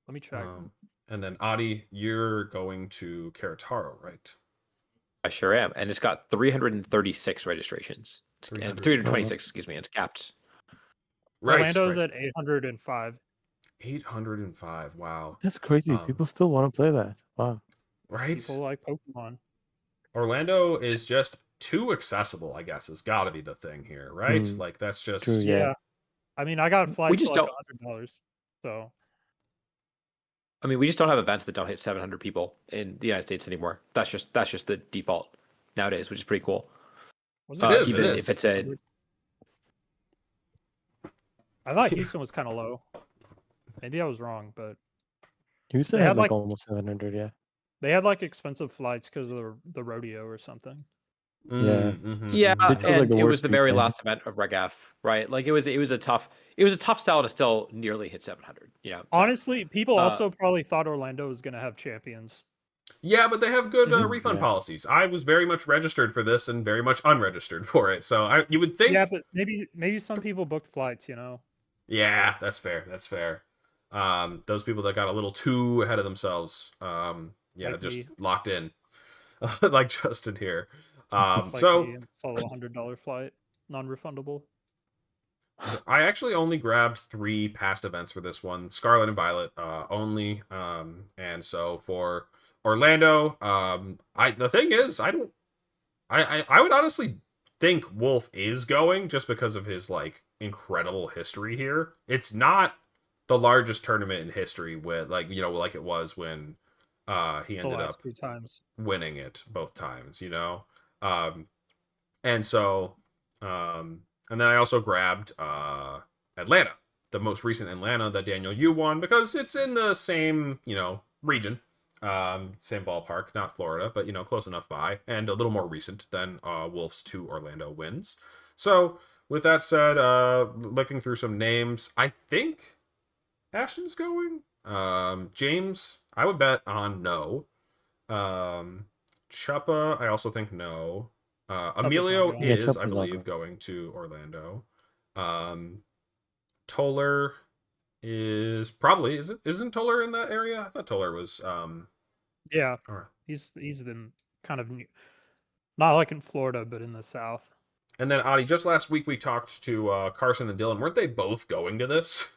Let me check. And then Adi, you're going to Querétaro, right? I sure am, and it's got 336 registrations. 326, excuse me. It's capped. Right. Orlando's at 805. 805. Wow. That's crazy. People still want to play that. Wow. Right. People like Pokemon. Orlando is just too accessible, I guess, has got to be the thing here, right? Like that's just True, yeah. I mean, I got flights just for like $100. So I mean, we just don't have events that don't hit 700 people in the United States anymore. That's just the default nowadays, which is pretty cool. It is. If it's a, I thought Houston was kind of low. Maybe I was wrong, but Houston had like almost 700, yeah. They had like expensive flights because of the rodeo or something. Yeah. Yeah, and like it was the very weekend. last event of Reg F, right? Like it was a tough style to still nearly hit 700. You know, so, honestly, people also probably thought Orlando was going to have champions. Yeah, but they have good refund policies. I was very much registered for this and very much unregistered for it. So you would think. Yeah, but maybe some people booked flights. Yeah, that's fair. That's fair. Those people that got a little too ahead of themselves. Like just me. Locked in, like Justin here. Like so a $100 flight, non-refundable. I actually only grabbed 3 past events for this one, Scarlet and Violet only. And so for Orlando, the thing is, I would honestly think Wolf is going just because of his like incredible history here. It's not the largest tournament in history with like it was when he ended up 2 times winning it both times, and so and then I also grabbed Atlanta, the most recent Atlanta that Daniel Yu won, because it's in the same region, same ballpark, not Florida, but close enough by, and a little more recent than Wolf's 2 Orlando wins. So with that said, looking through some names, I think Ashton's going. James, I would bet on no. Chuppa, I also think no. not Emilio going. Yeah, is, I Chopper's not believe, going. going to Orlando. Toller is probably isn't Toller in that area? I thought Toller was Yeah, all right. he's in kind of not like in Florida, but in the South. And then Adi, just last week we talked to Carson and Dylan. Weren't they both going to this?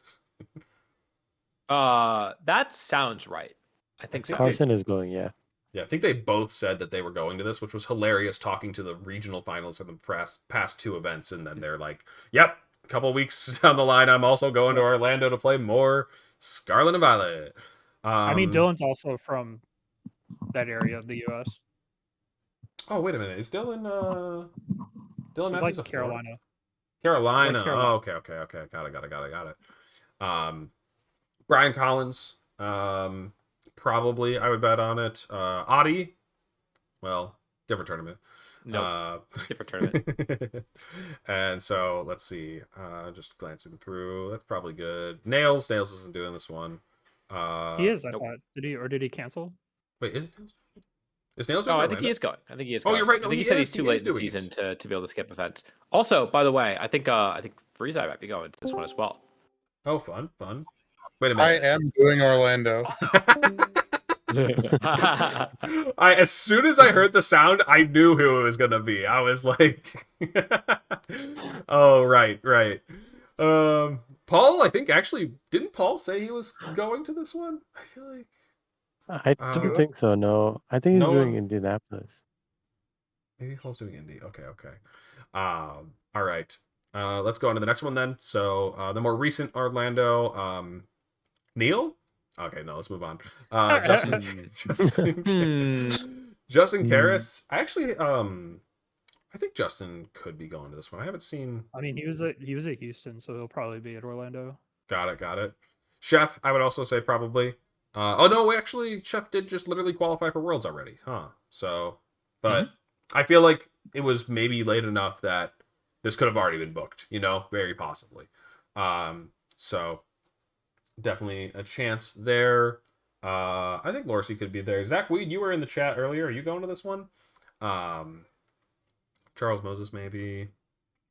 That sounds right. I think so. Carson is going, yeah. Yeah, I think they both said that they were going to this, which was hilarious talking to the regional finals of the past two events. And then they're like, yep, a couple weeks down the line, I'm also going to Orlando to play more Scarlet and Violet. I mean, Dylan's also from that area of the U.S. Oh, wait a minute. Is Dylan He's Matthews like a Florida? Carolina. Carolina. Carolina. Oh, okay. Got it. Brian Collins. Probably I would bet on it. Adi. Well, different tournament. No, different tournament. And so let's see. Just glancing through. That's probably good. Nails isn't doing this one. He is, I nope. thought. Did he cancel? Wait, is it Nails? Is Nails? No, doing I think he Orlando? is going. I think he is Oh, going. you're right. No, I think he he said is. he's too He late is in the doing season it. to be able to skip events. Also, by the way, I think Frieza might be going to this one as well. Oh, fun. Wait a I minute. am doing Orlando. As soon as I heard the sound, I knew who it was gonna be. I was like, "Oh, right." Paul, I think actually didn't Paul say he was going to this one? I feel like I don't think so, no. I think he's doing Noah? Indianapolis. Maybe Paul's doing Indy. Okay. All right. Let's go on to the next one then. So the more recent Orlando, Neil. Okay, no, let's move on. Justin Karras. Actually, I think Justin could be going to this one. I haven't seen. I mean, he was at Houston, so he'll probably be at Orlando. Got it. Chef, I would also say probably. Oh no, actually, Chef did just literally qualify for Worlds already, huh? So, but I feel like it was maybe late enough that this could have already been booked. Very possibly. So definitely a chance there. I think Lorcy could be there. Zach Weed, you were in the chat earlier. Are you going to this one? Charles Moses, maybe.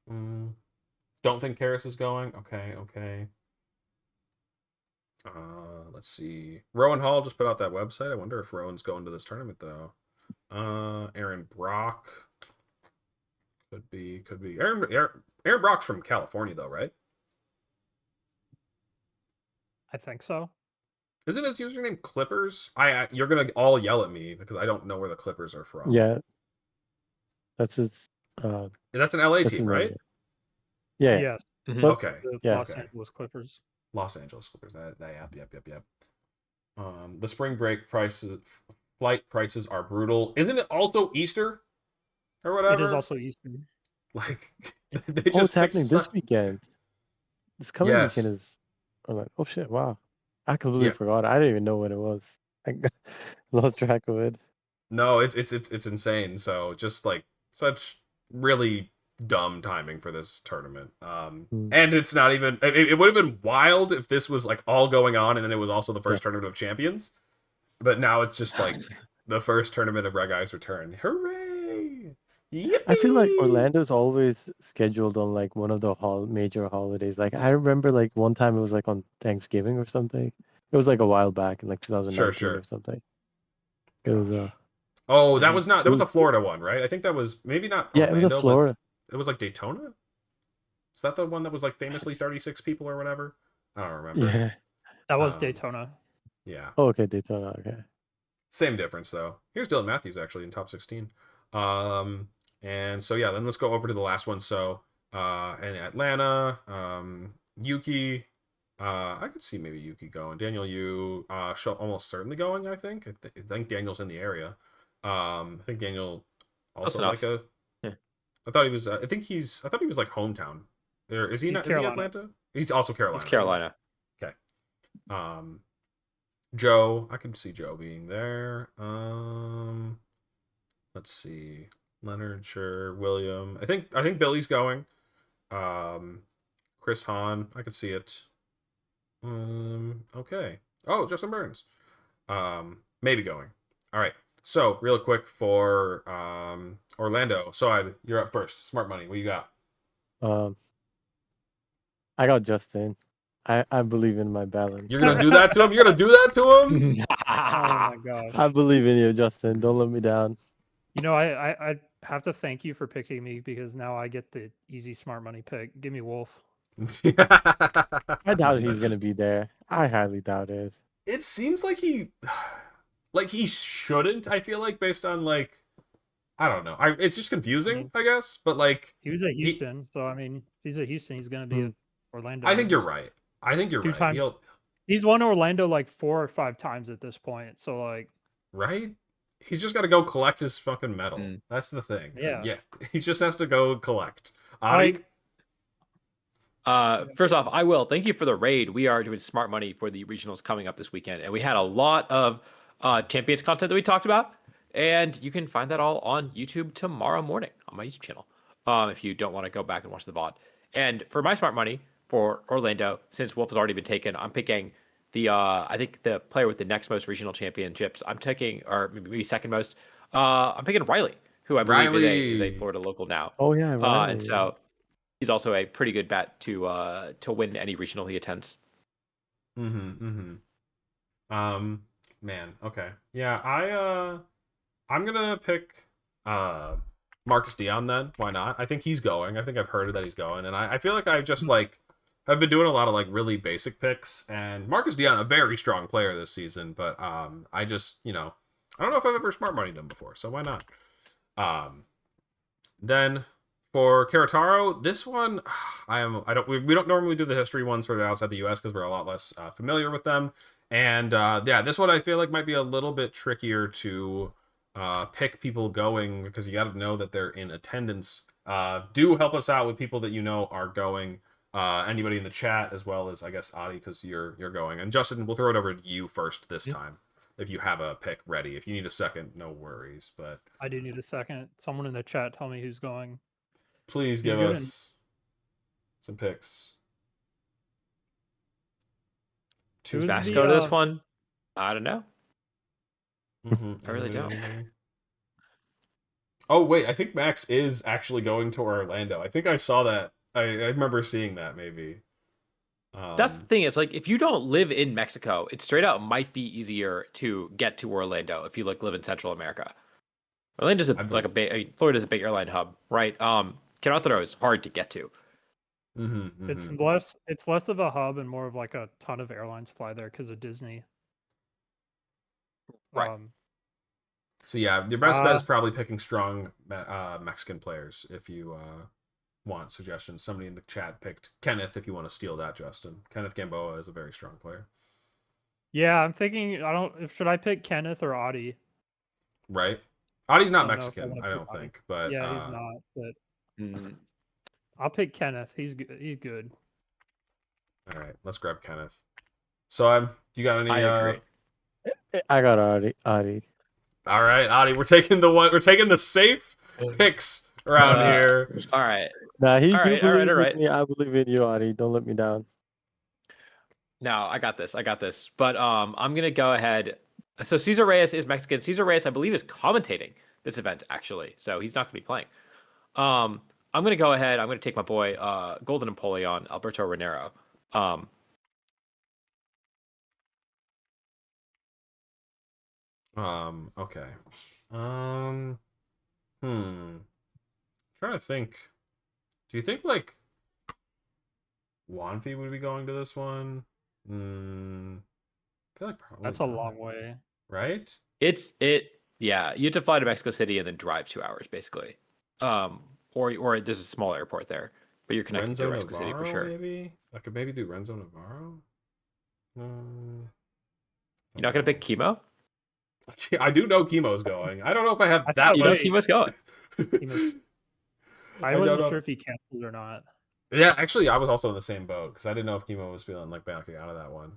Don't think Karras is going. Okay. Let's see. Rowan Hall just put out that website. I wonder if Rowan's going to this tournament though. Aaron Brock could be. Aaron Brock's from California though, right? I think so. Isn't his username Clippers? You're gonna all yell at me because I don't know where the Clippers are from. Yeah. That's his That's an LA that's team, his right? name. Yeah. Yes. But- Okay. The Yeah. Los Okay. Angeles Clippers. Los Angeles Clippers. That yep. The spring break flight prices are brutal. Isn't it also Easter or whatever? It is also Eastern. Like they just It's happening this suck. weekend. This coming Yes. weekend is. I'm like, oh shit! Wow, I completely forgot. I didn't even know when it was. I lost track of it. No, it's insane. So just like such really dumb timing for this tournament. And it's not even. It would have been wild if this was like all going on, and then it was also the first tournament of champions. But now it's just like the first tournament of Red Guy's return. Hooray! Yippee! I feel like Orlando's always scheduled on like one of the major holidays. Like I remember like one time it was like on Thanksgiving or something. It was like a while back in like 2019 Sure. or something. It was Oh, that was not. That was a Florida one, right? I think that was maybe not. yeah, Orlando, it was a Florida. It was like Daytona. Is that the one that was like famously 36 people or whatever? I don't remember. Yeah. That was Daytona. Yeah. Oh, okay, Daytona. Okay. Same difference though. Here's Dylan Matthews actually in top 16. And so yeah, then let's go over to the last one. So in Atlanta, Yuki. I could see maybe Yuki going. Daniel Yu, almost certainly going. I think. I think Daniel's in the area. I think Daniel also Close like a. Yeah. I thought he was. I thought he was like hometown. Is he He's not? Is he Carolina. Atlanta? He's also Carolina. It's Carolina. Okay. Joe, I can see Joe being there. Let's see. Leonard, sure. William. I think Billy's going. Chris Hahn, I could see it. Okay. Oh, Justin Burns. Maybe going. All right. So real quick for Orlando. So you're up first. Smart money. What you got? Um, I got Justin. I believe in my balance. You're gonna do that to him? You're gonna do that to him? Oh my gosh. I believe in you, Justin. Don't let me down. You know, I have to thank you for picking me because now I get the easy smart money pick. Give me Wolf. I doubt he's gonna be there. I highly doubt it. It seems like he shouldn't. I feel like based on like I don't know. It's just confusing, I guess. But like He was at he, Houston, so I mean, if he's at Houston, he's going to be Hmm. at Orlando. I think you're next. right. I think you're Two right. times. He's won Orlando like 4 or 5 times at this point. So like, Right? He's just got to go collect his fucking medal. Mm. That's the thing. Yeah. Yeah. He just has to go collect. Adi? like First off, I will thank you for the raid. We are doing smart money for the regionals coming up this weekend, and we had a lot of champions content that we talked about, and you can find that all on YouTube tomorrow morning on my YouTube channel. If you don't want to go back and watch the VOD. And for my smart money for Orlando, since Wolf has already been taken, I'm picking the I think the player with the next most regional championships. I'm taking, or maybe second most. I'm picking Riley, who I believe is a Riley. Florida local now. Oh yeah, right. And so he's also a pretty good bet to win any regional he attends. Man, okay. Yeah, I'm gonna pick Marcus Dion then. Why not? I think he's going. I think I've heard that he's going. And I feel like I've just like I've been doing a lot of like really basic picks, and Marcus Dion, a very strong player this season, but I just, I don't know if I've ever smart moneyed him before, so why not? Then for Kerataro, this one we don't normally do the history ones for the outside the US because we're a lot less familiar with them. And yeah, this one I feel like might be a little bit trickier to pick people going because you got to know that they're in attendance. Do help us out with people that you know are going. Anybody in the chat as well as I guess Adi because you're going. And Justin, we'll throw it over to you first this time if you have a pick ready. If you need a second, no worries. But I do need a second. Someone in the chat tell me who's going. please He's give going. us some picks. Who's Best the, go to this one? I don't know. I really don't. Oh wait, I think Max is actually going to Orlando. I think I saw that. I remember seeing that maybe. That's the thing is like if you don't live in Mexico, it straight out might be easier to get to Orlando if you like live in Central America. Orlando's Florida's a big airline hub, right? Querétaro is hard to get to. It's less of a hub and more of like a ton of airlines fly there because of Disney. Right. So yeah, your best bet is probably picking strong Mexican players if you want suggestions. Somebody in the chat picked Kenneth if you want to steal that, Justin. Kenneth Gamboa is a very strong player. Yeah, I'm thinking should I pick Kenneth or Adi? Right? Adi's not I don't know if I Mexican, wanna I pick don't Adi. think, but Yeah, he's not, but Mm. I'll pick Kenneth. He's good. All right, let's grab Kenneth. So you got any? I agree. I got Adi. All right, Adi, we're taking the safe picks around here. All right. Nah, he All right, believes in me. I believe in you, Adi. Don't let me down. No, I got this. But I'm gonna go ahead. So Cesar Reyes is Mexican. Cesar Reyes, I believe, is commentating this event actually, so he's not gonna be playing. I'm gonna go ahead. I'm gonna take my boy, Golden Napoleon, Alberto Renero. Okay. Trying to think. Do you think like Wanfi would be going to this one? I feel like probably That's a not. long way. Right? Yeah, you have to fly to Mexico City and then drive 2 hours basically. Or there's a small airport there, but you're connected Renzo to Mexico City for sure. Maybe I could maybe do Renzo Navarro. You're not gonna pick Chemo? I do know Chemo's going. I don't know if I have that You know much. Chemo's going. I wasn't sure if he canceled or not. Yeah, actually, I was also in the same boat because I didn't know if Chemo was feeling like backing out of that one.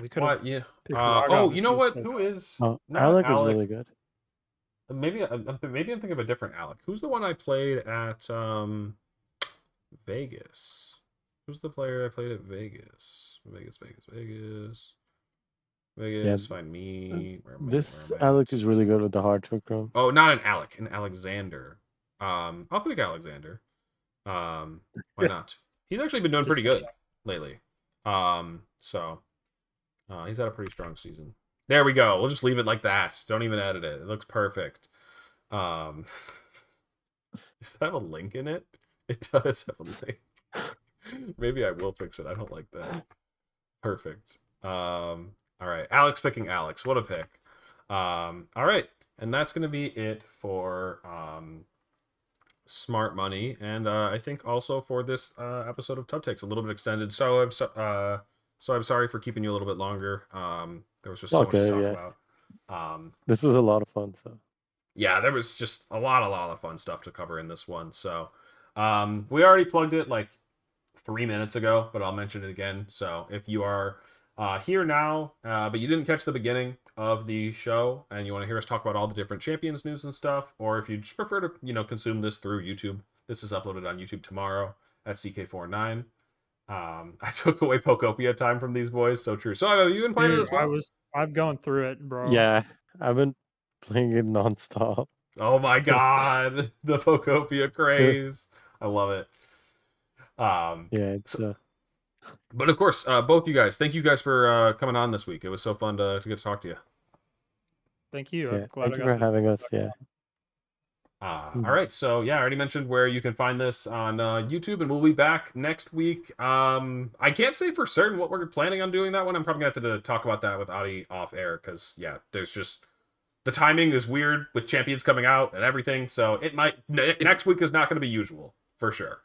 We could what? Yeah. Oh, you know what? Who is? Oh, Not Alec is really good. Maybe I'm thinking of a different Alec. Who's the one I played at Vegas? Who's the player I played at Vegas? Vegas. Vegas, find me. Where am I? This Where am I Alec at? is really good with the hard trick-roams. Oh, not an Alec, an Alexander. I'll pick Alexander. Why not? He's actually been doing pretty good lately. So he's had a pretty strong season. There we go. We'll just leave it like that. Don't even edit it. It looks perfect. Does that have a link in it? It does have a link. Maybe I will fix it. I don't like that. Perfect. All right. Alex picking Alex. What a pick. All right. And that's going to be it for Smart Money. And I think also for this episode of Tub Takes, a little bit extended. So I'm sorry for keeping you a little bit longer. There was just so much to talk about. This was a lot of fun. So yeah, there was just a lot of fun stuff to cover in this one. So we already plugged it like 3 minutes ago, but I'll mention it again. So if you are here now, but you didn't catch the beginning of the show and you want to hear us talk about all the different champions news and stuff, or if you just prefer to, consume this through YouTube, this is uploaded on YouTube tomorrow at CK49. I took away Pokopia time from these boys. So true. So have you been playing it as well? I've gone through it, bro. yeah, I've been playing it nonstop. Oh my god, the Pokopia craze. I love it. Yeah, it's but of course, both you guys, thank you guys for coming on this week. It was so fun to get to talk to you. Thank you. yeah, thank you for having us. Yeah. All right, so yeah, I already mentioned where you can find this on YouTube, and we'll be back next week. I can't say for certain what we're planning on doing that one. I'm probably gonna have to talk about that with Adi off air, because yeah, there's just the timing is weird with champions coming out and everything. So it might next week is not going to be usual for sure.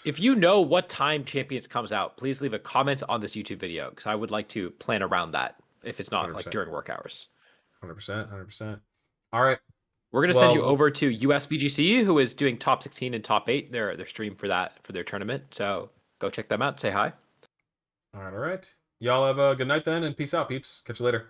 If you know what time Champions comes out, please leave a comment on this YouTube video, because I would like to plan around that if it's not 100%. like during work hours. 100%. All right. We're going to send you over to US VGC, who is doing top 16 and top 8, their stream for their tournament. So go check them out. Say hi. All right. Y'all have a good night then, and peace out, peeps. Catch you later.